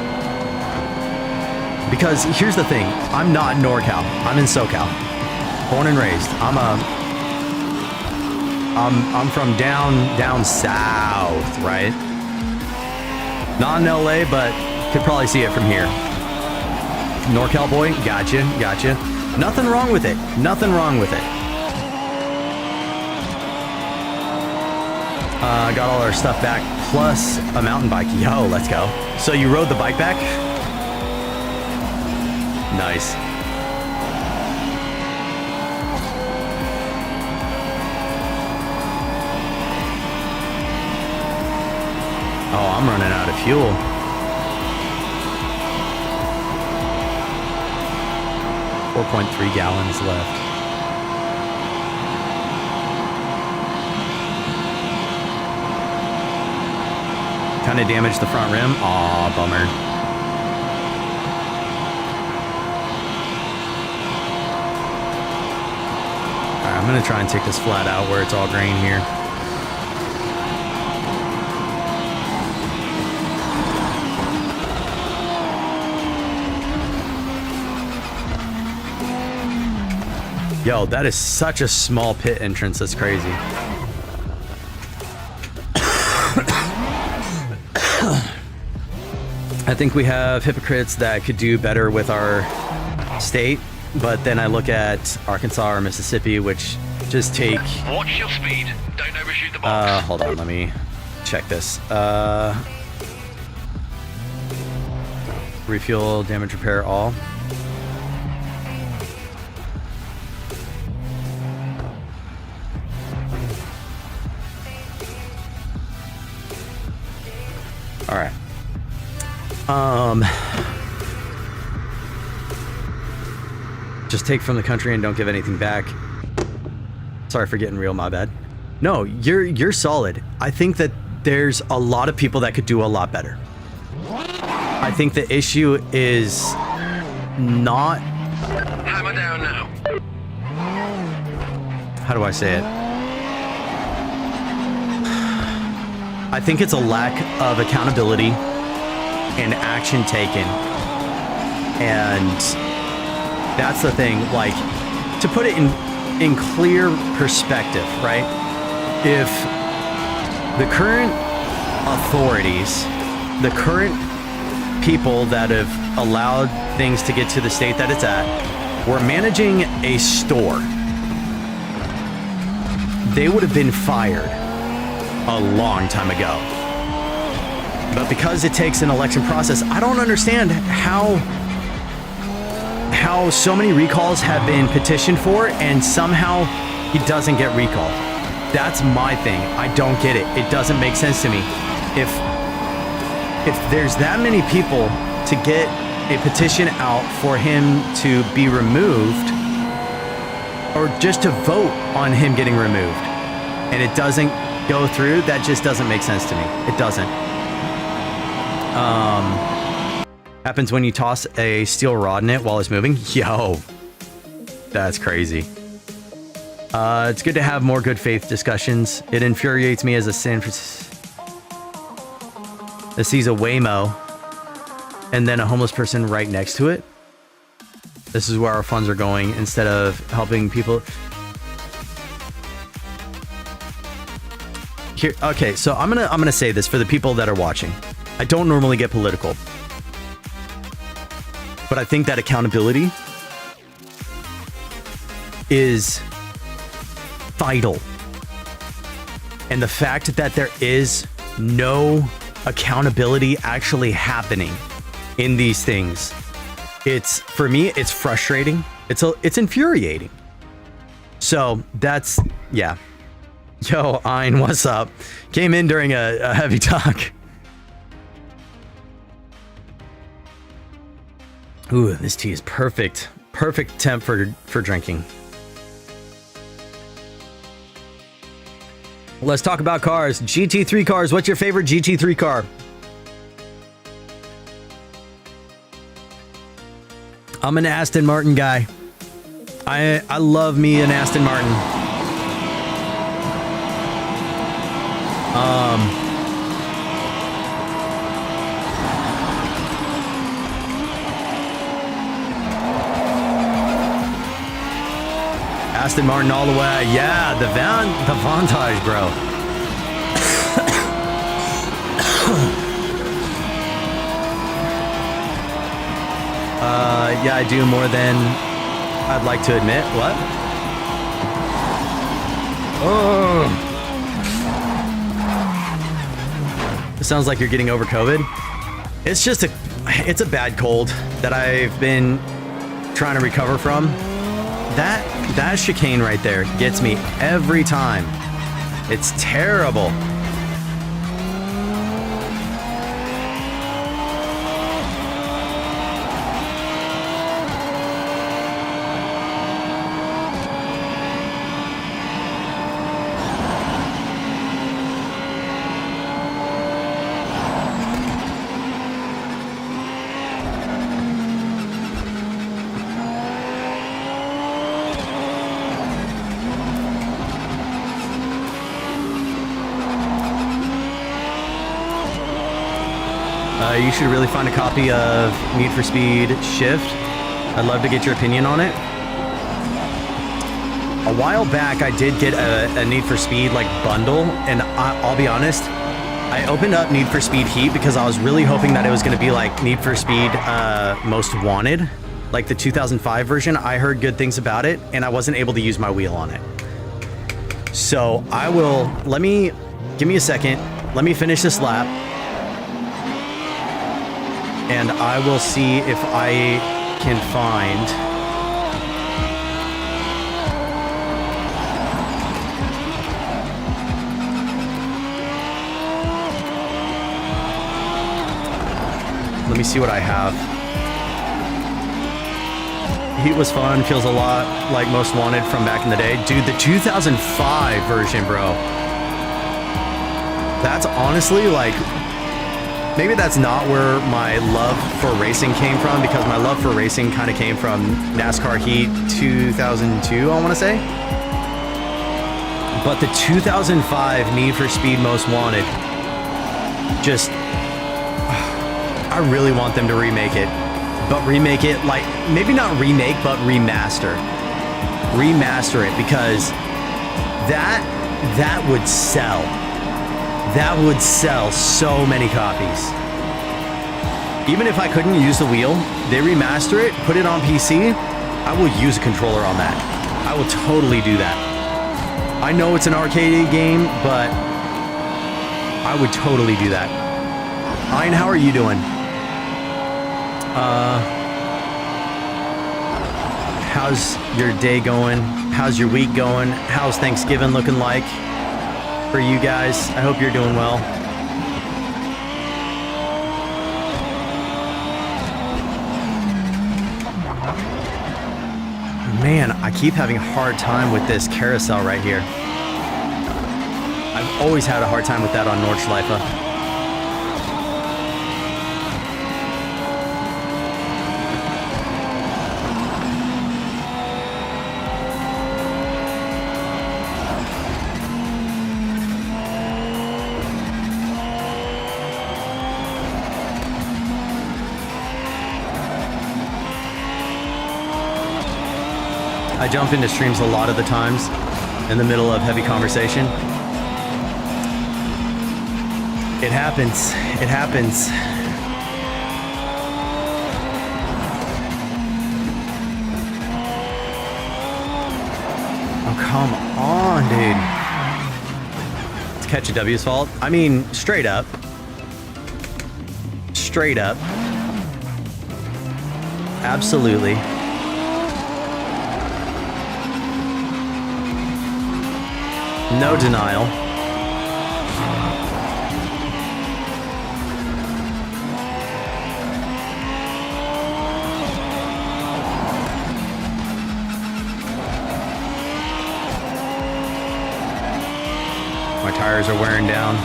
Because here's the thing, I'm not in NorCal. I'm in SoCal. Born and raised. I'm from down south, right? Not in LA, but could probably see it from here. NorCal boy, gotcha. Nothing wrong with it. Nothing wrong with it. Got all our stuff back, plus a mountain bike. Yo, let's go. So you rode the bike back? Nice. Oh, I'm running out of fuel. .3 gallons left. Kind of damaged the front rim. Aw, bummer. Alright, I'm gonna try and take this flat out where it's all grain here. Yo, that is such a small pit entrance. That's crazy. I think we have hypocrites that could do better with our state, but then I look at Arkansas or Mississippi, which just take... Watch your speed. Don't overshoot the box. Hold on, let me check this. Refuel, damage repair, all. All right. Just take from the country and don't give anything back. Sorry for getting real, my bad. No, you're solid. I think that there's a lot of people that could do a lot better. I think the issue is not... Hammer down now. How do I say it? I think it's a lack of accountability and action taken. And that's the thing, like, to put it in clear perspective, right? If the current authorities, the current people that have allowed things to get to the state that it's at, were managing a store, they would have been fired a long time ago. But because it takes an election process, I don't understand how so many recalls have been petitioned for and somehow he doesn't get recalled. That's my thing. I don't get it. It doesn't make sense to me. If there's that many people to get a petition out for him to be removed, or just to vote on him getting removed, and it doesn't go through, that just doesn't make sense to me. It doesn't. Happens when you toss a steel rod in it while it's moving. Yo, that's crazy. It's good to have more good faith discussions. It infuriates me as a San Francisco that sees a Waymo and then a homeless person right next to it. This is where our funds are going instead of helping people. Here, okay, so I'm gonna say this for the people that are watching. I don't normally get political, but I think that accountability is vital. And the fact that there is no accountability actually happening in these things, it's, for me, it's frustrating. It's infuriating. So that's, yeah. Yo, Ein, what's up? Came in during a heavy talk. Ooh, this tea is perfect. Perfect temp for drinking. Let's talk about cars. GT3 cars. What's your favorite GT3 car? I'm an Aston Martin guy. I love me an Aston Martin. Aston Martin all the way. Yeah, the Vantage, bro. Yeah, I do more than I'd like to admit. What? Oh. It sounds like you're getting over COVID. It's just it's a bad cold that I've been trying to recover from. That chicane right there gets me every time. It's terrible. You should really find a copy of Need for Speed Shift. I'd love to get your opinion on it. A while back, I did get a Need for Speed like bundle, and I'll be honest, I opened up Need for Speed Heat because I was really hoping that it was going to be like Need for Speed Most Wanted, like the 2005 version. I heard good things about it, and I wasn't able to use my wheel on it. So give me a second. Let me finish this lap. And I will see if I can find let me see what I have. Heat was fun, feels a lot like Most Wanted from back in the day. Dude, the 2005 version, bro. That's honestly like, maybe that's not where my love for racing came from, because my love for racing kind of came from NASCAR Heat 2002, I want to say. But the 2005 Need for Speed Most Wanted, just, I really want them to remake it. But remake it like, maybe not remake, but remaster. Remaster it, because that would sell. That would sell so many copies. Even if I couldn't use the wheel, they remaster it, put it on PC, I will use a controller on that. I will totally do that. I know it's an arcade game, but I would totally do that. Ein, how are you doing? How's your day going? How's your week going? How's Thanksgiving looking like? for you guys. I hope you're doing well. Man, I keep having a hard time with this carousel right here. I've always had a hard time with that on Nordschleife. I jump into streams a lot of the times in the middle of heavy conversation. It happens. It happens. Oh, come on, dude. It's Catch a W's fault. I mean, straight up. Straight up. Absolutely. No denial. My tires are wearing down.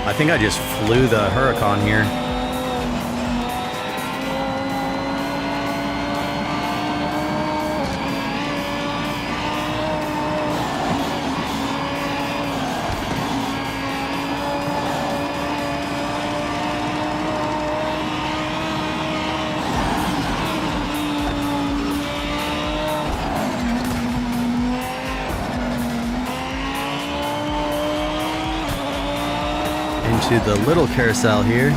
I think I just flew the Huracan here. Into the little carousel here.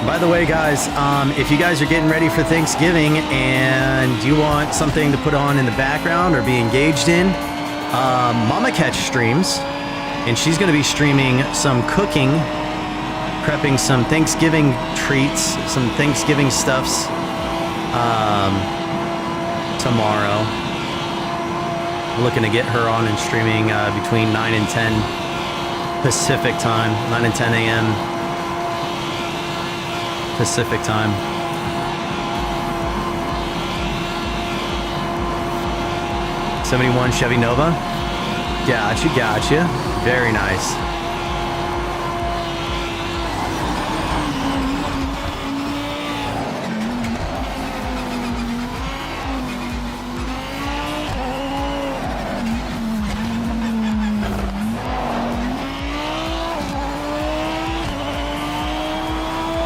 By the way, guys, if you guys are getting ready for Thanksgiving and you want something to put on in the background or be engaged in, Mama Catch streams, and she's going to be streaming some cooking, prepping some Thanksgiving treats, some Thanksgiving stuffs tomorrow. Looking to get her on and streaming between 9 and 10 Pacific time, 9 and 10 a.m. Pacific time. '71 Chevy Nova. Gotcha. Very nice.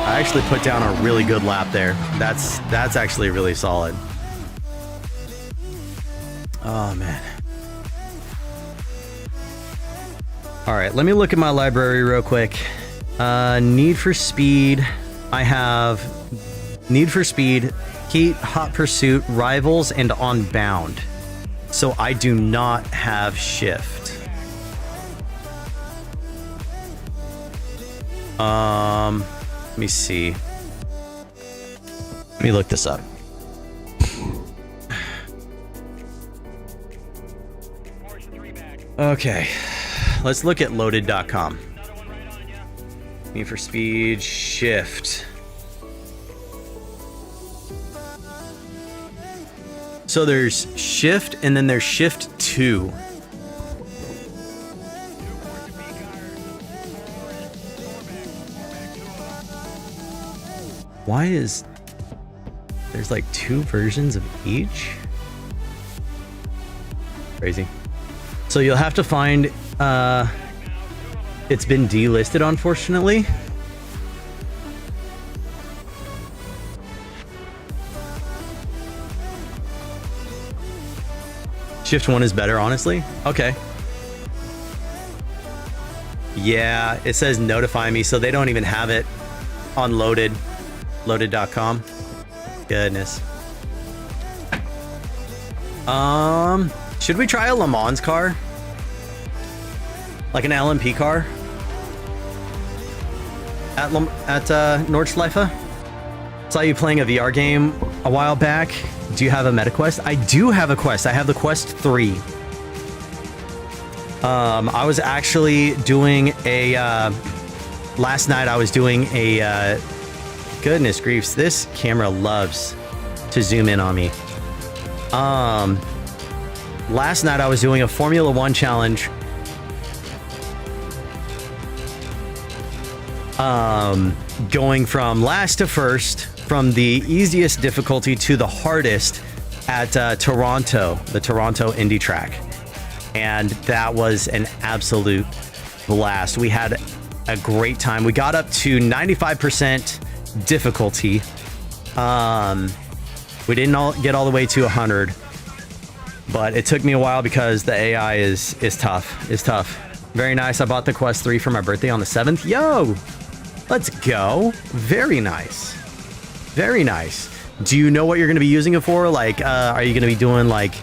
I actually put down a really good lap there. That's actually really solid. Oh man. All right, let me look at my library real quick. Need for Speed. I have Need for Speed, Heat, Hot Pursuit, Rivals, and On Bound. So I do not have Shift. Let me see. Let me look this up. Okay, let's look at loaded.com. Need for Speed, Shift. So there's Shift and then there's Shift 2. Why is there's like two versions of each? Crazy. So you'll have to find it's been delisted, unfortunately. Shift 1 is better, honestly. Okay. Yeah, it says notify me, so they don't even have it on loaded.com. Goodness. Should we try a Le Mans car? Like an LMP car at Nordschleife. Saw you playing a VR game a while back. Do you have a MetaQuest? I do have a Quest. I have the Quest 3. I was actually doing a last night. I was doing a goodness griefs. This camera loves to zoom in on me. Last night I was doing a Formula 1 challenge. Going from last to first, from the easiest difficulty to the hardest at Toronto, the Toronto Indy track. And that was an absolute blast. We had a great time. We got up to 95% difficulty. We didn't get all the way to 100, but it took me a while because the AI is tough. It's tough. Very nice. I bought the Quest 3 for my birthday on the 7th. Yo, let's go. Very nice. Very nice. Do you know what you're going to be using it for? Like, are you going to be doing like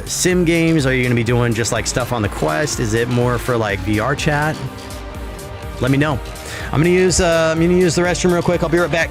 sim games? Are you going to be doing just like stuff on the Quest? Is it more for like VR chat? Let me know. I'm going to use the restroom real quick. I'll be right back.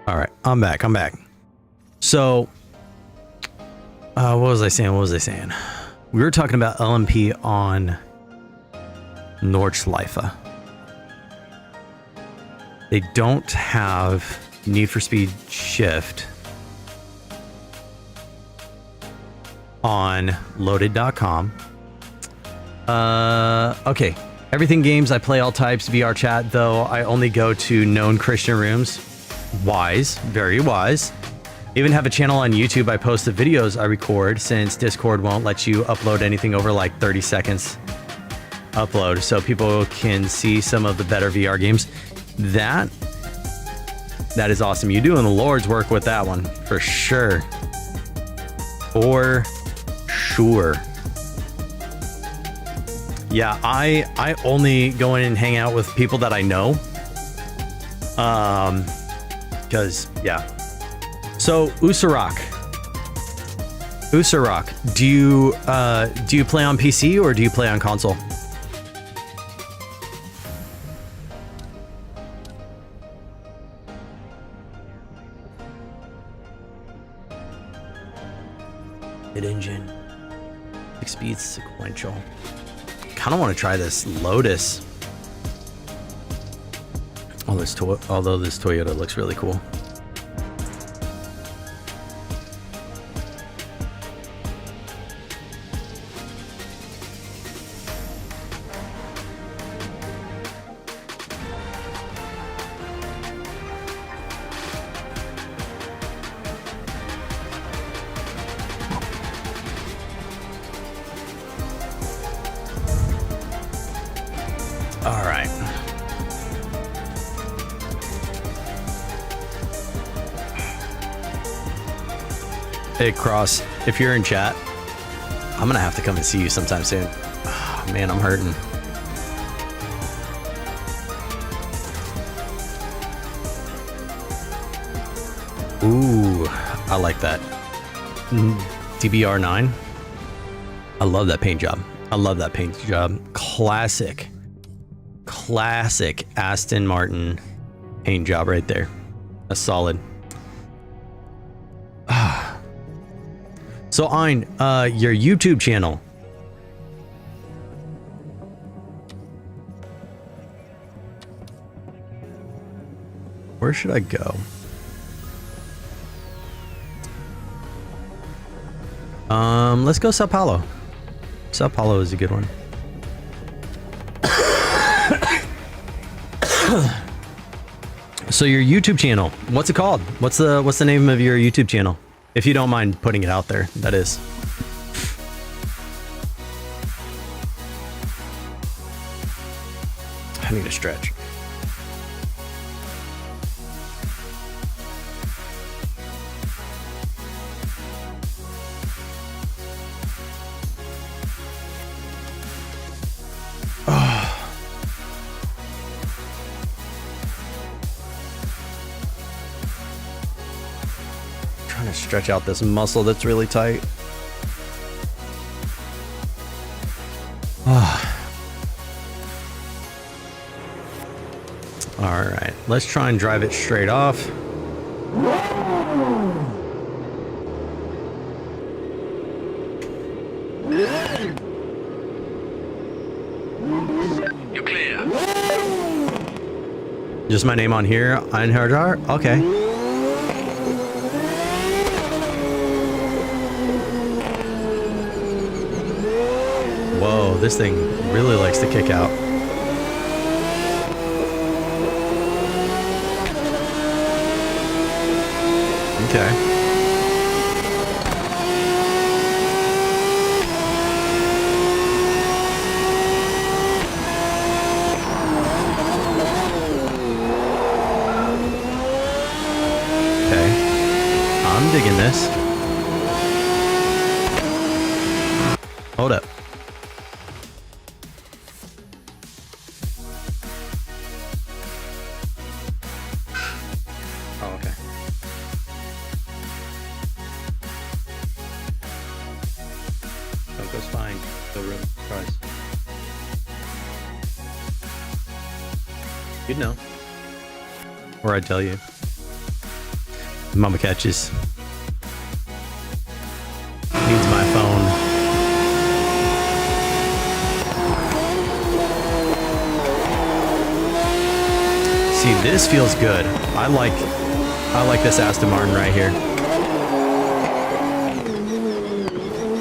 All right, I'm back. So, what was I saying? We were talking about LMP on Nordschleife. They don't have Need for Speed Shift on loaded.com. Okay. Everything games, I play all types. VR chat, though, I only go to known Christian rooms. Wise. Very wise. Even have a channel on YouTube. I post the videos I record since Discord won't let you upload anything over like 30 seconds upload, so people can see some of the better VR games. That is awesome. You're doing the Lord's work with that one, for sure. For sure. Yeah, I only go in and hang out with people that I know. Because, yeah. So, Usarak, do you play on PC or do you play on console? Mid-engine, 6-speed sequential. Kind of want to try this Lotus. Although this Toyota looks really cool. All right. Hey, Cross, if you're in chat, I'm gonna have to come and see you sometime soon. Oh, man, I'm hurting. Ooh, I like that. DBR9. I love that paint job. Classic Aston Martin paint job right there. A solid. So, Ein, your YouTube channel. Where should I go? Let's go Sao Paulo. Sao Paulo is a good one. So your YouTube channel, what's it called? What's the name of your YouTube channel? If you don't mind putting it out there, that is. I need a stretch. Stretch out this muscle that's really tight. All right, let's try and drive it straight off. You're clear. Just my name on here, Einhardar? Okay. Whoa, this thing really likes to kick out. Okay. Okay. I'm digging this. Hold up. You'd know. Or I'd tell you. Mama catches. Needs my phone. See, this feels good. I like this Aston Martin right here.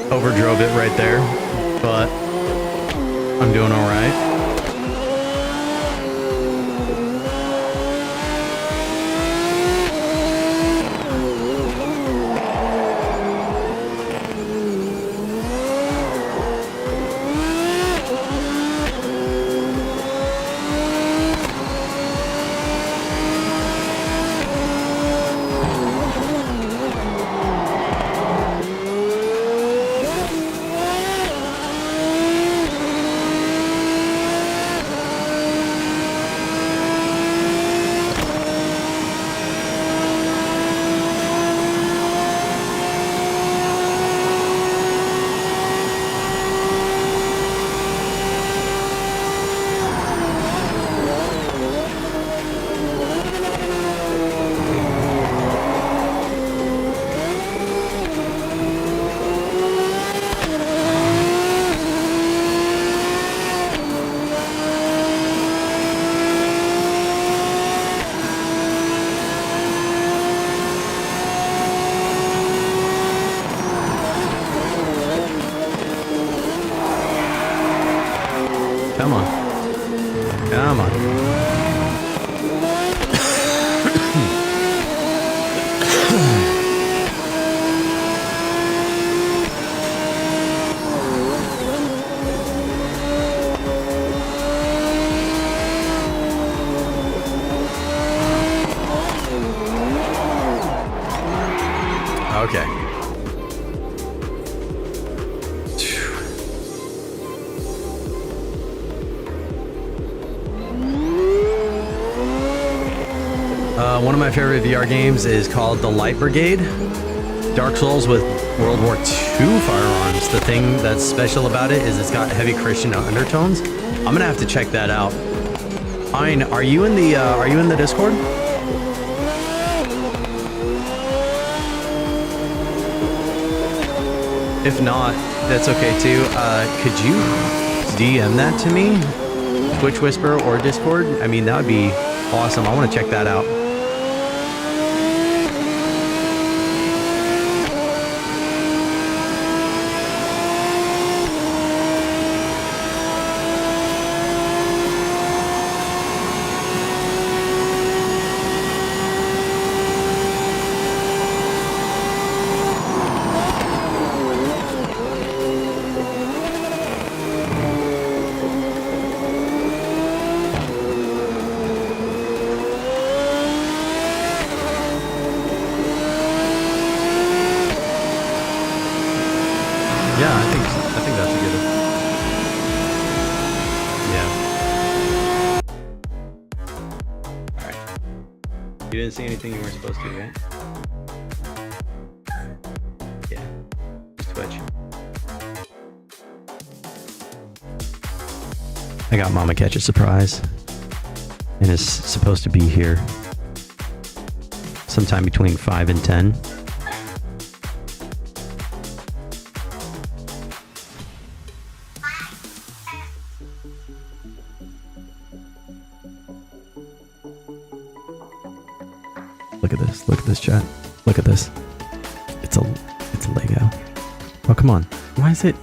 Overdrove it right there, but I'm doing all right. Come on. Come on. Okay. One of my favorite VR games is called The Light Brigade. Dark Souls with World War II firearms. The thing that's special about it is it's got heavy Christian undertones. I'm gonna have to check that out. Fine. Are you in the Discord? If not, that's okay too. Could you DM that to me? Twitch Whisper or Discord? I mean, that would be awesome. I want to check that out. Yeah, I think that's a good one. Yeah. Alright. You didn't see anything you weren't supposed to, right? Yeah. Just Twitch. I got Mama Catch a surprise. And is supposed to be here sometime between 5 and 10. Look at this. Look at this, chat. Look at this. It's a Lego. Oh, come on. Why is it?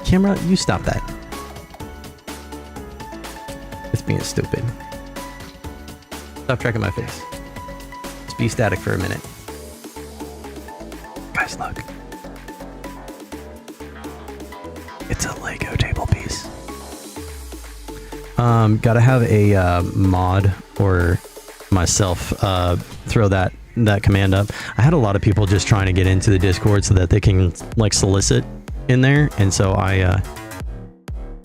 Camera, you stop that. It's being stupid. Stop tracking my face. Just be static for a minute. Guys, look. It's a Lego table piece. Gotta have a mod or myself throw that command up. I had a lot of people just trying to get into the Discord so that they can like solicit in there, and so I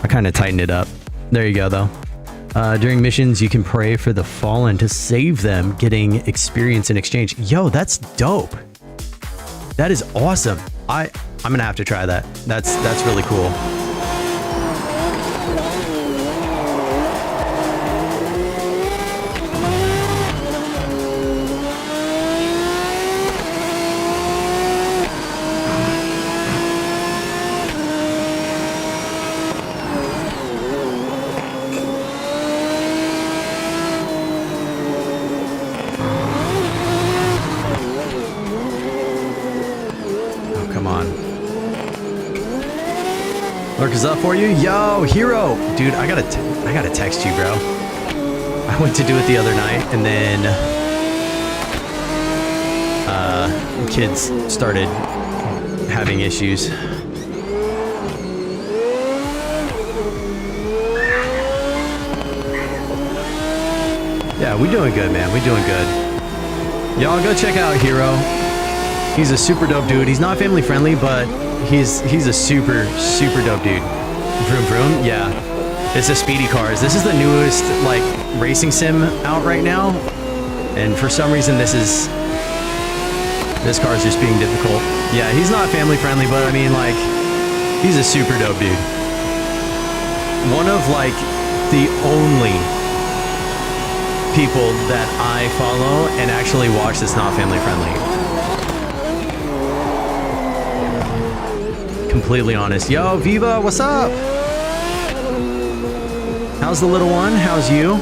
kind of tightened it up. There you go though. During missions you can pray for the fallen to save them, getting experience in exchange. Yo, that's dope. That is awesome. I'm gonna have to try that. That's really cool. Lurk is up for you. Yo, hero. Dude, I gotta text you, bro. I went to do it the other night, and then kids started having issues. Yeah, we doing good, man. We doing good. Y'all go check out Hero. He's a super dope dude. He's not family friendly, but he's a super dope dude. Vroom vroom. Yeah. It's a speedy cars. This is the newest like racing sim out right now. And for some reason this car is just being difficult. Yeah, he's not family friendly, but I mean like he's a super dope dude. One of like the only people that I follow and actually watch that's not family friendly. Completely honest. Yo, Viva, what's up? How's the little one? How's you?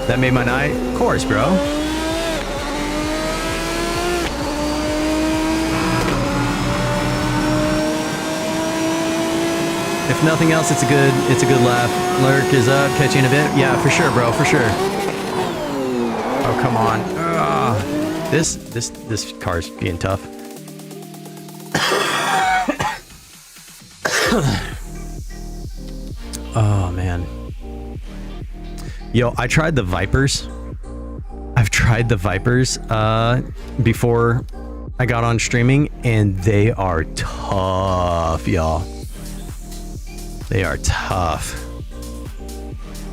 That made my night. Of course, bro. If nothing else, it's a good laugh. Lurk is up, catch you in a bit. Yeah, for sure, bro, for sure. Oh, come on. Ugh. This car's being tough. Oh, man. Yo, I tried the Vipers. I've tried the Vipers before I got on streaming, and they are tough, y'all. They are tough.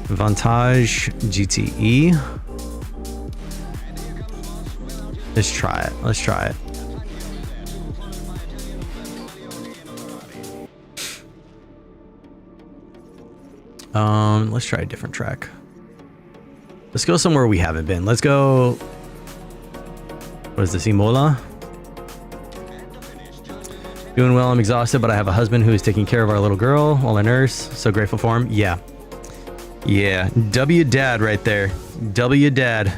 Vantage GTE. Let's try it. Let's try it. Let's try a different track. Let's go somewhere we haven't been. Let's go. What is this? Imola? Doing well. I'm exhausted, but I have a husband who is taking care of our little girl while I nurse. So grateful for him. Yeah. Yeah. W dad right there. W dad.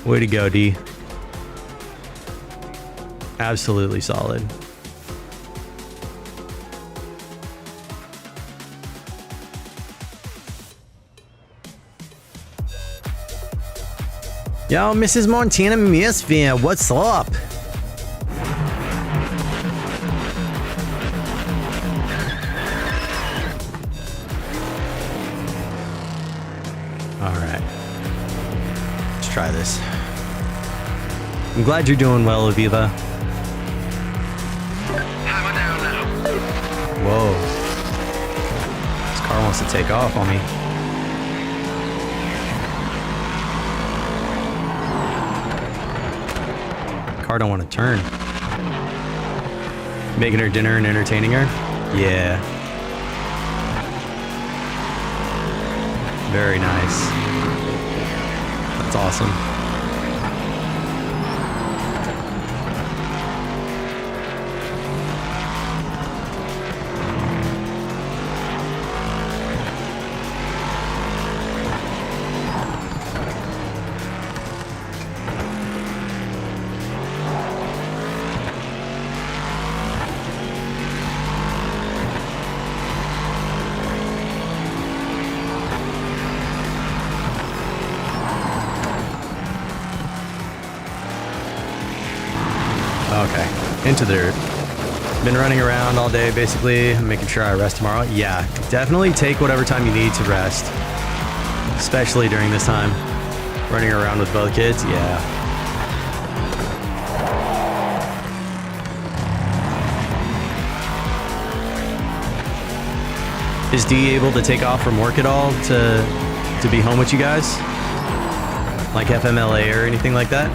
Way to go, D. Absolutely solid. Yo, Mrs. Montana Misfit, what's up? All right. Let's try this. I'm glad you're doing well, Aviva. Hammer down now. Whoa. This car wants to take off on me. Car don't want to turn. Making her dinner and entertaining her? Yeah. Very nice. That's awesome. Okay, into the dirt. Been running around all day, basically, making sure I rest tomorrow. Yeah, definitely take whatever time you need to rest, especially during this time. Running around with both kids, yeah. Is D able to take off from work at all to be home with you guys? Like FMLA or anything like that?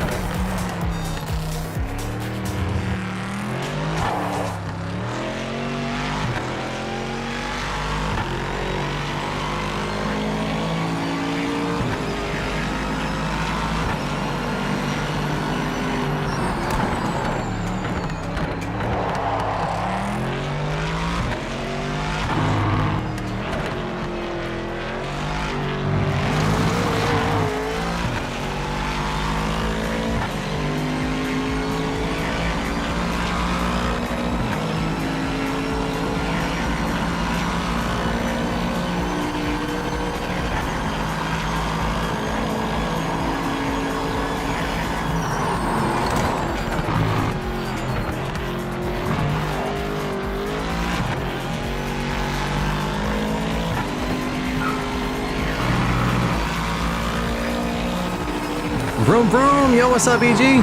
Vroom vroom. Yo, what's up, EG?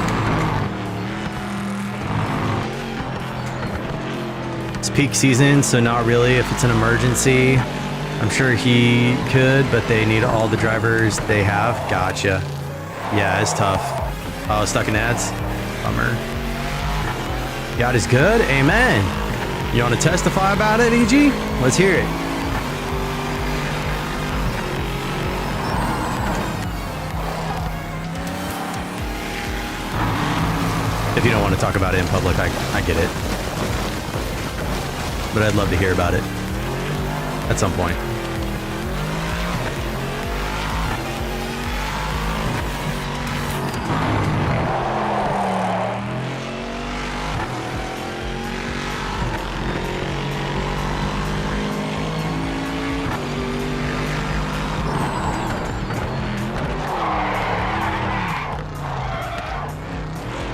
It's peak season, so not really. If it's an emergency, I'm sure he could, but they need all the drivers they have. Gotcha. Yeah, it's tough. Oh, stuck in ads? Bummer. God is good. Amen. You want to testify about it, EG? Let's hear it. If you don't want to talk about it in public, I get it. But I'd love to hear about it at some point.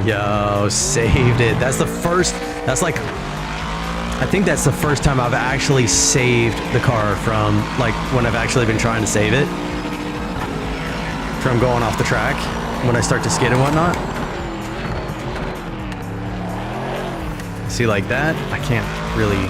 Yo, saved it. That's the first, that's like, I think that's the first time I've actually saved the car from, like, when I've actually been trying to save it from going off the track when I start to skid and whatnot. See, like that, I can't really.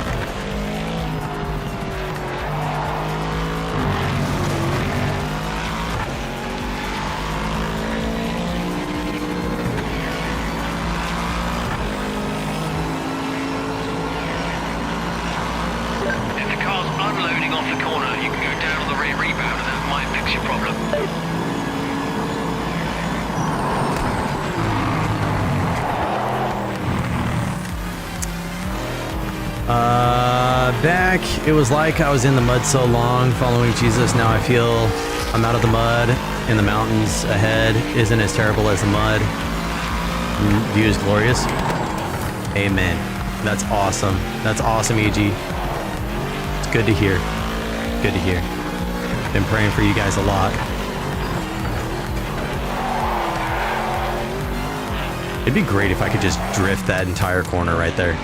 Back, it was like I was in the mud so long following Jesus. Now I feel I'm out of the mud and the mountains ahead isn't as terrible as the mud. View is glorious. Amen. That's awesome. That's awesome, EG. It's good to hear. Good to hear. Been praying for you guys a lot. It'd be great if I could just drift that entire corner right there.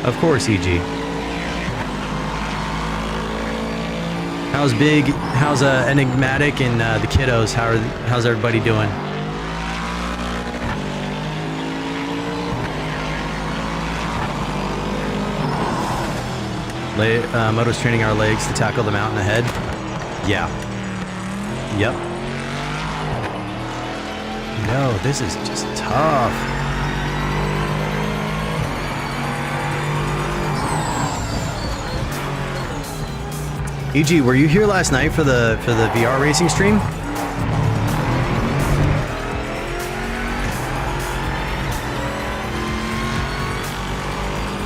Of course, EG. How's Big? How's Enigmatic and the kiddos? How's everybody doing? Moto's training our legs to tackle the mountain ahead. Yeah. Yep. No, this is just tough. EG, were you here last night for the VR racing stream?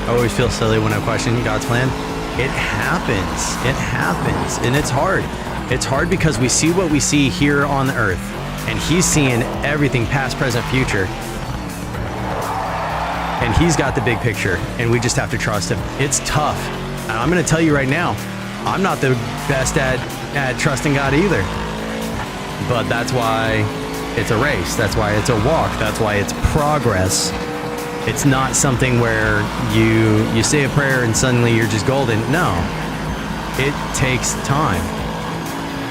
I always feel silly when I question God's plan. It happens. It happens. And it's hard. It's hard because we see what we see here on the earth. And he's seeing everything past, present, future. And he's got the big picture. And we just have to trust him. It's tough. And I'm going to tell you right now, I'm not the best at trusting God either. But that's why it's a race. That's why it's a walk. That's why it's progress. It's not something where you say a prayer and suddenly you're just golden. No. It takes time.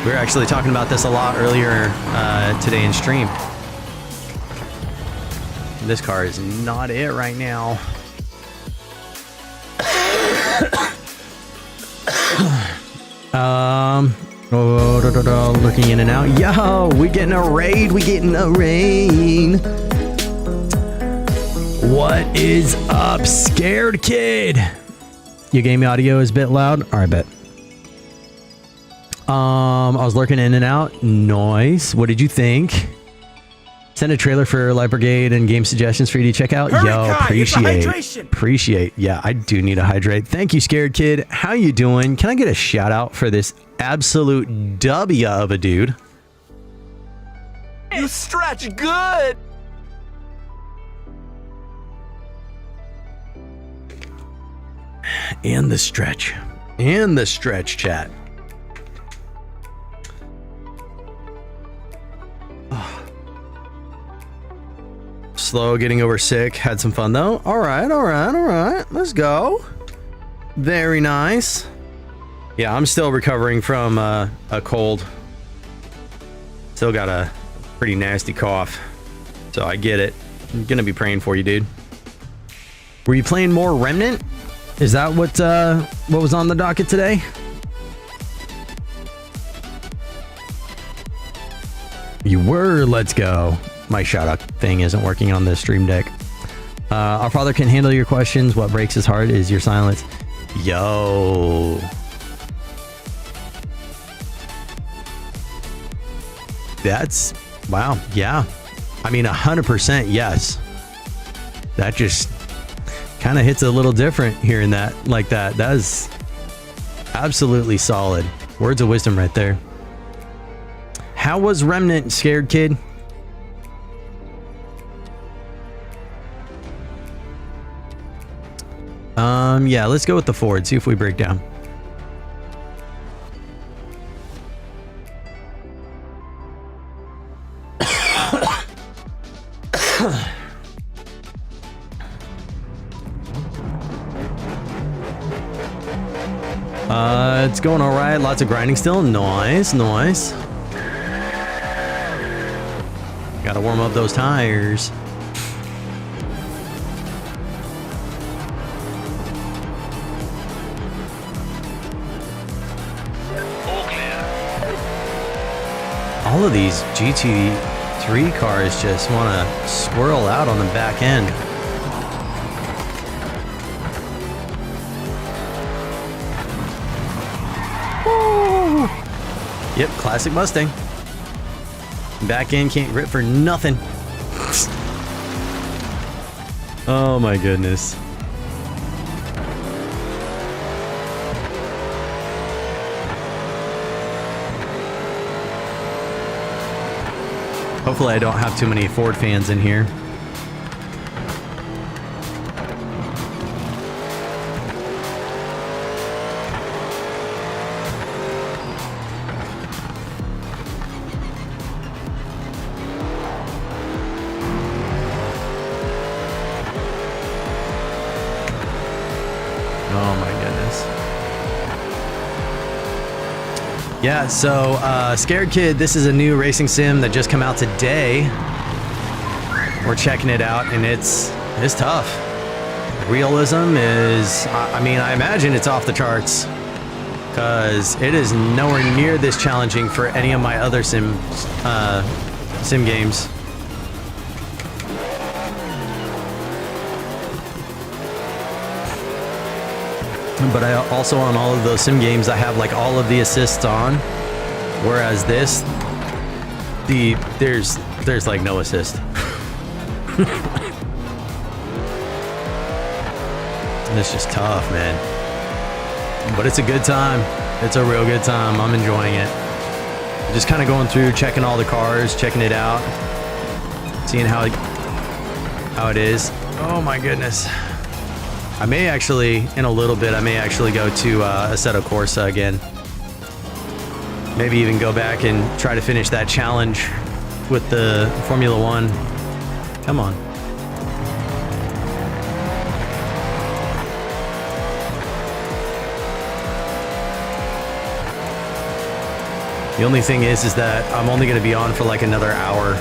We were actually talking about this a lot earlier today in stream. This car is not it right now. Looking in and out. Yo, we getting a raid. We getting a raid. What is up, scared kid? Your game audio is a bit loud. All right, bet. I was lurking in and out. Nice. What did you think? Send a trailer for Light Brigade and game suggestions for you to check out. Yo, appreciate. Yeah, I do need to hydrate. Thank you, scared kid. How you doing? Can I get a shout out for this absolute W of a dude? You stretch good. And the stretch chat. Slow getting over sick. Had some fun though. All right. Let's go. Very nice. Yeah, I'm still recovering from a cold. Still got a pretty nasty cough. So I get it. I'm gonna be praying for you, dude. Were you playing more Remnant? Is that what was on the docket today? You were. Let's go. My shout out thing isn't working on the stream deck. Our Father can handle your questions. What breaks his heart is your silence. Yo. That's wow. Yeah. I mean, 100% yes. That just kind of hits a little different hearing that like that. That is absolutely solid. Words of wisdom right there. How was Remnant, scared kid? Yeah, let's go with the Ford. See if we break down. It's going all right. Lots of grinding still. Nice, nice. Gotta warm up those tires. All clear. All of these GT3 cars just want to swirl out on the back end. Woo! Yep, classic Mustang. Back end can't grip for nothing. Oh my goodness. Hopefully I don't have too many Ford fans in here. Oh my goodness. Yeah, so Scared Kid, this is a new racing sim that just come out today. We're checking it out and it's tough. Realism is, I mean, I imagine it's off the charts because it is nowhere near this challenging for any of my other sim games. But I also, on all of those sim games, I have like all of the assists on, whereas this, there's like no assist. It's just tough, man. But it's a good time. It's a real good time. I'm enjoying it. Just kind of going through, checking all the cars, checking it out, seeing how it is. Oh my goodness. I may actually, in a little bit, I may actually go to Assetto Corsa again. Maybe even go back and try to finish that challenge with the Formula One. Come on. The only thing is that I'm only going to be on for like another hour.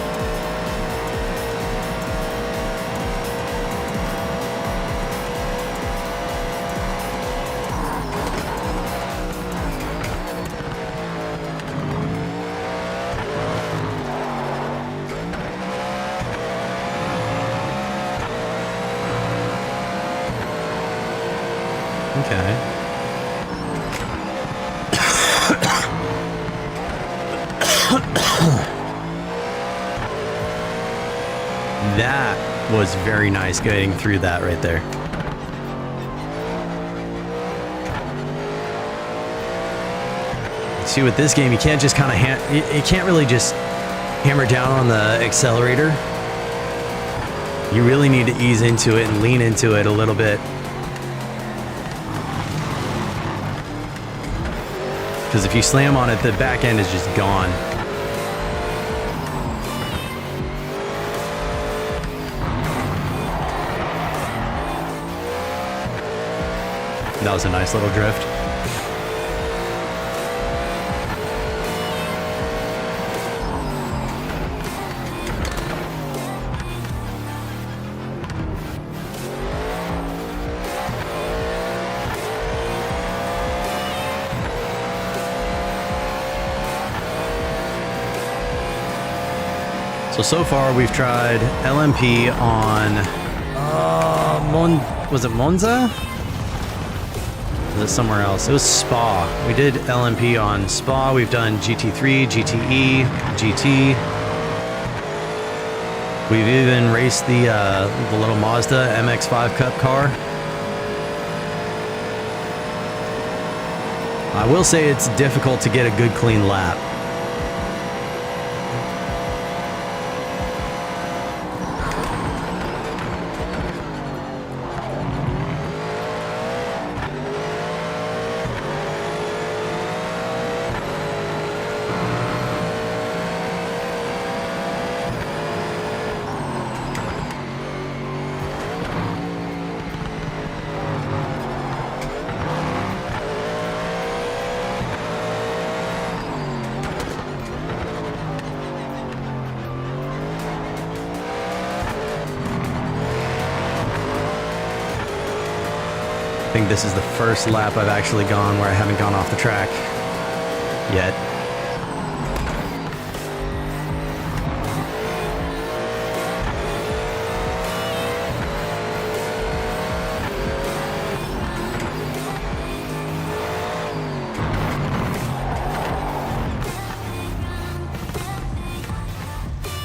Okay. That was very nice getting through that right there. See, with this game, you can't just kind of you can't really just hammer down on the accelerator. You really need to ease into it and lean into it a little bit. Because if you slam on it, the back end is just gone. That was a nice little drift. So far we've tried LMP on was it Monza? Was it somewhere else? It was Spa. We did LMP on Spa. We've done GT3, GTE, GT. We've even raced the little Mazda MX-5 Cup car. I will say it's difficult to get a good clean lap. I think this is the first lap I've actually gone where I haven't gone off the track yet.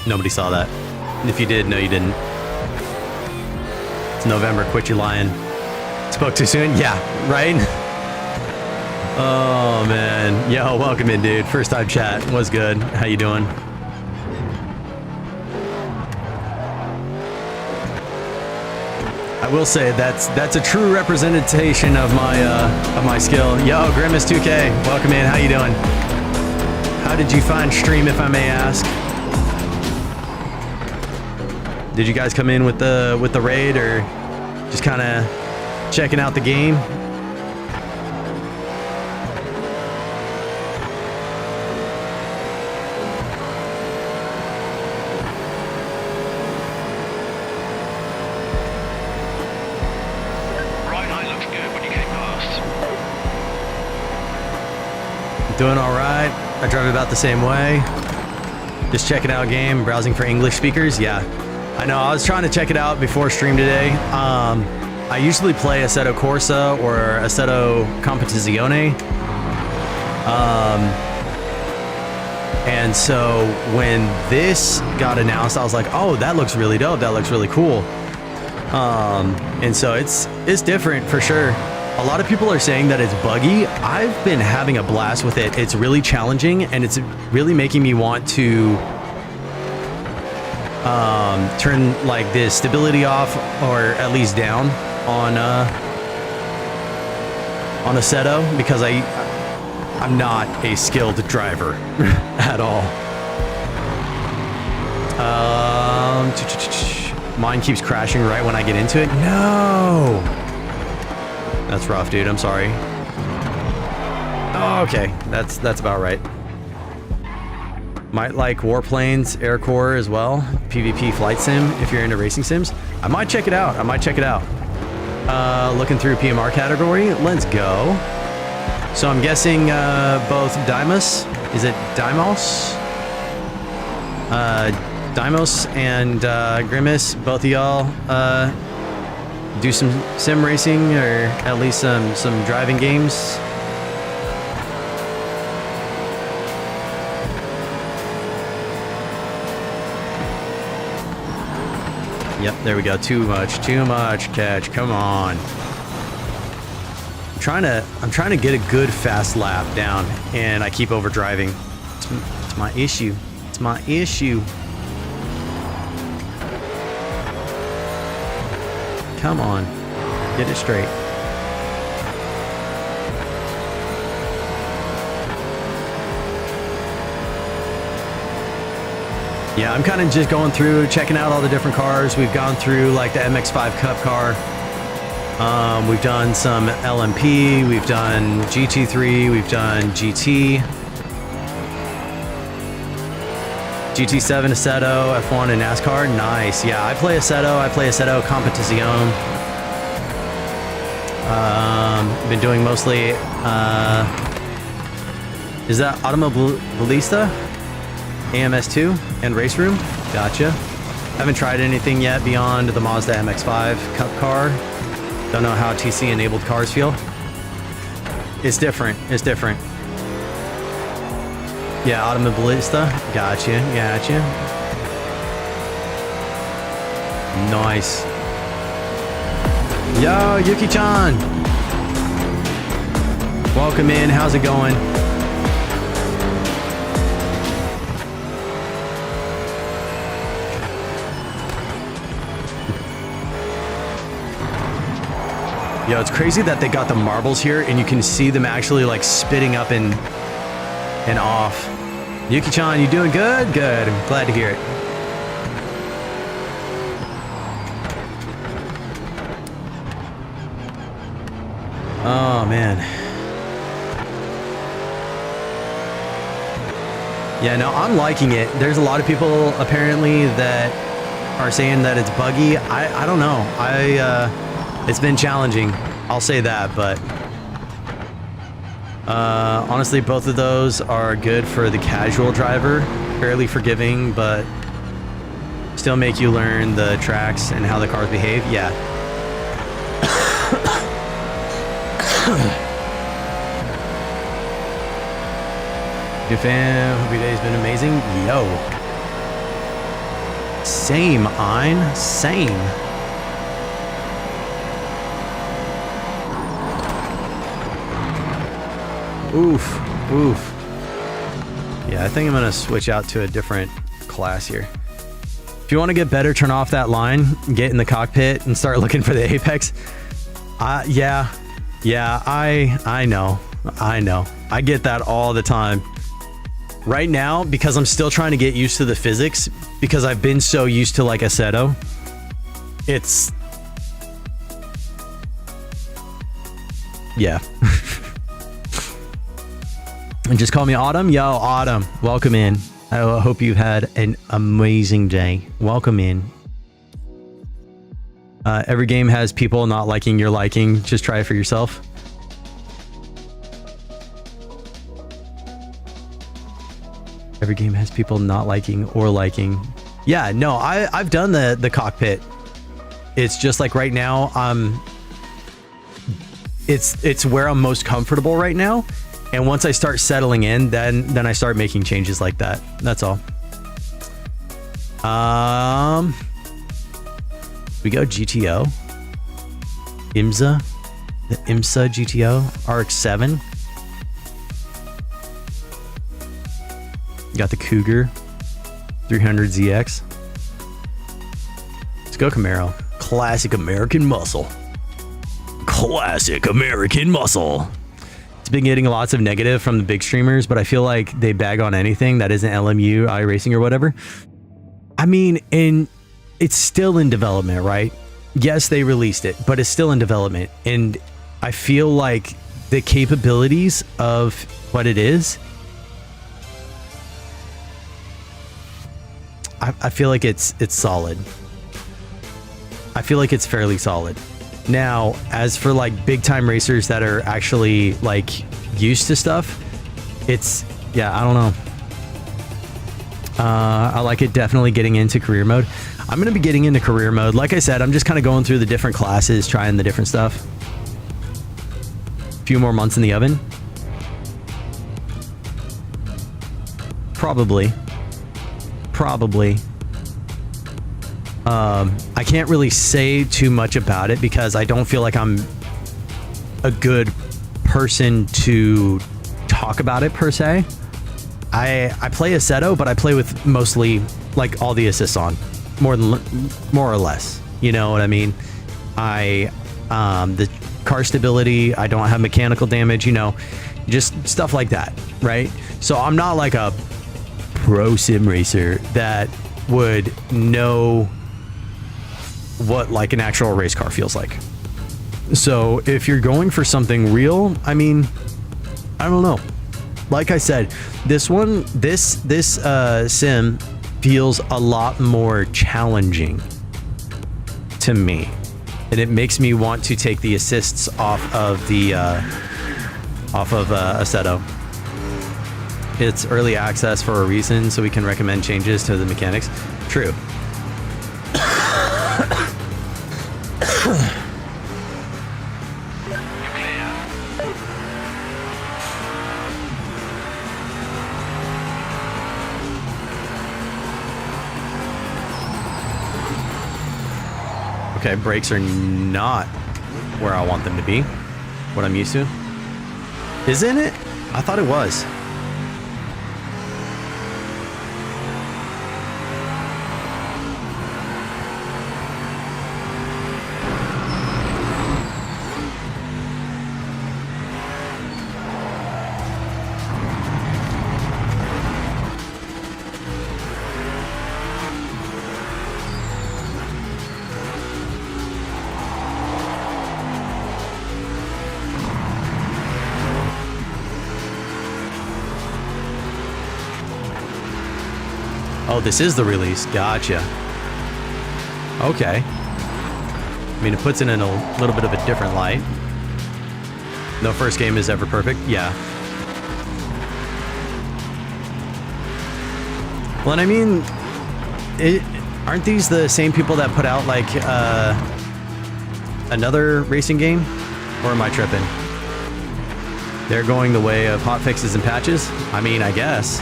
Nobody saw that. If you did, no you didn't. It's November, quit you lying. Spoke too soon? Yeah, right? Oh, man. Yo, welcome in, dude. First time chat. What's good? How you doing? I will say that's a true representation of my skill. Yo, Grimace 2K, welcome in. How you doing? How did you find stream, if I may ask? Did you guys come in with the raid, or just kind of checking out the game? Right eye looked good when you came past. Doing all right. I drive about the same way. Just checking out game, browsing for English speakers. Yeah, I know. I was trying to check it out before stream today. I usually play Assetto Corsa or Assetto Competizione. And so when this got announced, I was like, oh, that looks really dope. That looks really cool. And so it's different for sure. A lot of people are saying that it's buggy. I've been having a blast with it. It's really challenging, and it's really making me want to turn like the stability off, or at least down on Assetto, because I'm not a skilled driver at all. Mine keeps crashing right when I get into it. No, that's rough, dude. I'm sorry. Oh, okay, that's about right. Might like Warplanes, Aircore as well. PvP flight sim if you're into racing sims. I might check it out. Looking through PMR category. Let's go. So I'm guessing both Deimos. Is it Deimos? Deimos and Grimace, both of y'all do some sim racing, or at least some driving games. Yep, there we go. Too much catch. Come on. I'm trying to get a good fast lap down, and I keep overdriving. It's my issue. It's my issue. Come on, get it straight. Yeah, I'm kind of just going through, checking out all the different cars. We've gone through like the MX-5 Cup car. We've done some LMP. We've done GT3. We've done GT. GT7, Assetto, F1, and NASCAR. Nice. Yeah, I play Assetto Competizione. Been doing mostly, is that Automobilista? AMS2 and Race Room. Gotcha. Haven't tried anything yet beyond the Mazda MX-5 Cup car. Don't know how TC-enabled cars feel. It's different. It's different. Yeah, Automobilista. Gotcha. Gotcha. Nice. Yo, Yuki-chan. Welcome in. How's it going? Yo, it's crazy that they got the marbles here and you can see them actually like spitting up and off. Yuki-chan, you doing good? Good. I'm glad to hear it. Oh, man. Yeah, no, I'm liking it. There's a lot of people apparently that are saying that it's buggy. I don't know. It's been challenging. I'll say that, but honestly, both of those are good for the casual driver. Fairly forgiving, but still make you learn the tracks and how the cars behave. Yeah. Good fam. Hope your day's been amazing. Yo. Same, Ein. Same. Oof. Oof. Yeah, I think I'm going to switch out to a different class here. If you want to get better, turn off that line, get in the cockpit, and start looking for the apex. Yeah, I know. I get that all the time. Right now, because I'm still trying to get used to the physics, because I've been so used to like Assetto, it's... Yeah. And just call me Autumn. Yo, Autumn, welcome in. I hope you've had an amazing day. Welcome in. Every game has people not liking your liking. Just try it for yourself. Every game has people not liking or liking. Yeah, no, I've done the cockpit. It's just like right now, it's where I'm most comfortable right now. And once I start settling in, then I start making changes like that. That's all. We go GTO. IMSA. The IMSA GTO. RX-7. Got the Cougar. 300ZX. Let's go Camaro. Classic American muscle. Classic American muscle. It's been getting lots of negative from the big streamers, but I feel like they bag on anything that isn't LMU, iRacing, or whatever. I mean, it's still in development, right? Yes, they released it, but it's still in development. And I feel like the capabilities of what it is, I feel like it's solid. I feel like it's fairly solid. Now, as for like big time racers that are actually like used to stuff, it's, yeah, I don't know. I like it definitely getting into career mode. I'm going to be getting into career mode. Like I said, I'm just kind of going through the different classes, trying the different stuff. A few more months in the oven. Probably. I can't really say too much about it because I don't feel like I'm a good person to talk about it per se. I play Assetto, but I play with mostly like all the assists on, more or less. You know what I mean? The car stability, I don't have mechanical damage, you know, just stuff like that, right? So I'm not like a pro sim racer that would know what like an actual race car feels like. So if you're going for something real, I mean, I don't know. Like I said, this sim feels a lot more challenging to me, and it makes me want to take the assists off of Assetto. It's early access for a reason, so we can recommend changes to the mechanics. True. Okay, brakes are not where I want them to be. What I'm used to. Isn't it? I thought it was. Oh, this is the release. Gotcha. Okay. I mean, it puts it in a little bit of a different light. No first game is ever perfect. Yeah. Well, and I mean, aren't these the same people that put out, like, another racing game? Or am I tripping? They're going the way of hot fixes and patches? I mean, I guess.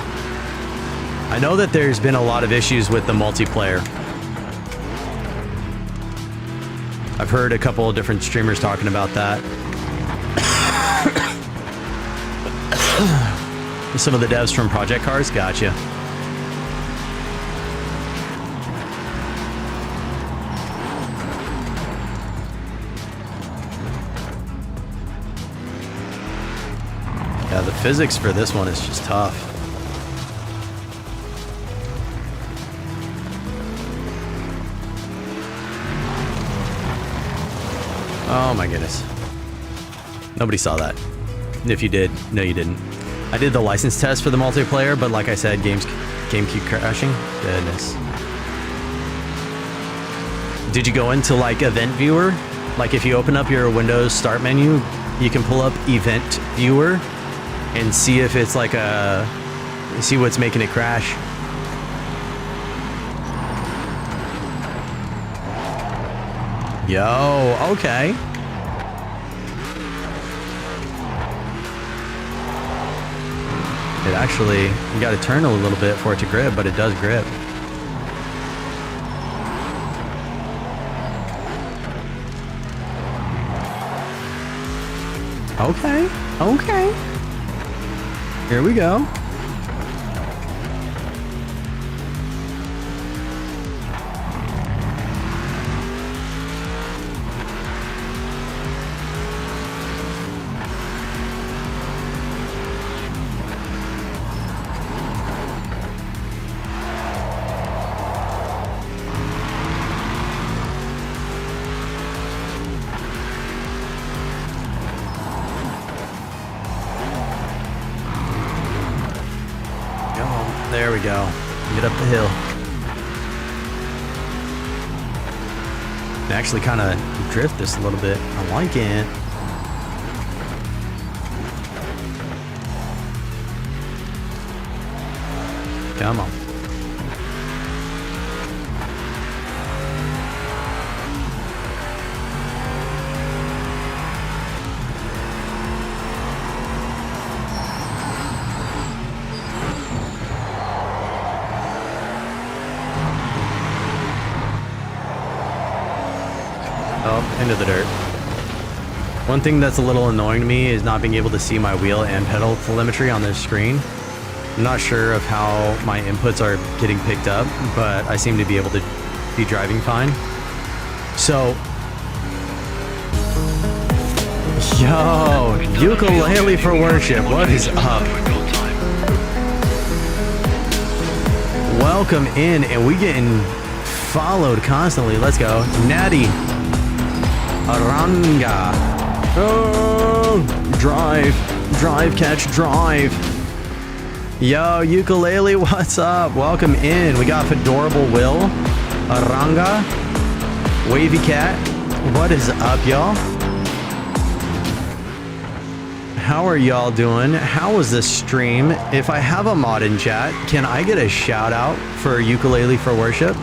I know that there's been a lot of issues with the multiplayer. I've heard a couple of different streamers talking about that. Some of the devs from Project Cars, gotcha. Yeah, the physics for this one is just tough. Oh my goodness. Nobody saw that. If you did, no you didn't. I did the license test for the multiplayer, but like I said, game keep crashing. Goodness. Did you go into like event viewer? Like if you open up your Windows start menu, you can pull up event viewer and see if it's like see what's making it crash. Yo, okay. It actually, you gotta turn a little bit for it to grip, but it does grip. Okay, okay. Here we go. There we go. Get up the hill. And actually kind of drift this a little bit. I like it. Come on. Into the dirt. One thing that's a little annoying to me is not being able to see my wheel and pedal telemetry on this screen. I'm not sure of how my inputs are getting picked up, but I seem to be able to be driving fine. So, yo, ukulele for worship. What is up? Welcome in, and we getting followed constantly. Let's go, Natty. Aranga. Oh, drive, catch, drive. Yo, ukulele, what's up? Welcome in. We got Fedorable Will, Aranga, Wavy Cat. What is up, y'all? How are y'all doing? How was this stream? If I have a mod in chat, can I get a shout out for Ukulele for Worship?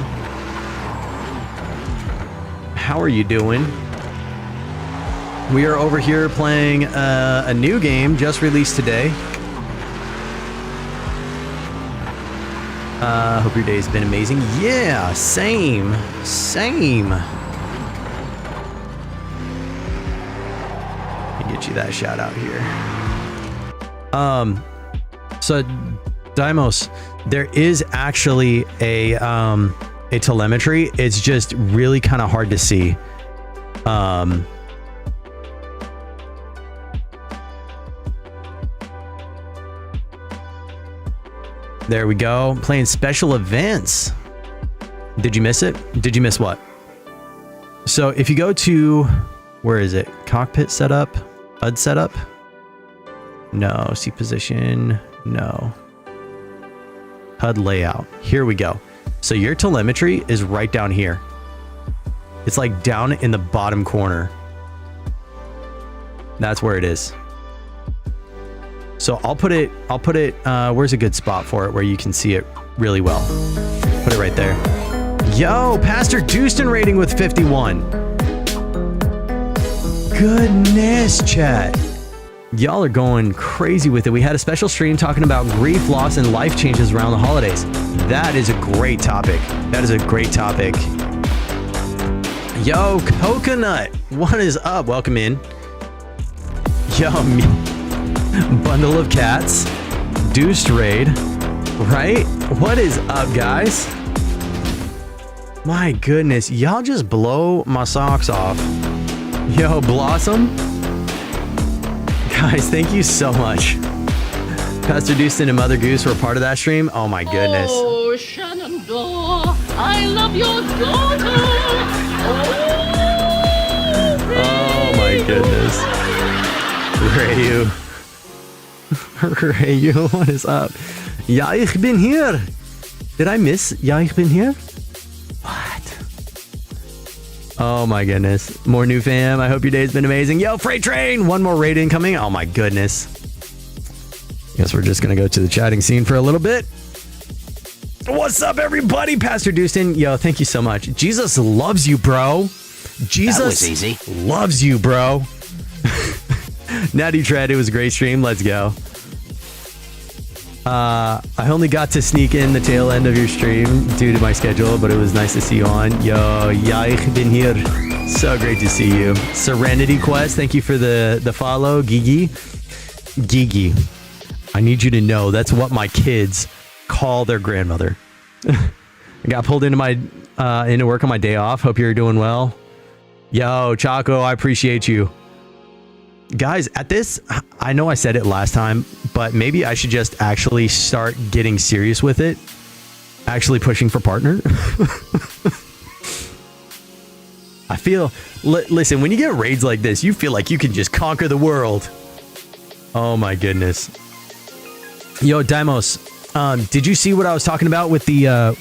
How are you doing? We are over here playing a new game just released today. Hope your day's been amazing. Yeah, same. Get you that shout out here. So Dimos, there is actually a telemetry. It's just really kind of hard to see. There we go. Playing special events. Did you miss it? Did you miss what? So if you go to, where is it? Cockpit setup, HUD setup. No, seat position. No. HUD layout. Here we go. So your telemetry is right down here. It's like down in the bottom corner. That's where it is. So I'll put it, where's a good spot for it where you can see it really well? Put it right there. Yo, Pastor Dustin rating with 51. Goodness, chat. Y'all are going crazy with it. We had a special stream talking about grief, loss, and life changes around the holidays. That is a great topic. That is a great topic. Yo, Coconut, what is up? Welcome in. Yo, Bundle of Cats, Deuced Raid, right? What is up, guys? My goodness, y'all just blow my socks off. Yo, Blossom. Guys, thank you so much. Pastor Dustin and Mother Goose were part of that stream. Oh my goodness. Oh, Shenandoah, I love your daughter. Oh my goodness. Rayu. Rayu, what is up? Ja, ich bin hier. Did I miss Ja, ich bin hier? What? Oh my goodness. More new fam. I hope your day's been amazing. Yo, Freight Train. One more raid incoming. Oh my goodness. Guess we're just going to go to the chatting scene for a little bit. What's up, everybody? Pastor Dustin. Yo, thank you so much. Jesus loves you, bro. Jesus that was easy. Loves you, bro. Natty Tread, it was a great stream. Let's go. I only got to sneak in the tail end of your stream due to my schedule, but it was nice to see you on. Yo, ja, ich bin hier. So great to see you. Serenity Quest, thank you for the follow. Gigi. I need you to know that's what my kids call their grandmother. I got pulled into work on my day off. Hope you're doing well. Yo, Chaco, I appreciate you. Guys, at this, I know I said it last time, but maybe I should just actually start getting serious with it. Actually pushing for partner. I feel, listen, when you get raids like this, you feel like you can just conquer the world. Oh my goodness. Yo, Dimos, did you see what I was talking about with the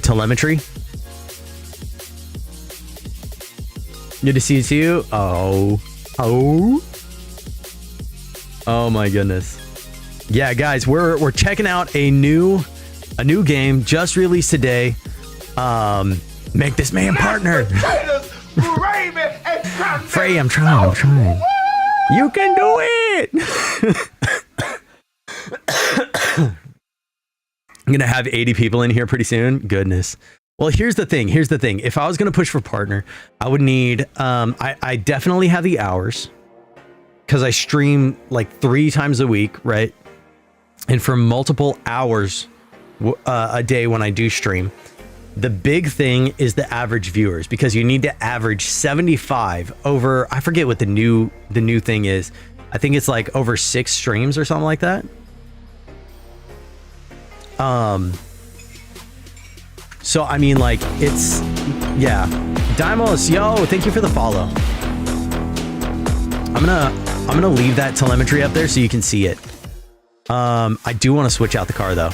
telemetry? Good to see you too. Oh my goodness. Yeah, guys, we're checking out a new game just released today. Make this man partner. Frey, I'm trying. You can do it. I'm gonna have 80 people in here pretty soon. Goodness. Well, here's the thing. If I was going to push for partner, I would need, I definitely have the hours because I stream like 3 times a week, right? And for multiple hours a day when I do stream, the big thing is the average viewers because you need to average 75 over, I forget what the new thing is. I think it's like over 6 streams or something like that. So, I mean, like, it's, yeah. Dimos, yo, thank you for the follow. I'm gonna leave that telemetry up there so you can see it. I do want to switch out the car, though.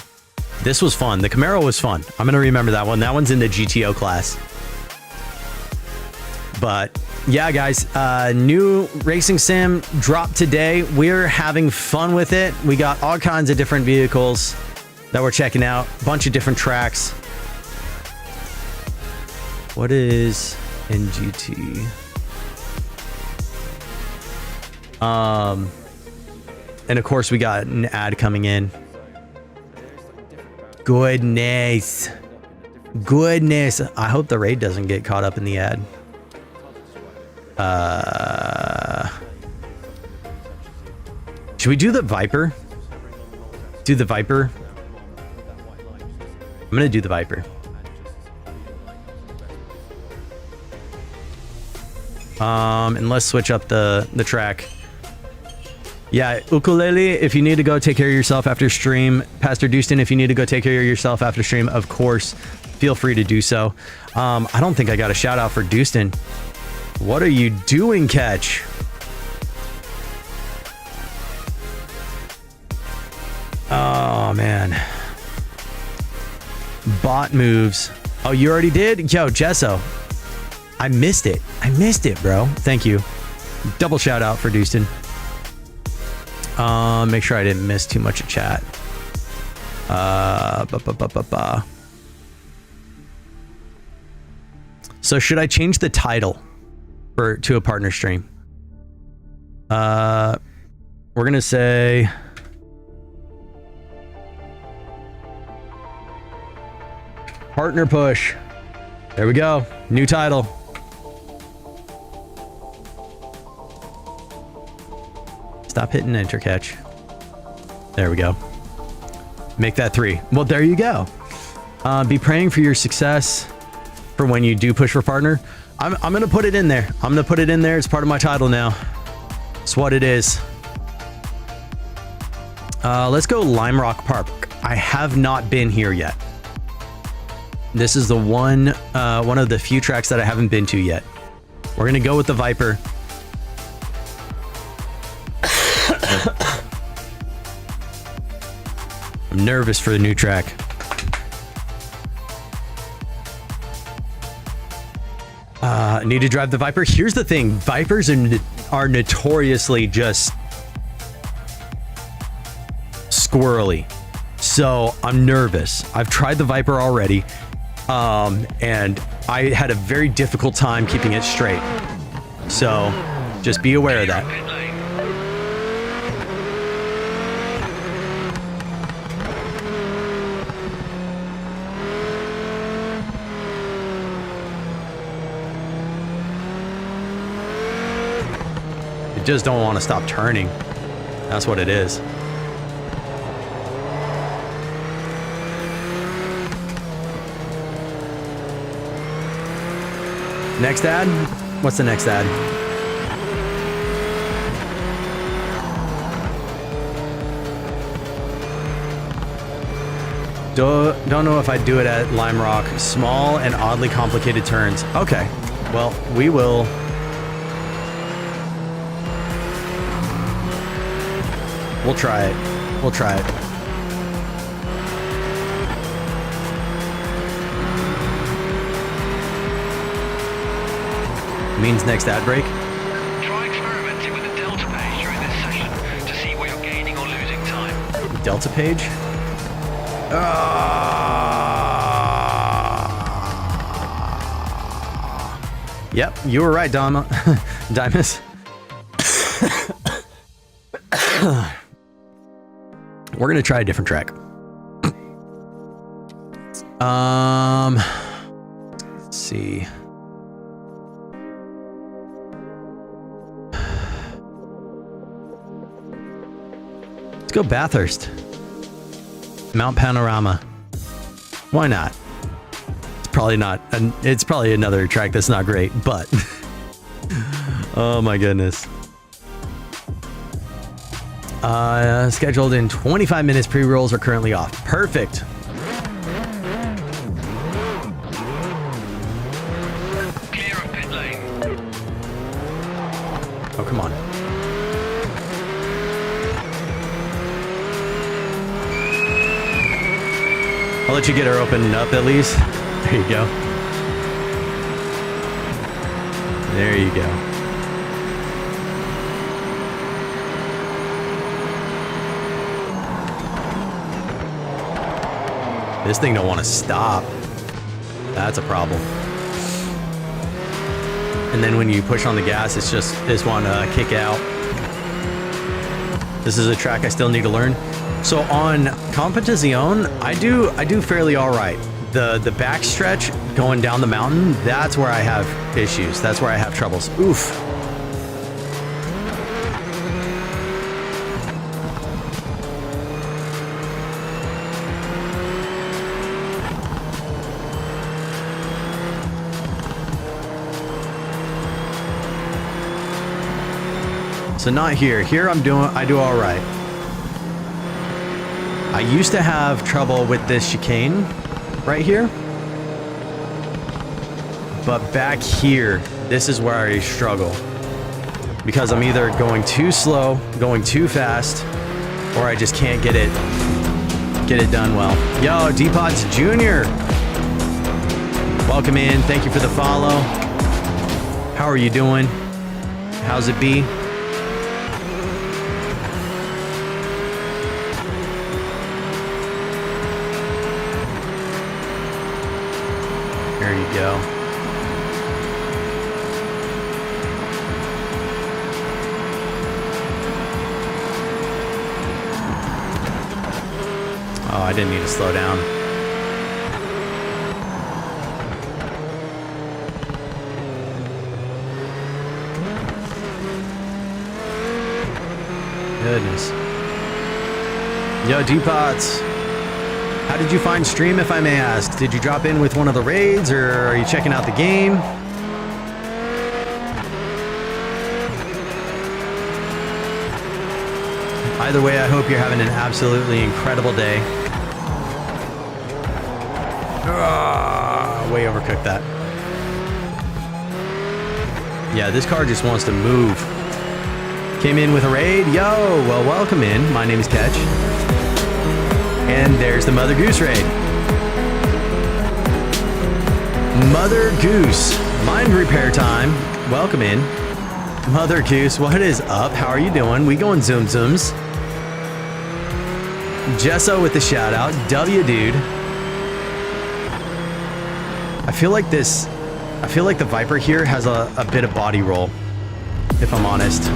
This was fun. The Camaro was fun. I'm gonna remember that one. That one's in the GTO class. But yeah, guys, new racing sim dropped today. We're having fun with it. We got all kinds of different vehicles that we're checking out. A bunch of different tracks. What is NGT? And of course we got an ad coming in. Goodness. I hope the raid doesn't get caught up in the ad. Should we do the Viper? Do the Viper? I'm gonna do the Viper. And let's switch up the track. Yeah, Ukulele, if you need to go take care of yourself after stream. Pastor Dustin, if you need to go take care of yourself after stream, of course, feel free to do so. I don't think I got a shout out for Dustin. What are you doing, Catch? Oh, man. Bot moves. Oh, you already did? Yo, Jesso. I missed it. Bro. Thank you. Double shout out for Dustin. Make sure I didn't miss too much of chat. So should I change the title to a partner stream? We're gonna say partner push. There we go. New title. Stop hitting enter, Catch. There we go. Make that 3. Well, there you go. Be praying for your success for when you do push for partner. I'm gonna put it in there. It's part of my title now. It's what it is. Let's go Lime Rock Park. I have not been here yet. This is the one of the few tracks that I haven't been to yet. We're gonna go with the Viper. I'm nervous for the new track. Need to drive the Viper. Here's the thing. Vipers are notoriously just squirrely. So I'm nervous. I've tried the Viper already. And I had a very difficult time keeping it straight. So just be aware of that. You just don't want to stop turning. That's what it is. Next ad? What's the next ad? Don't know if I'd do it at Lime Rock. Small and oddly complicated turns. Okay. Well, we will. We'll try it. Means next ad break. Try experimenting with the Delta page during this session to see where you're gaining or losing time. Delta page? Yep, you were right, Dimus. We're gonna try a different track. Let's see. Let's go Bathurst. Mount Panorama. Why not? It's probably another track that's not great, but oh my goodness. Scheduled in 25 minutes. Pre-rolls are currently off. Perfect. Clear of pit lane. Oh, come on. I'll let you get her opened up at least. There you go. There you go. This thing don't want to stop. That's a problem. And then when you push on the gas, it's want to kick out. This is a track I still need to learn. So on Competizione, I do fairly all right. The back stretch going down the mountain, that's where I have issues. That's where I have troubles. Oof. So not here. Here I do all right. I used to have trouble with this chicane right here. But back here, this is where I struggle. Because I'm either going too slow, going too fast, or I just can't get it done well. Yo, D-Pods Jr. Welcome in. Thank you for the follow. How are you doing? How's it be? There you go. Oh, I didn't need to slow down. Goodness. Yo, D-Pots. How did you find stream, if I may ask? Did you drop in with one of the raids, or are you checking out the game? Either way, I hope you're having an absolutely incredible day. Way overcooked that. Yeah, this car just wants to move. Came in with a raid. Yo, well, welcome in. My name is Ketch. And there's the Mother Goose raid. Mother Goose, mind repair time. Welcome in. Mother Goose, what is up? How are you doing? We going zoom zooms. Jesso with the shout out. W dude. I feel like the Viper here has a bit of body roll, if I'm honest.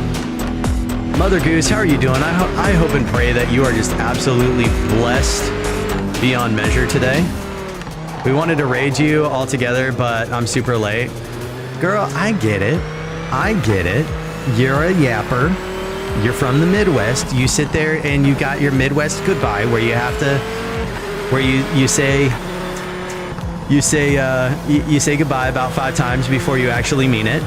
Mother Goose, how are you doing? I hope and pray that you are just absolutely blessed beyond measure today. We wanted to raid you all together, but I'm super late. Girl, I get it. I get it. You're a yapper. You're from the Midwest. You sit there and you got your Midwest goodbye where you have to, where you say goodbye about 5 times before you actually mean it.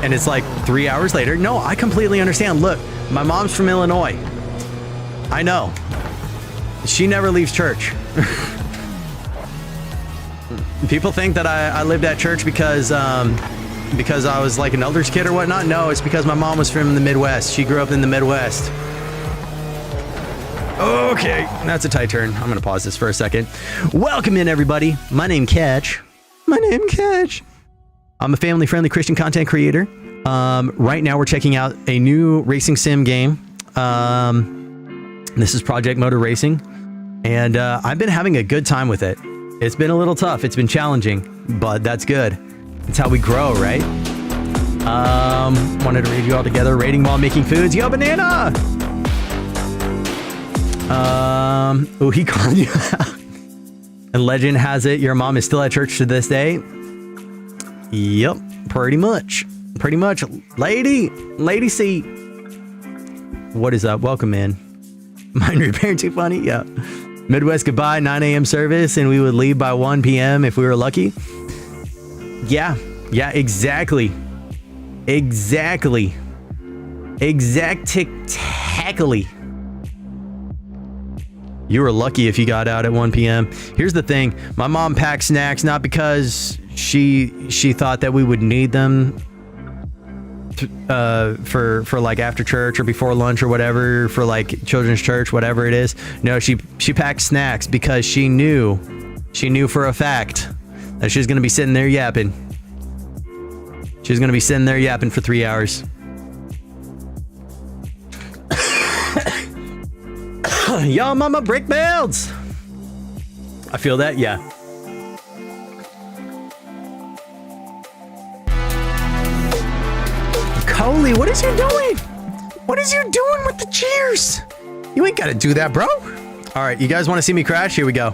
And it's like 3 hours later. No, I completely understand. Look, my mom's from Illinois. I know. She never leaves church. People think that I lived at church because I was like an elder's kid or whatnot. No, it's because my mom was from the Midwest. She grew up in the Midwest. Okay, that's a tight turn. I'm going to pause this for a second. Welcome in, everybody. My name Catch. I'm a family-friendly Christian content creator. Right now, we're checking out a new racing sim game. This is Project Motor Racing, and I've been having a good time with it. It's been a little tough. It's been challenging, but that's good. It's how we grow, right? Wanted to read you all together. Rating while making foods. Yo, banana! Oh, he called you out. And legend has it your mom is still at church to this day. Yep, pretty much. Lady C. What is up? Welcome in. Mind repair too funny? Yeah. Midwest goodbye, 9 a.m. service, and we would leave by 1 p.m. if we were lucky. Yeah, exactly. Exactly. You were lucky if you got out at 1 p.m. Here's the thing. My mom packed snacks not because she thought that we would need them for like after church or before lunch or whatever, for like children's church, whatever it is. No, she packed snacks because she knew for a fact that she was going to be sitting there yapping. She's going to be sitting there yapping for 3 hours. Yo, mama, brake builds. I feel that, yeah. Coley, what is you doing? What is you doing with the cheers? You ain't got to do that, bro. All right, you guys want to see me crash? Here we go.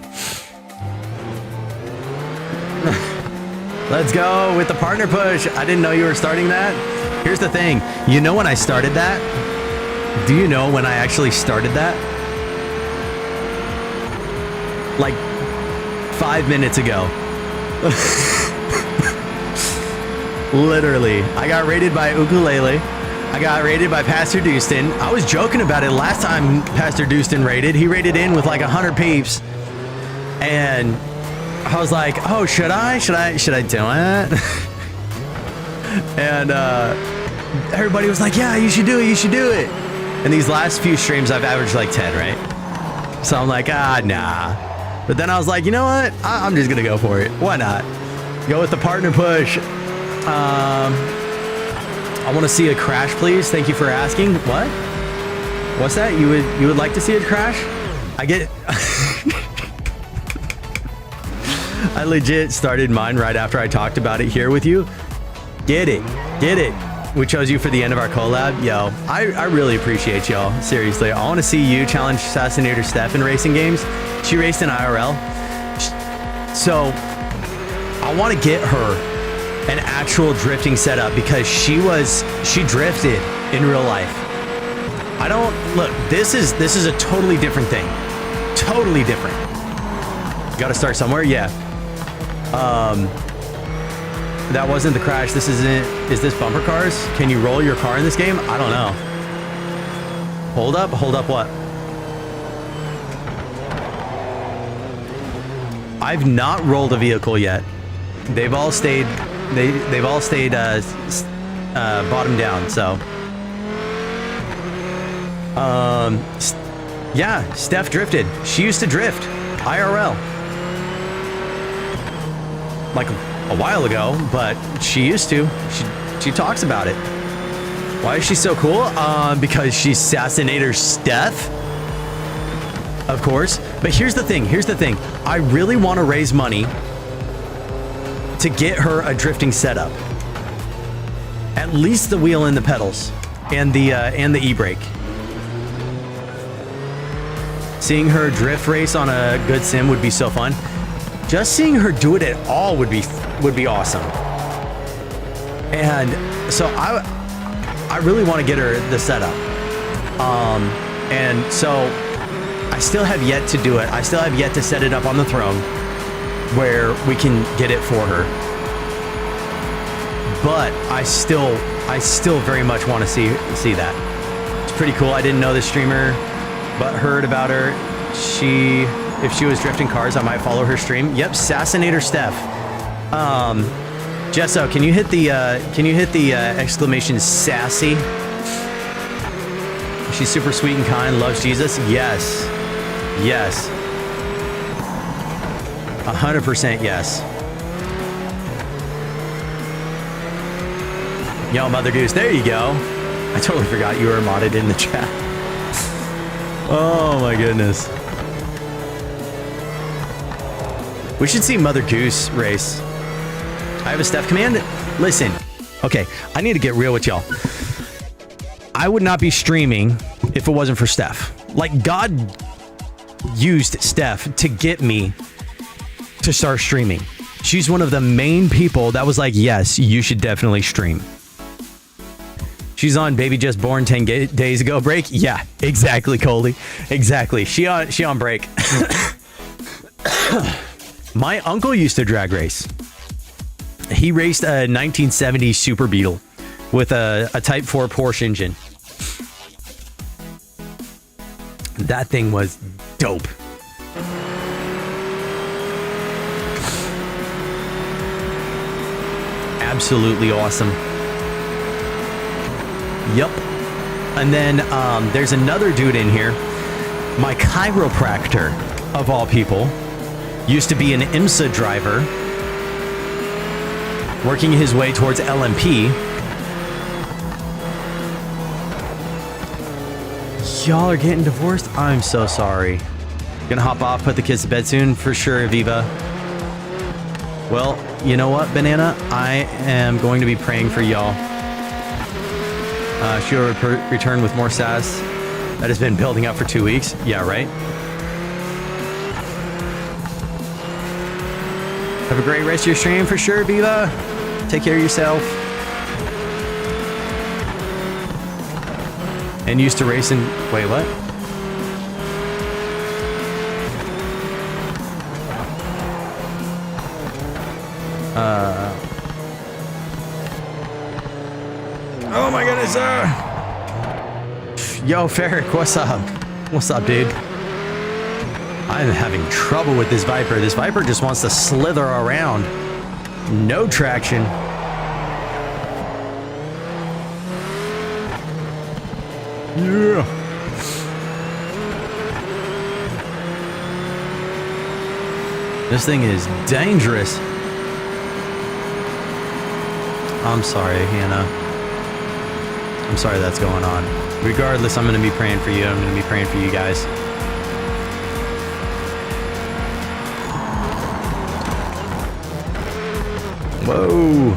Let's go with the partner push. I didn't know you were starting that. Here's the thing. You know when I started that? Do you know when I actually started that? Like 5 minutes ago. Literally. I got rated by Ukulele. I got rated by Pastor Dustin. I was joking about it last time Pastor Dustin rated. He rated in with like 100 peeps. And I was like, oh, should I do it? And everybody was like, yeah, you should do it. And these last few streams, I've averaged like 10, right? So I'm like, nah. But then I was like, you know what? I'm just going to go for it. Why not? Go with the partner push. I want to see a crash, please. Thank you for asking. What? What's that? You would like to see it crash? I get... I legit started mine right after I talked about it here with you. Get it. We chose you for the end of our collab. Yo, I really appreciate y'all. Seriously, I want to see you challenge Assassinator Steph in racing games. She raced in IRL. So I want to get her an actual drifting setup because she drifted in real life. This is a totally different thing. Totally different. Got to start somewhere. Yeah. That wasn't the crash. This isn't. Is this bumper cars? Can you roll your car in this game? I don't know. Hold up what? I've not rolled a vehicle yet. They've all stayed bottom down. So yeah, Steph drifted. She used to drift IRL like a while ago, but she used to. She talks about it. Why is she so cool? Because she's Assassinator Steph, of course. But here's the thing. I really want to raise money to get her a drifting setup. At least the wheel and the pedals and the e-brake. Seeing her drift race on a good sim would be so fun. Just seeing her do it at all would be awesome. And so I really want to get her the setup. And so I still have yet to do it. I still have yet to set it up on the throne where we can get it for her. But I still very much want to see that. It's pretty cool. I didn't know the streamer, but heard about her. If she was drifting cars, I might follow her stream. Yep, Assassinator Steph. Jesso, can you hit the exclamation sassy? She's super sweet and kind, loves Jesus. Yes. 100% yes. Yo, Mother Goose, there you go. I totally forgot you were modded in the chat. Oh my goodness. We should see Mother Goose race. I have a Steph command. Listen, okay, I need to get real with y'all. I would not be streaming if it wasn't for Steph. Like, God used Steph to get me to start streaming. She's one of the main people that was like, yes, you should definitely stream. She's on Baby Just Born 10 days ago break. Yeah, exactly, Coley. Exactly. She on break. My uncle used to drag race. He raced a 1970 Super Beetle with a Type 4 Porsche engine. That thing was dope. Absolutely awesome. Yep. And then there's another dude in here. My chiropractor, of all people, used to be an IMSA driver. working his way towards LMP. Y'all are getting divorced? I'm so sorry. Gonna hop off, put the kids to bed soon for sure, Viva. Well, you know what, Banana? I am going to be praying for y'all. She'll return with more sass. That has been building up for 2 weeks. Yeah, right? Have a great rest of your stream for sure, Viva. Take care of yourself. And used to racing. Wait, what? Oh my goodness, Yo, Ferric, what's up? What's up, dude? I'm having trouble with this Viper. This Viper just wants to slither around. No traction. Yeah. This thing is dangerous. I'm sorry, Hannah. I'm sorry that's going on. Regardless, I'm going to be praying for you. I'm going to be praying for you guys. Whoa.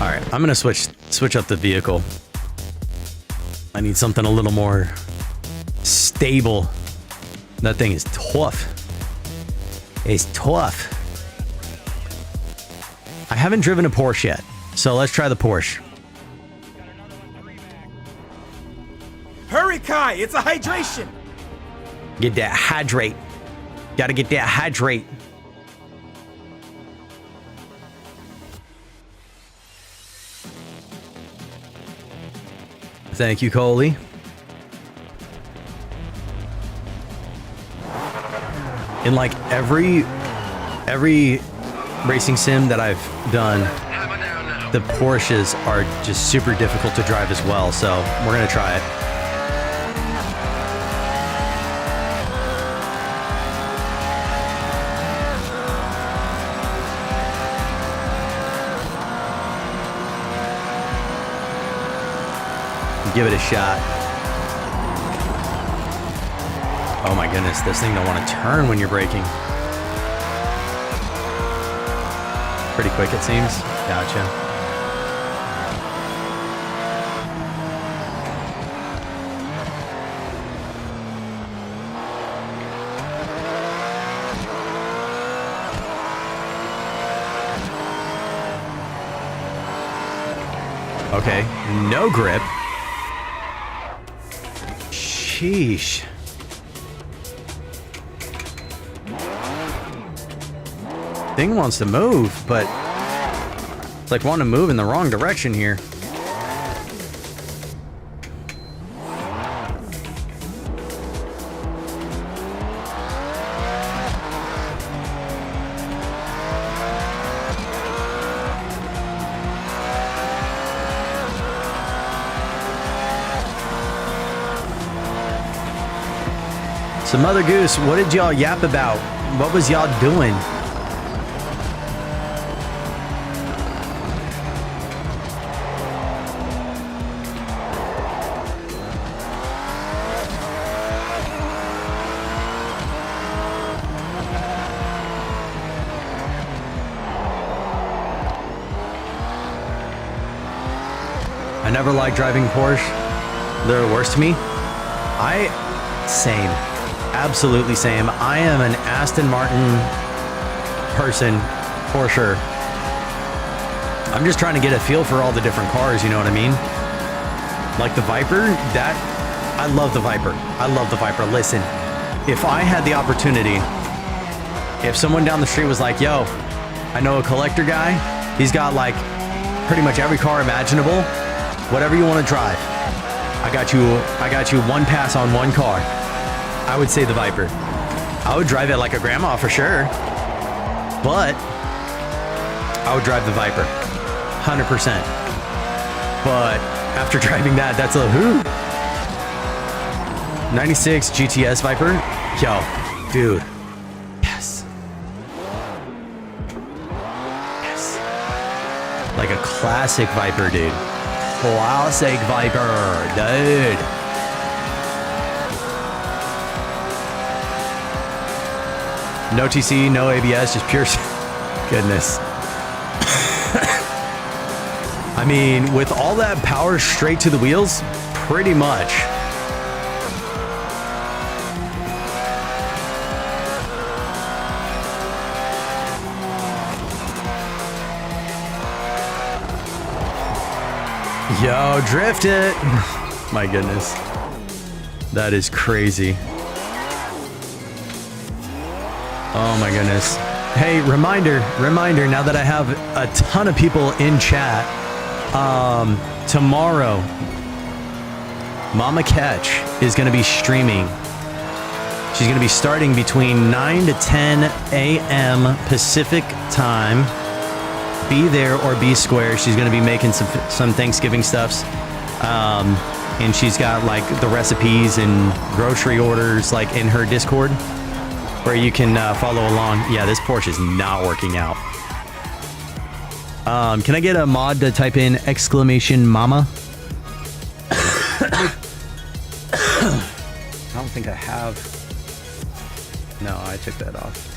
All right, I'm going to switch up the vehicle. I need something a little more stable. That thing is tough. It's tough. I haven't driven a Porsche yet, so let's try the Porsche. Hurry, Kai! It's a hydration! Get that hydrate. Gotta get that hydrate. Thank you, Coley. In like every racing sim that I've done, the Porsches are just super difficult to drive as well, so we're gonna try it. Give it a shot. Oh my goodness, this thing don't want to turn when you're braking. Pretty quick, it seems. Gotcha. Okay, no grip. Sheesh. Thing wants to move, but it's like wanting to move in the wrong direction here. So Mother Goose, what did y'all yap about? What was y'all doing? I never liked driving Porsche. They're the worst to me. Same. Absolutely same. I am an Aston Martin person for sure. I'm just trying to get a feel for all the different cars, you know what I mean? Like the Viper, I love the Viper. I love the Viper. Listen, if I had the opportunity, if someone down the street was like, yo, I know a collector guy, he's got like pretty much every car imaginable, whatever you want to drive, I got you one pass on one car. I would say the Viper. I would drive it like a grandma for sure, but I would drive the Viper 100%. But after driving that, that's a whoo. 96 GTS Viper. Yo, dude. Yes. Classic Viper, dude. Classic Viper, dude. No TC, no ABS, just pure goodness. I mean, with all that power straight to the wheels, pretty much. Yo, drift it. My goodness. That is crazy. Oh my goodness. Hey, reminder, now that I have a ton of people in chat, tomorrow, Mama Catch is going to be streaming. She's going to be starting between 9 to 10 a.m. Pacific time. Be there or be square. She's going to be making some Thanksgiving stuffs. And she's got like the recipes and grocery orders like in her Discord where you can follow along. Yeah, this Porsche is not working out. Can I get a mod to type in exclamation mama? I don't think I have. No, I took that off.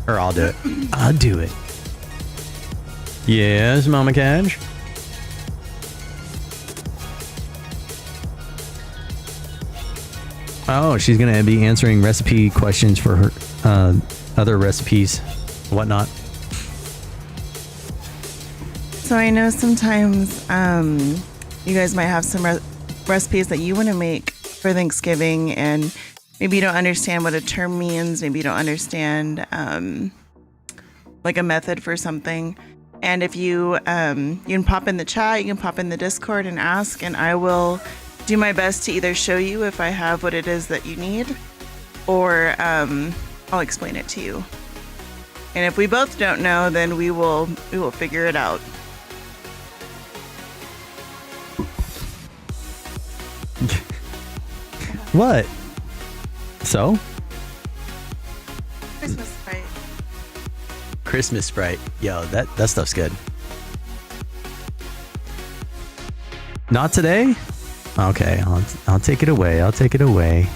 Or I'll do it. I'll do it. Yes, Mama Cash. Oh, she's going to be answering recipe questions for her other recipes, whatnot. So I know sometimes you guys might have some recipes that you want to make for Thanksgiving, and maybe you don't understand what a term means. Maybe you don't understand like a method for something. And if you can pop in the chat, you can pop in the Discord and ask, and I will do my best to either show you if I have what it is that you need, or I'll explain it to you. And if we both don't know, then we will figure it out. What? So? Christmas Sprite. Christmas Sprite. Yo, that stuff's good. Not today? Okay, I'll take it away. I'll take it away.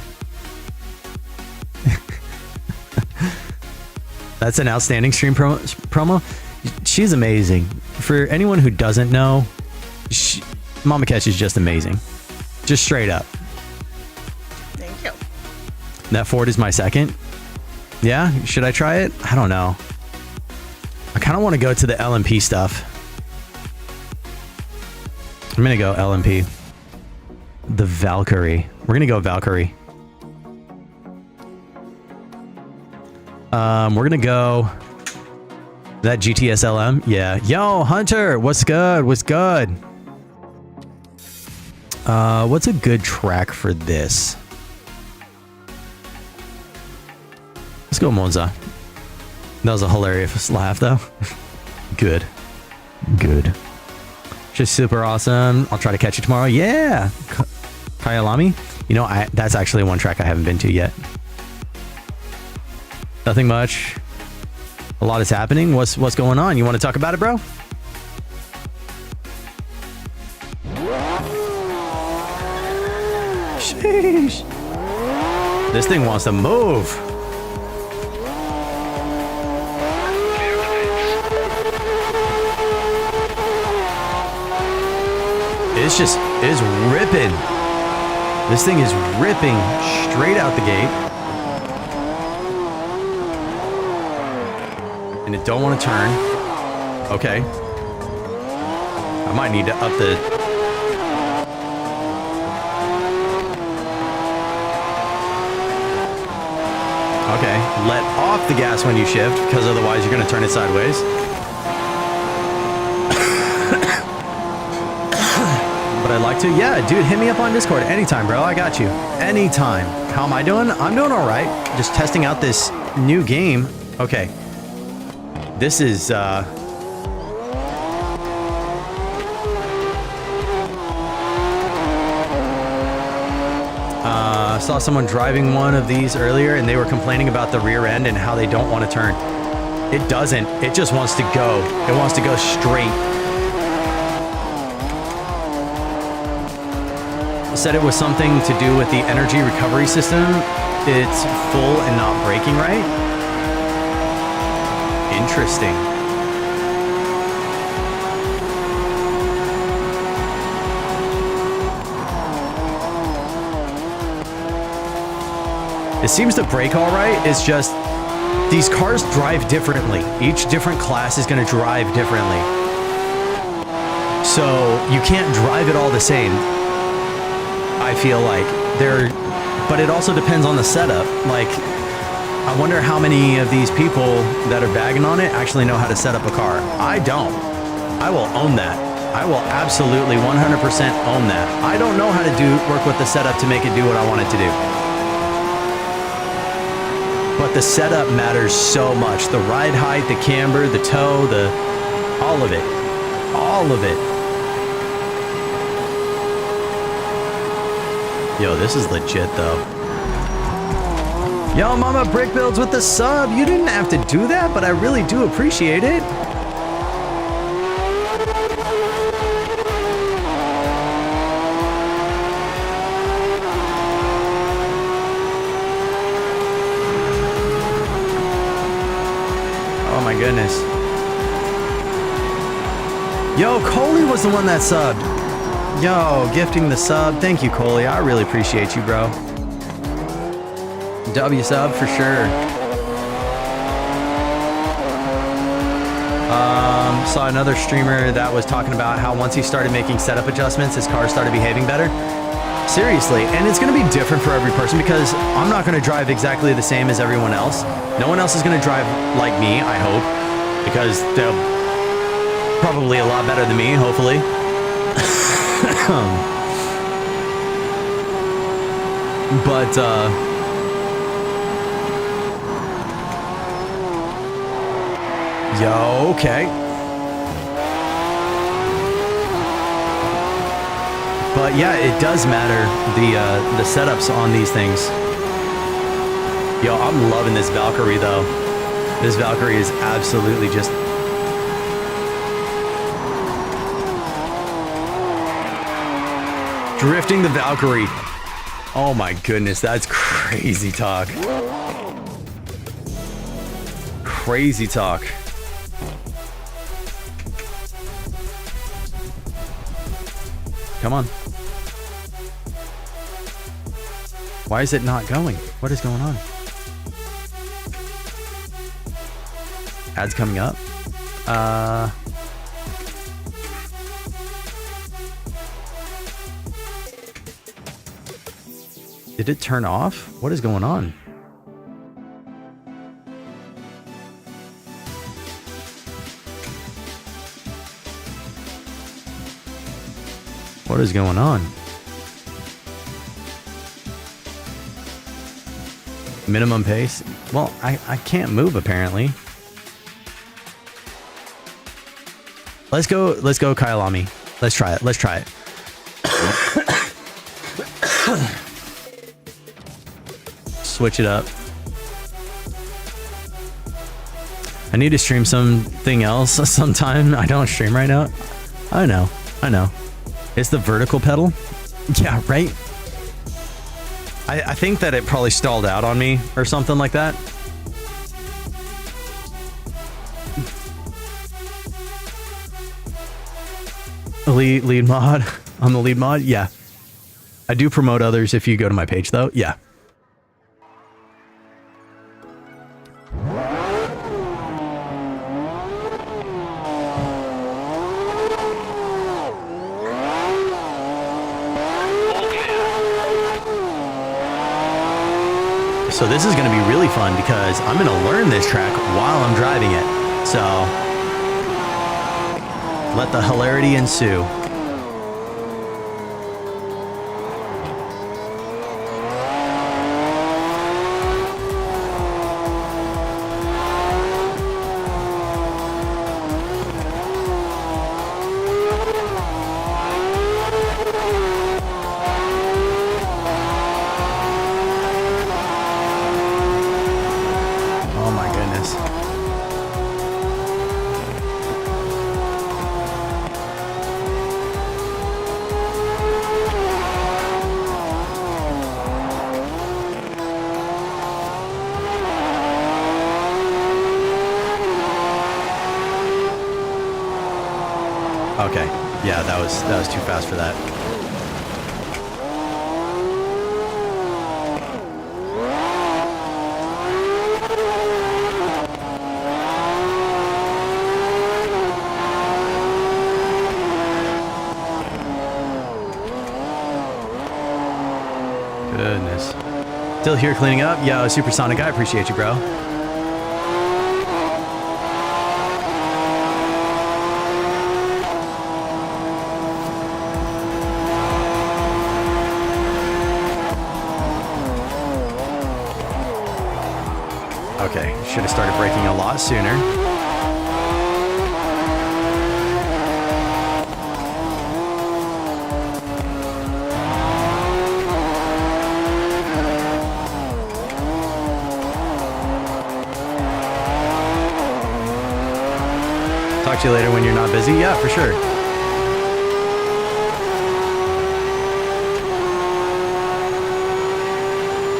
That's an outstanding stream promo. She's amazing. For anyone who doesn't know, Mama Catch is just amazing. Just straight up. Thank you. That Ford is my second. Yeah, should I try it? I don't know. I kind of want to go to the LMP stuff. I'm going to go LMP. The Valkyrie. We're going to go Valkyrie. We're going to go that GTS LM. Yeah. Yo, Hunter, what's good? What's good? What's a good track for this? Let's go Monza. That was a hilarious laugh, though. Good. Good. Just super awesome. I'll try to catch you tomorrow. Yeah. Kyalami. You know, that's actually one track I haven't been to yet. Nothing much. A lot is happening. What's going on? You want to talk about it, bro? Sheesh. This thing wants to move. It's ripping. This thing is ripping straight out the gate. And it don't want to turn. Okay. I might need to up the... Okay. Let off the gas when you shift, because otherwise you're going to turn it sideways. But I'd like to. Yeah, dude, hit me up on Discord anytime, bro. I got you. Anytime. How am I doing? I'm doing all right. Just testing out this new game. Okay. This is, saw someone driving one of these earlier, and they were complaining about the rear end and how they don't want to turn. It doesn't. It just wants to go. It wants to go straight. Said it was something to do with the energy recovery system. It's full and not braking right. Interesting. It seems to brake all right. It's just these cars drive differently. Each different class is going to drive differently. So you can't drive it all the same. I feel like but it also depends on the setup. Like, I wonder how many of these people that are bagging on it actually know how to set up a car. I don't. I will own that. I will absolutely 100% own that. I don't know how to work with the setup to make it do what I want it to do. But the setup matters so much. The ride height, the camber, the tow, all of it. All of it. Yo, this is legit though. Yo, Mama Brick Builds with the sub. You didn't have to do that, but I really do appreciate it. Oh my goodness. Yo, Coley was the one that subbed. Yo, gifting the sub. Thank you, Coley. I really appreciate you, bro. W sub for sure. Saw another streamer that was talking about how once he started making setup adjustments, his car started behaving better. Seriously, and it's going to be different for every person because I'm not going to drive exactly the same as everyone else. No one else is going to drive like me, I hope, because they're probably a lot better than me, hopefully. But yo, okay. But yeah, it does matter the setups on these things. Yo, I'm loving this Valkyrie though. This Valkyrie is absolutely just drifting the Valkyrie. Oh my goodness, that's crazy talk. Crazy talk. Come on. Why is it not going? What is going on? Ads coming up. Did it turn off? What is going on? What is going on? Minimum pace? Well, I can't move apparently. Let's go Kyalami. Let's try it. Let's try it. Switch it up. I need to stream something else sometime. I don't stream right now. I know. It's the vertical pedal. Yeah, right? I think that it probably stalled out on me or something like that. Lead mod. I'm the lead mod. Yeah. I do promote others if you go to my page though. Yeah. So this is going to be really fun because I'm going to learn this track while I'm driving it. So let the hilarity ensue. Okay. Yeah, that was too fast for that. Goodness. Still here cleaning up. Yo, Supersonic, I appreciate you, bro. Okay, should have started braking a lot sooner. Talk to you later when you're not busy. Yeah, for sure.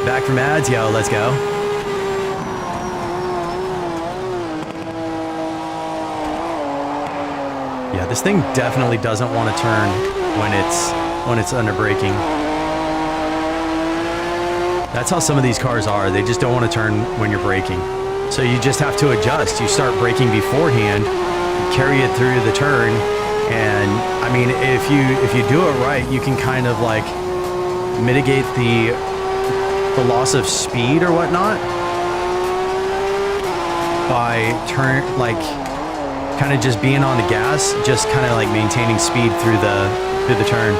Back from ads. Yo, let's go. Yeah, this thing definitely doesn't want to turn when it's under braking. That's how some of these cars are. They just don't want to turn when you're braking. So you just have to adjust. You start braking beforehand, carry it through the turn, and I mean, if you do it right, you can kind of like mitigate the loss of speed or whatnot by kind of just being on the gas, just kind of like maintaining speed through the turn.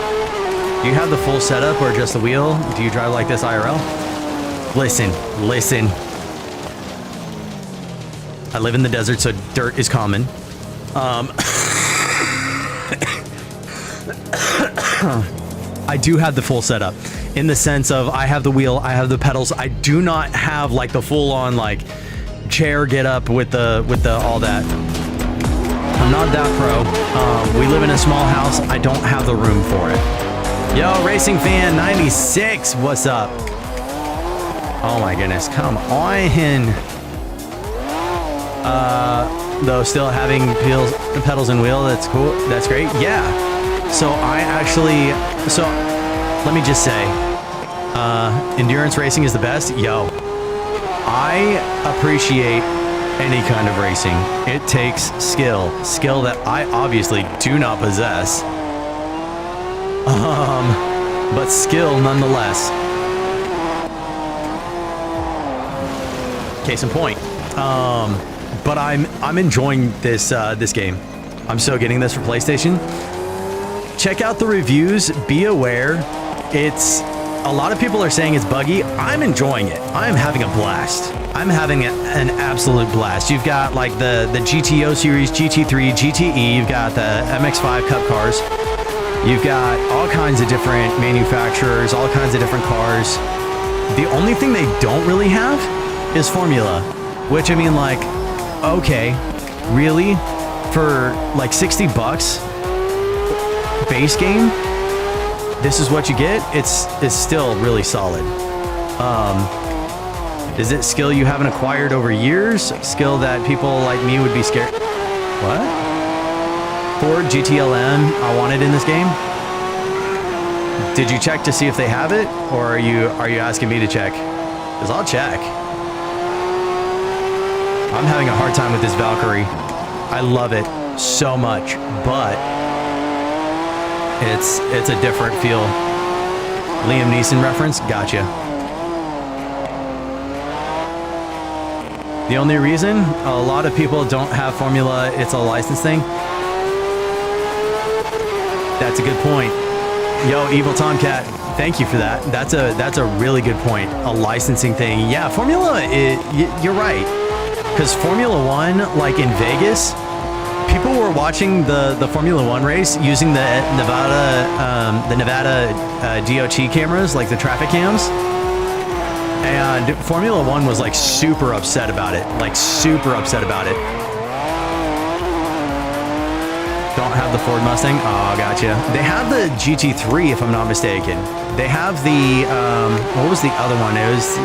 Do you have the full setup or just the wheel? Do you drive like this IRL? Listen. I live in the desert, so dirt is common. I do have the full setup in the sense of I have the wheel, I have the pedals. I do not have like the full on like chair get up with the all that. I'm not that pro. We live in a small house. I don't have the room for it. Yo, Racing Fan 96, what's up? Oh my goodness, come on. Though still having pedals and wheel, that's cool. That's great. Yeah. So let me just say, endurance racing is the best. Yo, I appreciate any kind of racing. It takes skill that I obviously do not possess. But skill nonetheless. Case in point. But I'm enjoying this game. I'm so getting this for PlayStation. Check out the reviews. Be aware. It's a lot of people are saying it's buggy. I'm enjoying it. I'm having a blast. I'm having an absolute blast. You've got like the GTO series, GT3, GTE. You've got the MX-5 Cup cars. You've got all kinds of different manufacturers, all kinds of different cars. The only thing they don't really have is Formula, which I mean, like, okay, really? For like $60 base game, this is what you get? It's still really solid. Is it skill you haven't acquired over years? Skill that people like me would be scared? What? Ford GTLM, I want it in this game. Did you check to see if they have it, or are you asking me to check? Because I'll check. I'm having a hard time with this Valkyrie. I love it so much, but it's a different feel. Liam Neeson reference? Gotcha. The only reason a lot of people don't have Formula, it's a license thing. That's a good point. Yo, Evil Tomcat, thank you for that. That's a really good point. A licensing thing. Yeah, Formula, you're right. Because Formula One, like in Vegas, people were watching the Formula One race using the Nevada DOT cameras, like the traffic cams. And Formula One was like super upset about it. Don't have the Ford Mustang? Oh, gotcha. They have the GT3, if I'm not mistaken. They have the, what was the other one? It was...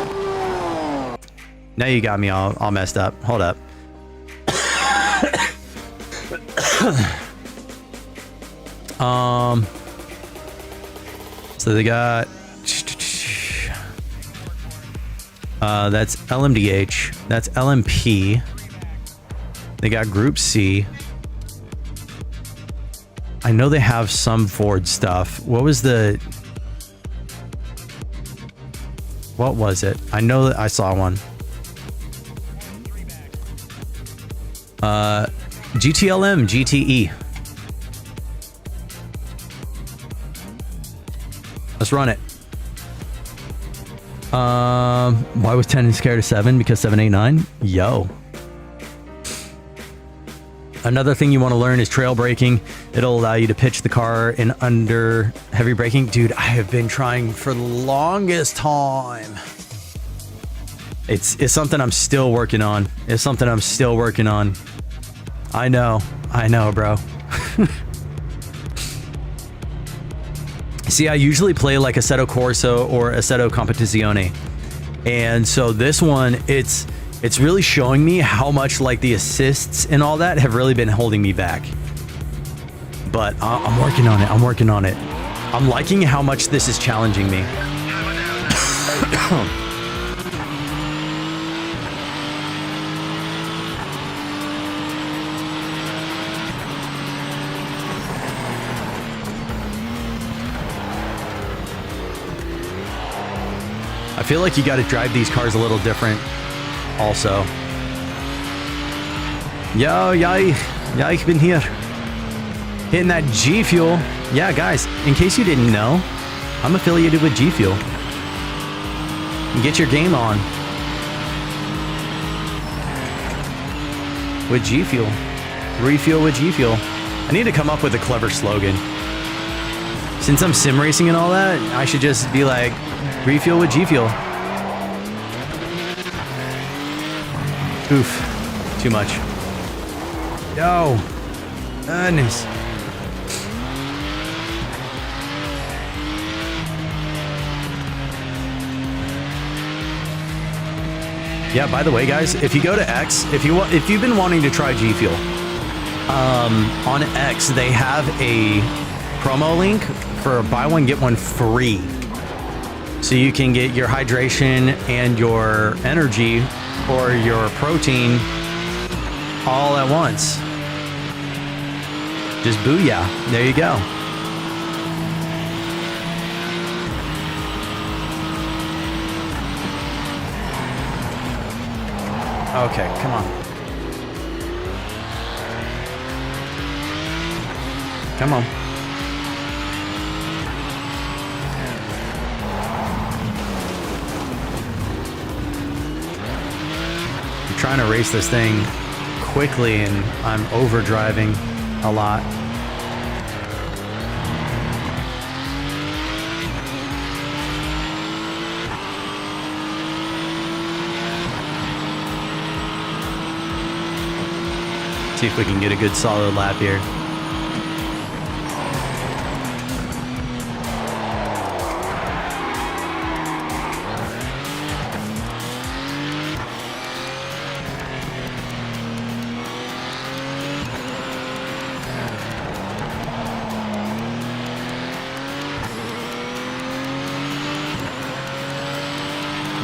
Now you got me all messed up. Hold up. So they got that's LMDH, that's LMP. They got Group C. I know they have some Ford stuff. What was it? I know that I saw one. GTLM, GTE. Let's run it. Why was 10 scared of 7? Because 7, 8, 9? Yo. Another thing you want to learn is trail braking. It'll allow you to pitch the car in under heavy braking. Dude, I have been trying for the longest time. It's something I'm still working on. I know, bro. See, I usually play like Assetto Corsa or Assetto Competizione. And so this one, it's really showing me how much like the assists and all that have really been holding me back. But I'm working on it. I'm liking how much this is challenging me. I feel like you got to drive these cars a little different also. Yo, yeah, ich bin here. Hitting that G Fuel. Yeah, guys, in case you didn't know, I'm affiliated with G Fuel. Get your game on. With G Fuel. Refuel with G Fuel. I need to come up with a clever slogan. Since I'm sim racing and all that, I should just be like, refuel with G Fuel. Oof. Too much. No. Goodness. Yeah, by the way, guys, if you go to X, if you've been wanting to try G Fuel, on X, they have a promo link for buy one, get one free. So you can get your hydration and your energy or your protein all at once. Just booyah. There you go. Okay, come on. Come on. I'm trying to race this thing quickly and I'm overdriving a lot. See if we can get a good solid lap here.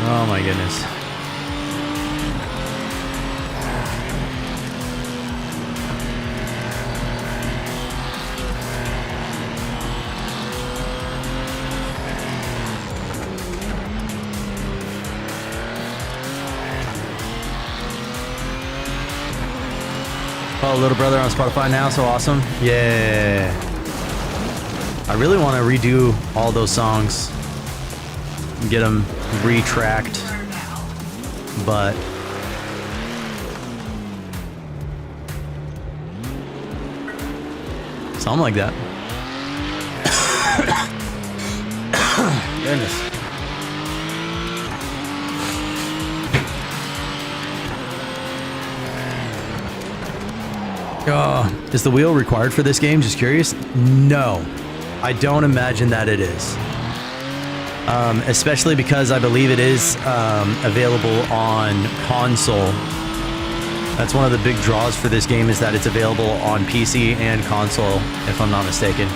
Oh my goodness. Oh, little brother on Spotify now, so awesome. Yeah. I really want to redo all those songs. Get them retracked. But something like that. Goodness. Is the wheel required for this game? Just curious. No, I don't imagine that it is. Especially because I believe it is available on console That's one of the big draws for this game, is that it's available on PC and console, if I'm not mistaken.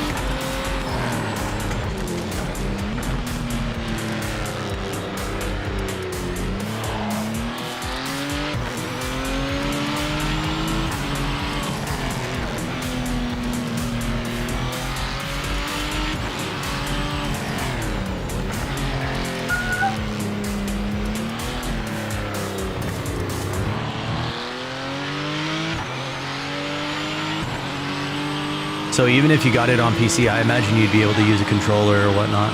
So even if you got it on PC, I imagine you'd be able to use a controller or whatnot.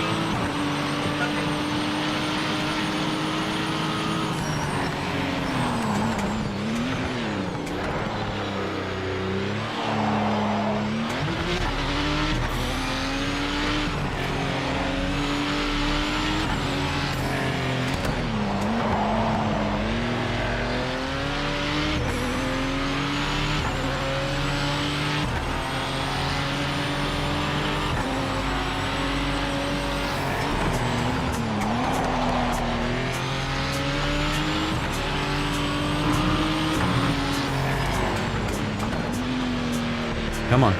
Come on.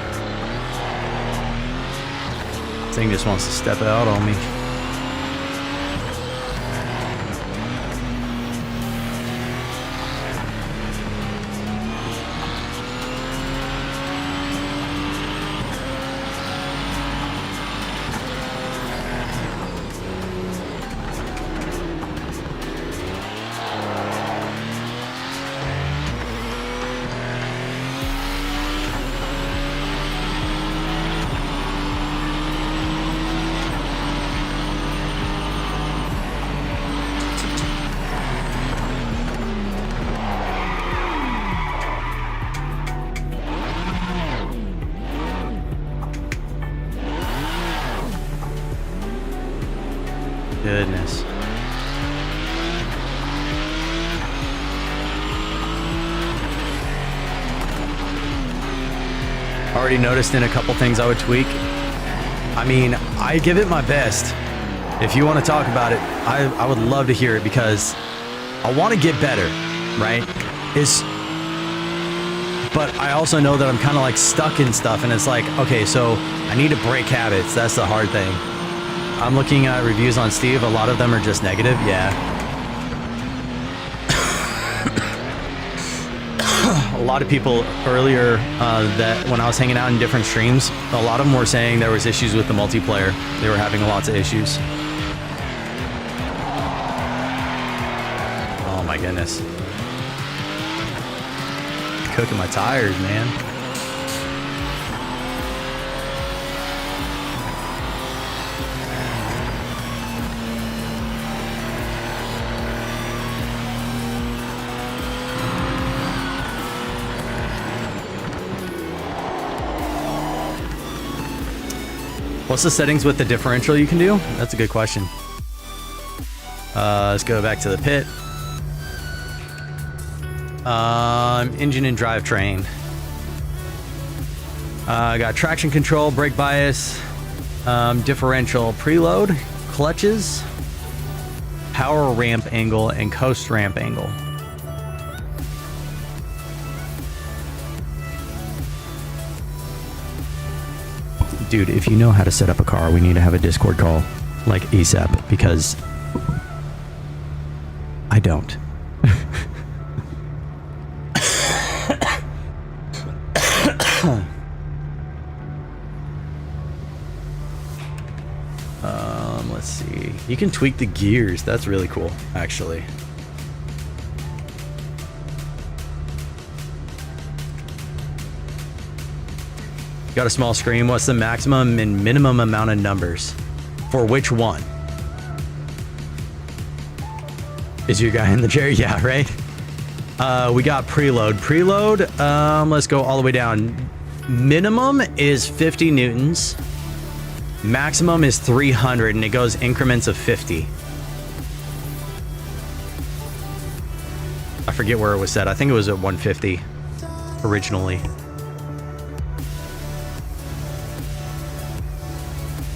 This thing just wants to step out on me. Goodness. Already noticed in a couple things I would tweak. I mean, I give it my best. If you want to talk about it, I would love to hear it, because I want to get better, right? But I also know that I'm kind of like stuck in stuff, and it's like, okay, so I need to break habits. That's the hard thing. I'm looking at reviews on Steve. A lot of them are just negative. Yeah. A lot of people earlier that when I was hanging out in different streams, a lot of them were saying there was issues with the multiplayer. They were having lots of issues. Oh my goodness. Cooking my tires, man. What's the settings with the differential you can do? That's a good question. Let's go back to the pit. Engine and drivetrain. I got traction control, brake bias, differential, preload, clutches, power ramp angle, and coast ramp angle. Dude, if you know how to set up a car, we need to have a Discord call, like ASAP, because I don't. Let's see. You can tweak the gears. That's really cool, actually. Got a small screen. What's the maximum and minimum amount of numbers? For which one? Is your guy in the chair? Yeah, right? We got preload. Preload, let's go all the way down. Minimum is 50 newtons. Maximum is 300, and it goes increments of 50. I forget where it was set. I think it was at 150 originally.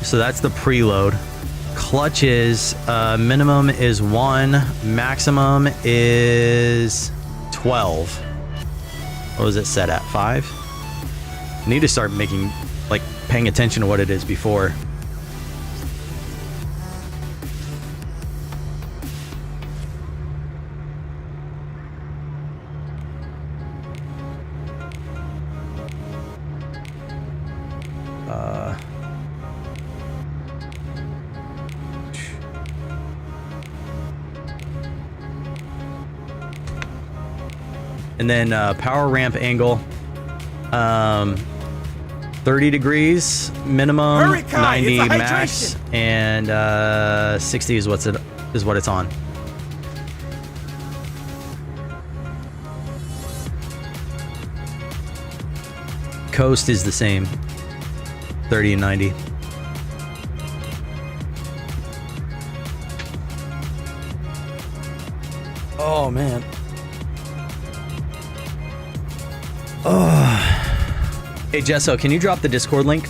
So that's the preload. Clutches, minimum is 1, maximum is 12. What was it set at? 5? I need to start making, like, paying attention to what it is before. And then power ramp angle, 30 degrees minimum, Hurry, Kai, 90 it's a max, hydration. and 60 is what it's on. Coast is the same, 30 and 90. Oh man. Oh. Hey Jesso, can you drop the Discord link?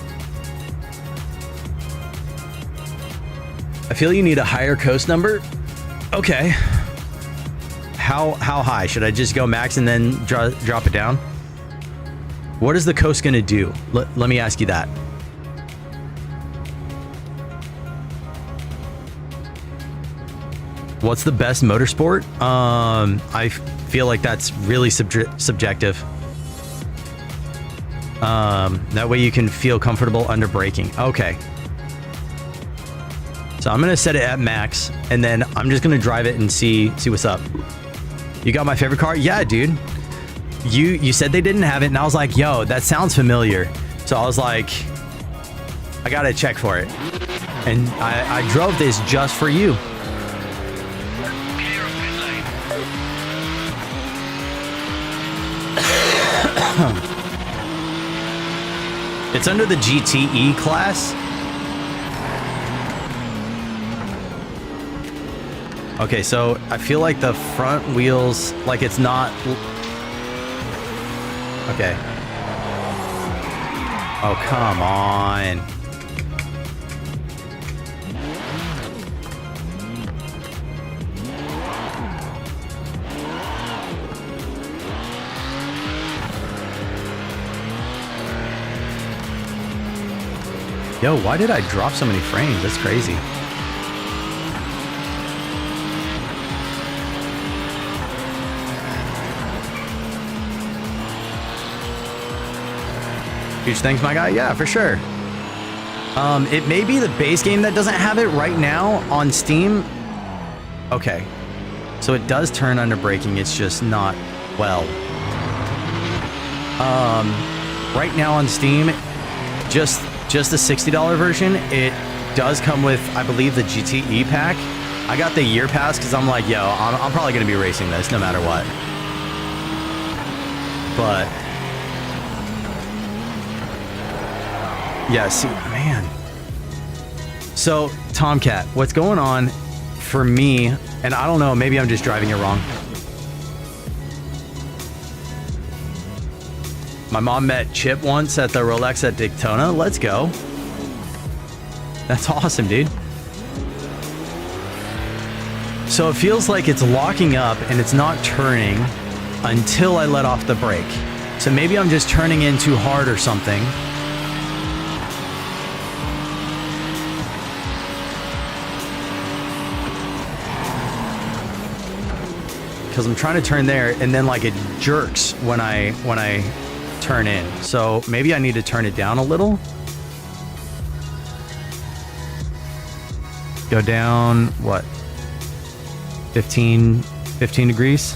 I feel you need a higher coast number. Okay. How high? Should I just go max and then drop it down? What is the coast gonna do? Let me ask you that. What's the best motorsport? I feel like that's really subjective. That way you can feel comfortable under braking. Okay. So I'm gonna set it at max, and then I'm just gonna drive it and see what's up. You got my favorite car? Yeah, dude. You said they didn't have it, and I was like, yo, that sounds familiar. So I was like, I gotta check for it. And I drove this just for you. Clear of pit lane. It's under the GTE class. Okay, so I feel like the front wheels, like it's not... Okay. Oh, come on. Yo, why did I drop so many frames? That's crazy. Huge thanks, my guy. Yeah, for sure. It may be the base game that doesn't have it right now on Steam. Okay. So it does turn under braking. It's just not well. Right now on Steam, just the $60 version, it does come with, I believe, the GTE pack. I got the year pass because I'm like, yo, I'm probably going to be racing this no matter what. But yeah, see, man. So, Tomcat, what's going on for me, and I don't know, maybe I'm just driving it wrong. My mom met Chip once at the Rolex at Daytona. Let's go. That's awesome, dude. So it feels like it's locking up and it's not turning until I let off the brake. So maybe I'm just turning in too hard or something. Because I'm trying to turn there and then like it jerks when I turn in. So maybe I need to turn it down a little. Go down, what? 15 degrees.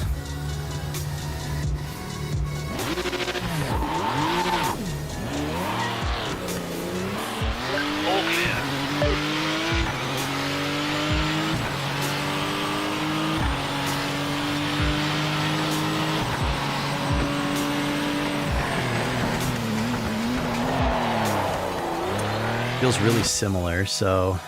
All clear. Feels really similar, so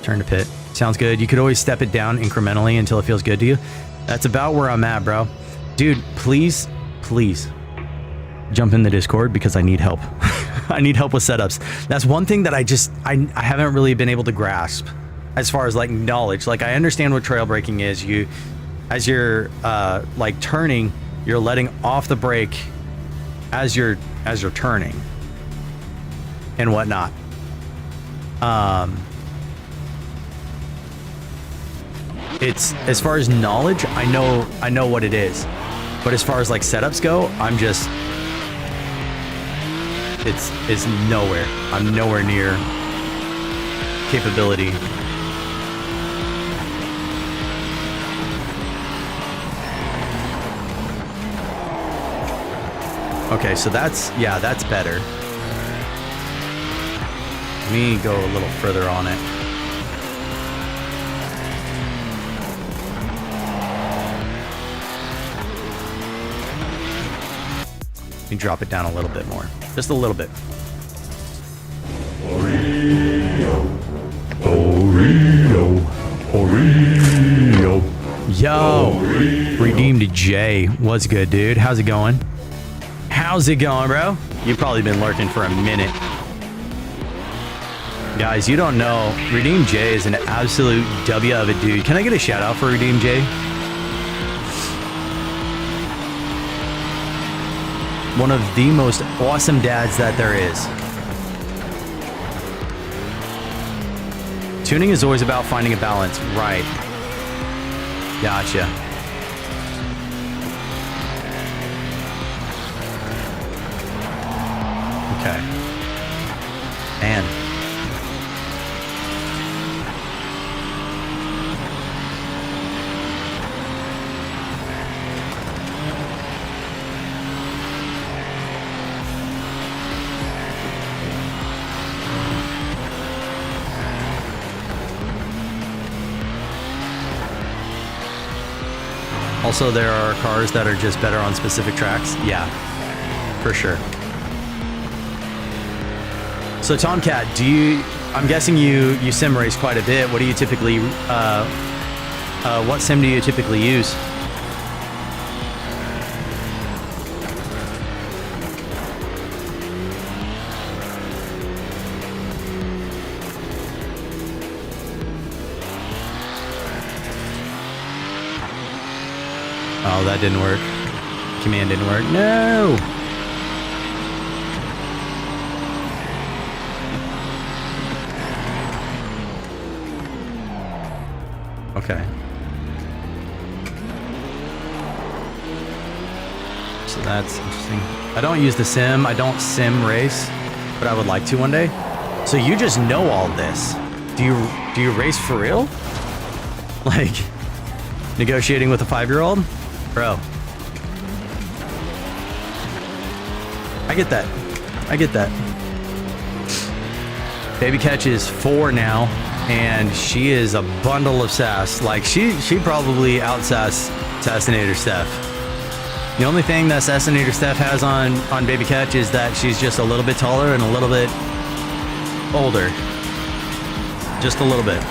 turn to pit. Sounds good. You could always step it down incrementally until it feels good to you. That's about where I'm at, bro. Dude, please jump in the Discord because I need help. I need help with setups. That's one thing that I haven't really been able to grasp as far as like knowledge. Like I understand what trail braking is. As you're like turning, You're letting off the brake as you're turning and whatnot. It's, as far as knowledge, I know what it is, but as far as like setups go, I'm just, it's nowhere. I'm nowhere near capability. Okay, so that's better. Let me go a little further on it. Let me drop it down a little bit more. Just a little bit. Yo, Redeemed J. What's good, dude? How's it going? How's it going, bro? You've probably been lurking for a minute. Guys, you don't know, Redeemed J is an absolute W of a dude. Can I get a shout out for Redeemed J? One of the most awesome dads that there is. Tuning is always about finding a balance. Right. Gotcha. Okay. Man. Also, there are cars that are just better on specific tracks. Yeah, for sure. So Tomcat, I'm guessing you sim race quite a bit. What do you typically, what sim do you typically use? Oh, that didn't work. Command didn't work. No! Okay. So that's interesting. I don't use the sim. I don't sim race, but I would like to one day. So you just know all this. Do you race for real? Like, negotiating with a 5-year-old? Bro. I get that. I get that. Baby Catch is 4 now, and she is a bundle of sass. Like, she probably outsass Assassinator Steph. The only thing that Assassinator Steph has on Baby Catch is that she's just a little bit taller and a little bit older. Just a little bit.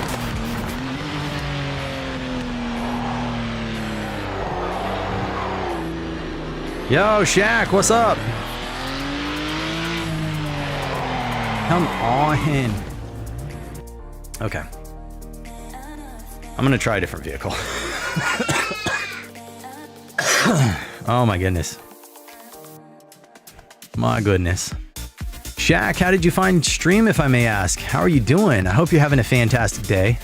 Yo, Shaq, what's up? Come on. Okay. I'm gonna try a different vehicle. Oh my goodness. My goodness. Shaq, how did you find stream, if I may ask? How are you doing? I hope you're having a fantastic day.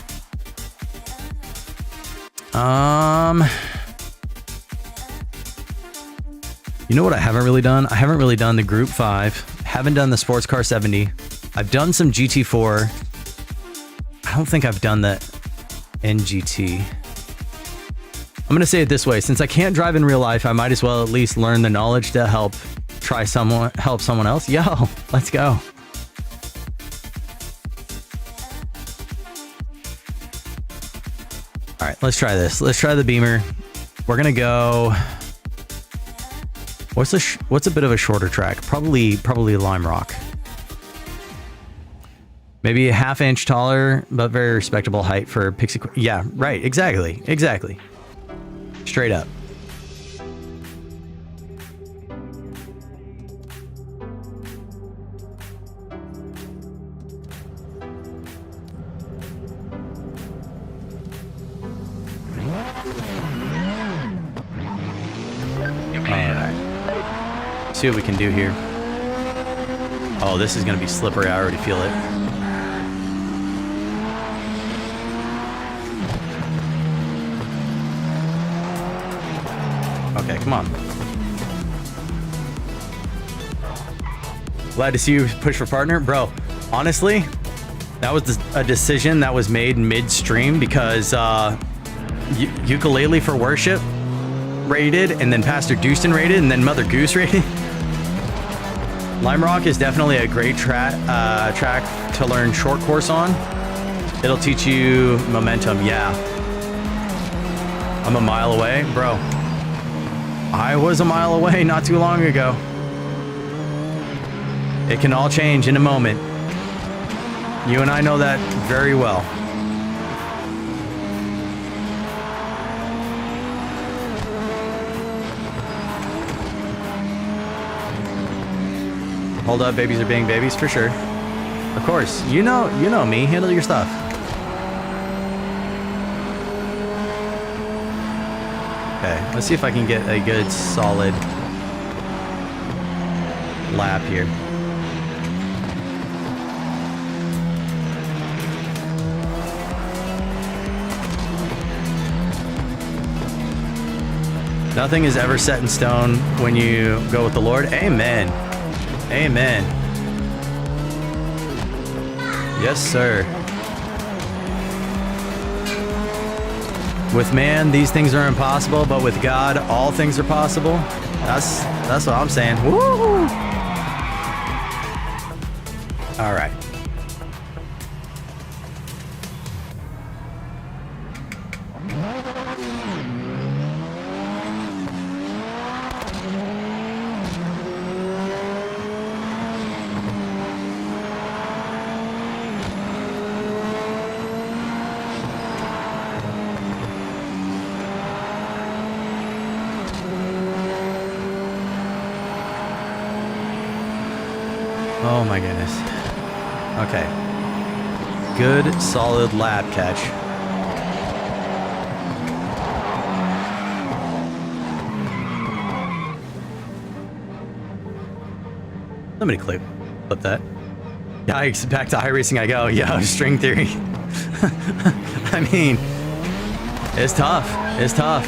You know what I haven't really done? I haven't really done the Group 5. Haven't done the Sports Car 70. I've done some GT4. I don't think I've done the NGT. I'm going to say it this way. Since I can't drive in real life, I might as well at least learn the knowledge to help someone else. Yo, let's go. All right, let's try this. Let's try the Beamer. We're going to go... What's a bit of a shorter track? Probably Lime Rock. Maybe a ½ inch taller, but very respectable height for Pixie. Yeah, right. Exactly. Straight up. Your See what we can do here. Oh, this is gonna be slippery. I already feel it. Okay, come on. Glad to see you push for partner. Bro, honestly, that was a decision that was made midstream because Ukulele for Worship rated, and then Pastor Dustin rated, and then Mother Goose rated. Lime Rock is definitely a great track to learn short course on. It'll teach you momentum, yeah. I'm a mile away, bro. I was a mile away not too long ago. It can all change in a moment. You and I know that very well. Hold up, babies are being babies for sure. Of course, you know me. Handle your stuff. Okay, let's see if I can get a good solid lap here. Nothing is ever set in stone when you go with the Lord. Amen. Amen. Yes, sir. With man, these things are impossible, but with God, all things are possible. That's what I'm saying. Woo! All right. Oh my goodness. Okay. Good, solid lap catch. Somebody clip that. Yikes, back to iRacing I go. Yo, string theory. I mean, it's tough. It's tough.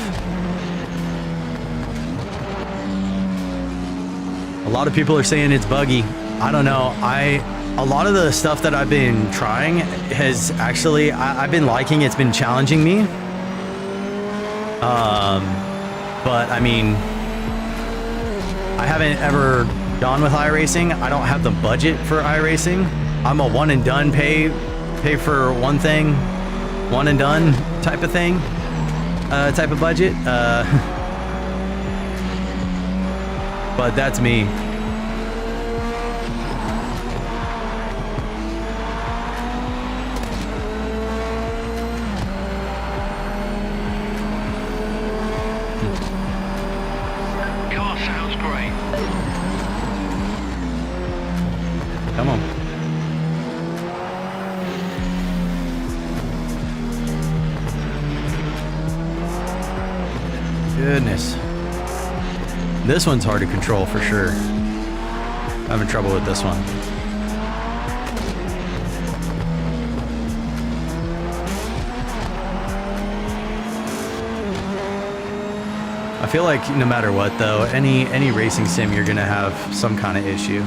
A lot of people are saying it's buggy. I don't know. A lot of the stuff that I've been trying has actually, I've been liking. It's been challenging me. But I mean, I haven't ever gone with iRacing. I don't have the budget for iRacing. I'm a one and done, pay for one thing, one and done type of thing, type of budget. But that's me. Car sounds great. Come on. Goodness. This one's hard to control for sure. I'm having trouble with this one. I feel like no matter what though, any racing sim, you're gonna have some kind of issue.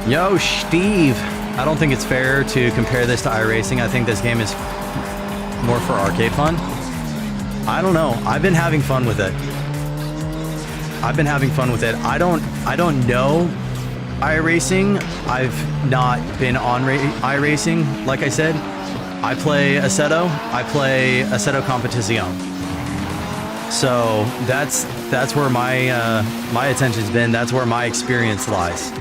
Yo, Steve. I don't think it's fair to compare this to iRacing. I think this game is more for arcade fun. I don't know. I've been having fun with it. I don't know iRacing. I've not been on iRacing. Like I said, I play Assetto. I play Assetto Competizione. So that's where my attention's been. That's where my experience lies.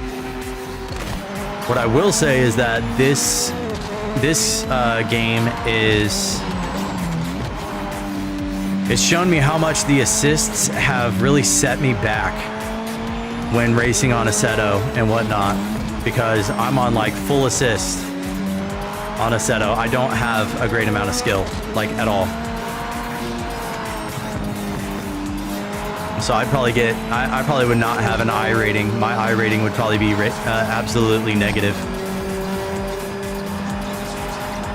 What I will say is that this game is It's shown me how much the assists have really set me back when racing on Assetto and whatnot, because I'm on like full assist on Assetto. I don't have a great amount of skill, like at all. So I'd probably get, I probably would not have an I rating. My I rating would probably be absolutely negative.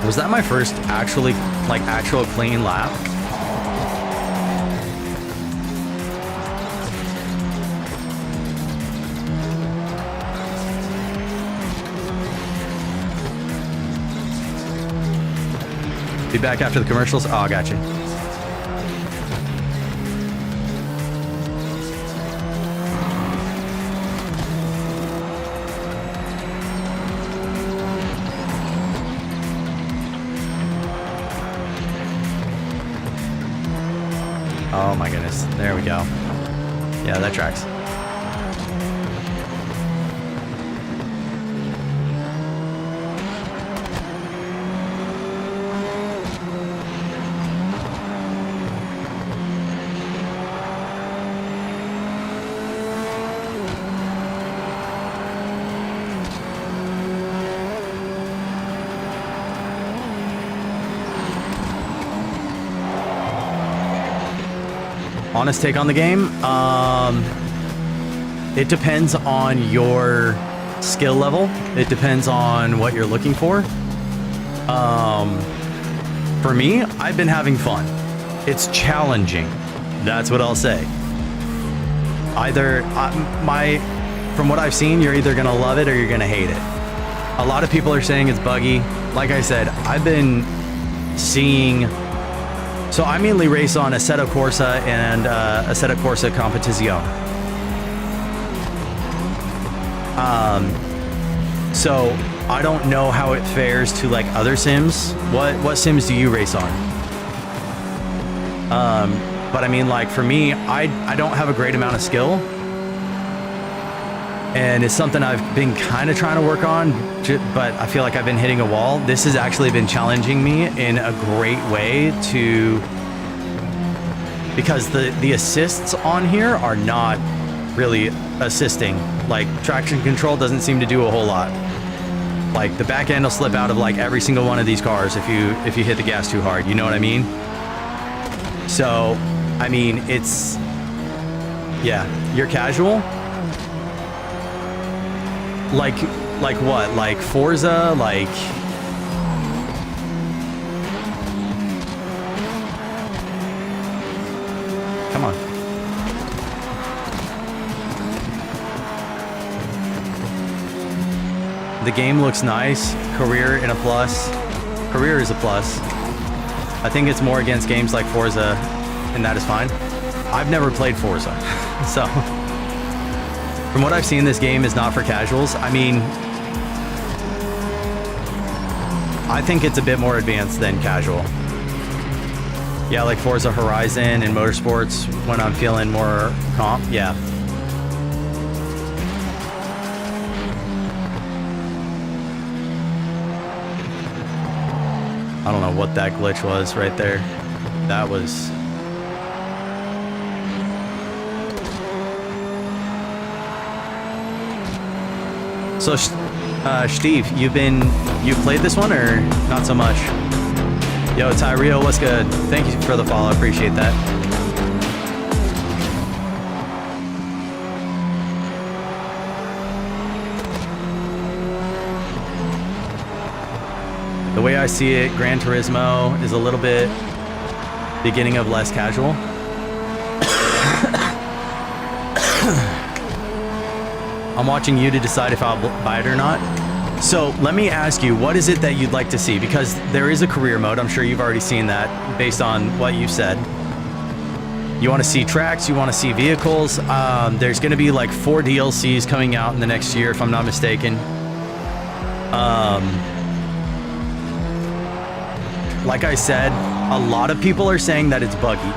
Was that my first actual clean lap? Be back after the commercials. Oh, I got you. Oh my goodness. There we go. Yeah, that tracks. Honest take on the game, it depends on your skill level. It depends on what you're looking for. For me, I've been having fun. It's challenging. That's what I'll say. Either from what I've seen, you're either gonna love it or you're gonna hate it. A lot of people are saying it's buggy. Like I said, I've been seeing. So I mainly race on Assetto Corsa and Assetto Corsa Competizione. So I don't know how it fares to like other sims. What sims do you race on? But I mean, like for me, I don't have a great amount of skill, and it's something I've been kind of trying to work on, but I feel like I've been hitting a wall. This has actually been challenging me in a great way because the assists on here are not really assisting. Like traction control doesn't seem to do a whole lot. Like the back end will slip out of like every single one of these cars if you hit the gas too hard, you know what I mean? So, I mean, it's, yeah, you're casual. Like what? Like Forza, like... Come on. The game looks nice. Career in a plus. Career is a plus. I think it's more against games like Forza, and that is fine. I've never played Forza, so... From what I've seen, this game is not for casuals. I mean, I think it's a bit more advanced than casual. Yeah, like Forza Horizon and Motorsports when I'm feeling more comp, yeah. I don't know what that glitch was right there. That was... So, Steve, you've played this one or not so much? Yo, Tyrio, what's good? Thank you for the follow. Appreciate that. The way I see it, Gran Turismo is a little bit beginning of less casual. I'm watching you to decide if I'll buy it or not. So let me ask you, what is it that you'd like to see? Because there is a career mode. I'm sure you've already seen that based on what you've said. You want to see tracks, you want to see vehicles. There's going to be like 4 DLCs coming out in the next year, if I'm not mistaken. Like I said, a lot of people are saying that it's buggy.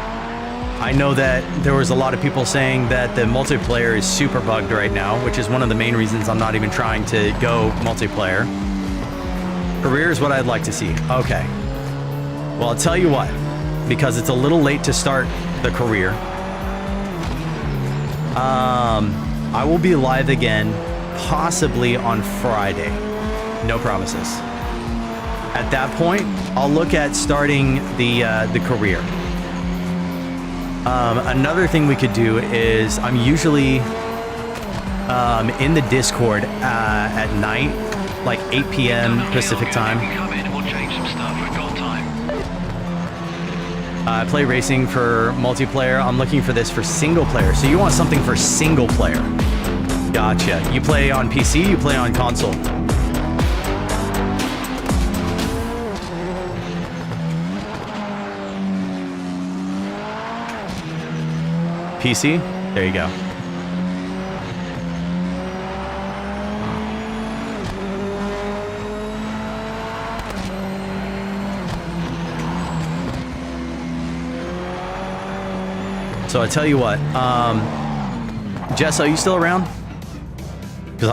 I know that there was a lot of people saying that the multiplayer is super bugged right now, which is one of the main reasons I'm not even trying to go multiplayer. Career is what I'd like to see. Okay. Well, I'll tell you what. because it's a little late to start the career. I will be live again, possibly on Friday. No promises. At that point, I'll look at starting the career. Another thing we could do is I'm usually in the Discord at night, like 8 p.m. Pacific time. Come in and we'll change some stuff. We've got time. I play racing for multiplayer. I'm looking for this for single player. So you want something for single player. Gotcha. You play on PC, you play on console. PC? There you go. So I tell you what, Jess, are you still around? Because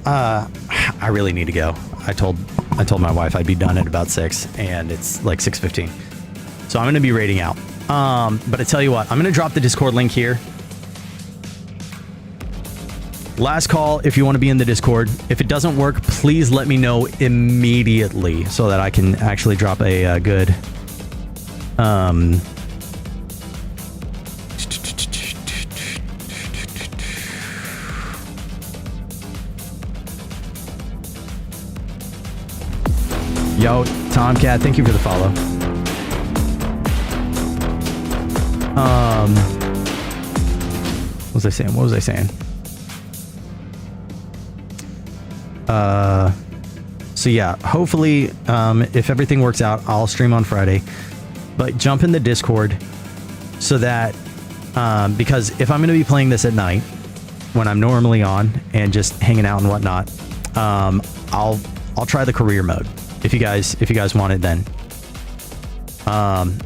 I really need to go. I told my wife I'd be done at about 6, and it's like 6:15. So I'm going to be raiding out. But I tell you what, I'm going to drop the Discord link here. Last call if you want to be in the Discord. If it doesn't work, please let me know immediately so that I can actually drop a good Yo, Tomcat, thank you for the follow. What was I saying? So yeah, hopefully, if everything works out, I'll stream on Friday. But jump in the Discord so that, because if I'm going to be playing this at night when I'm normally on and just hanging out and whatnot, I'll try the career mode. If you guys want it, then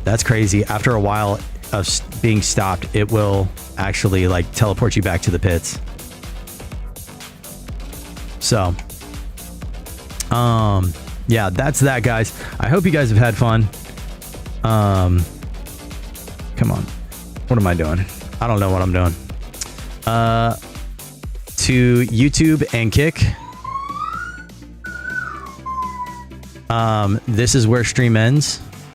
that's crazy. After a while of being stopped, it will actually like teleport you back to the pits. So, yeah, that's that, guys. I hope you guys have had fun. Come on, what am I doing? I don't know what I'm doing. To YouTube and Kick. This is where stream ends.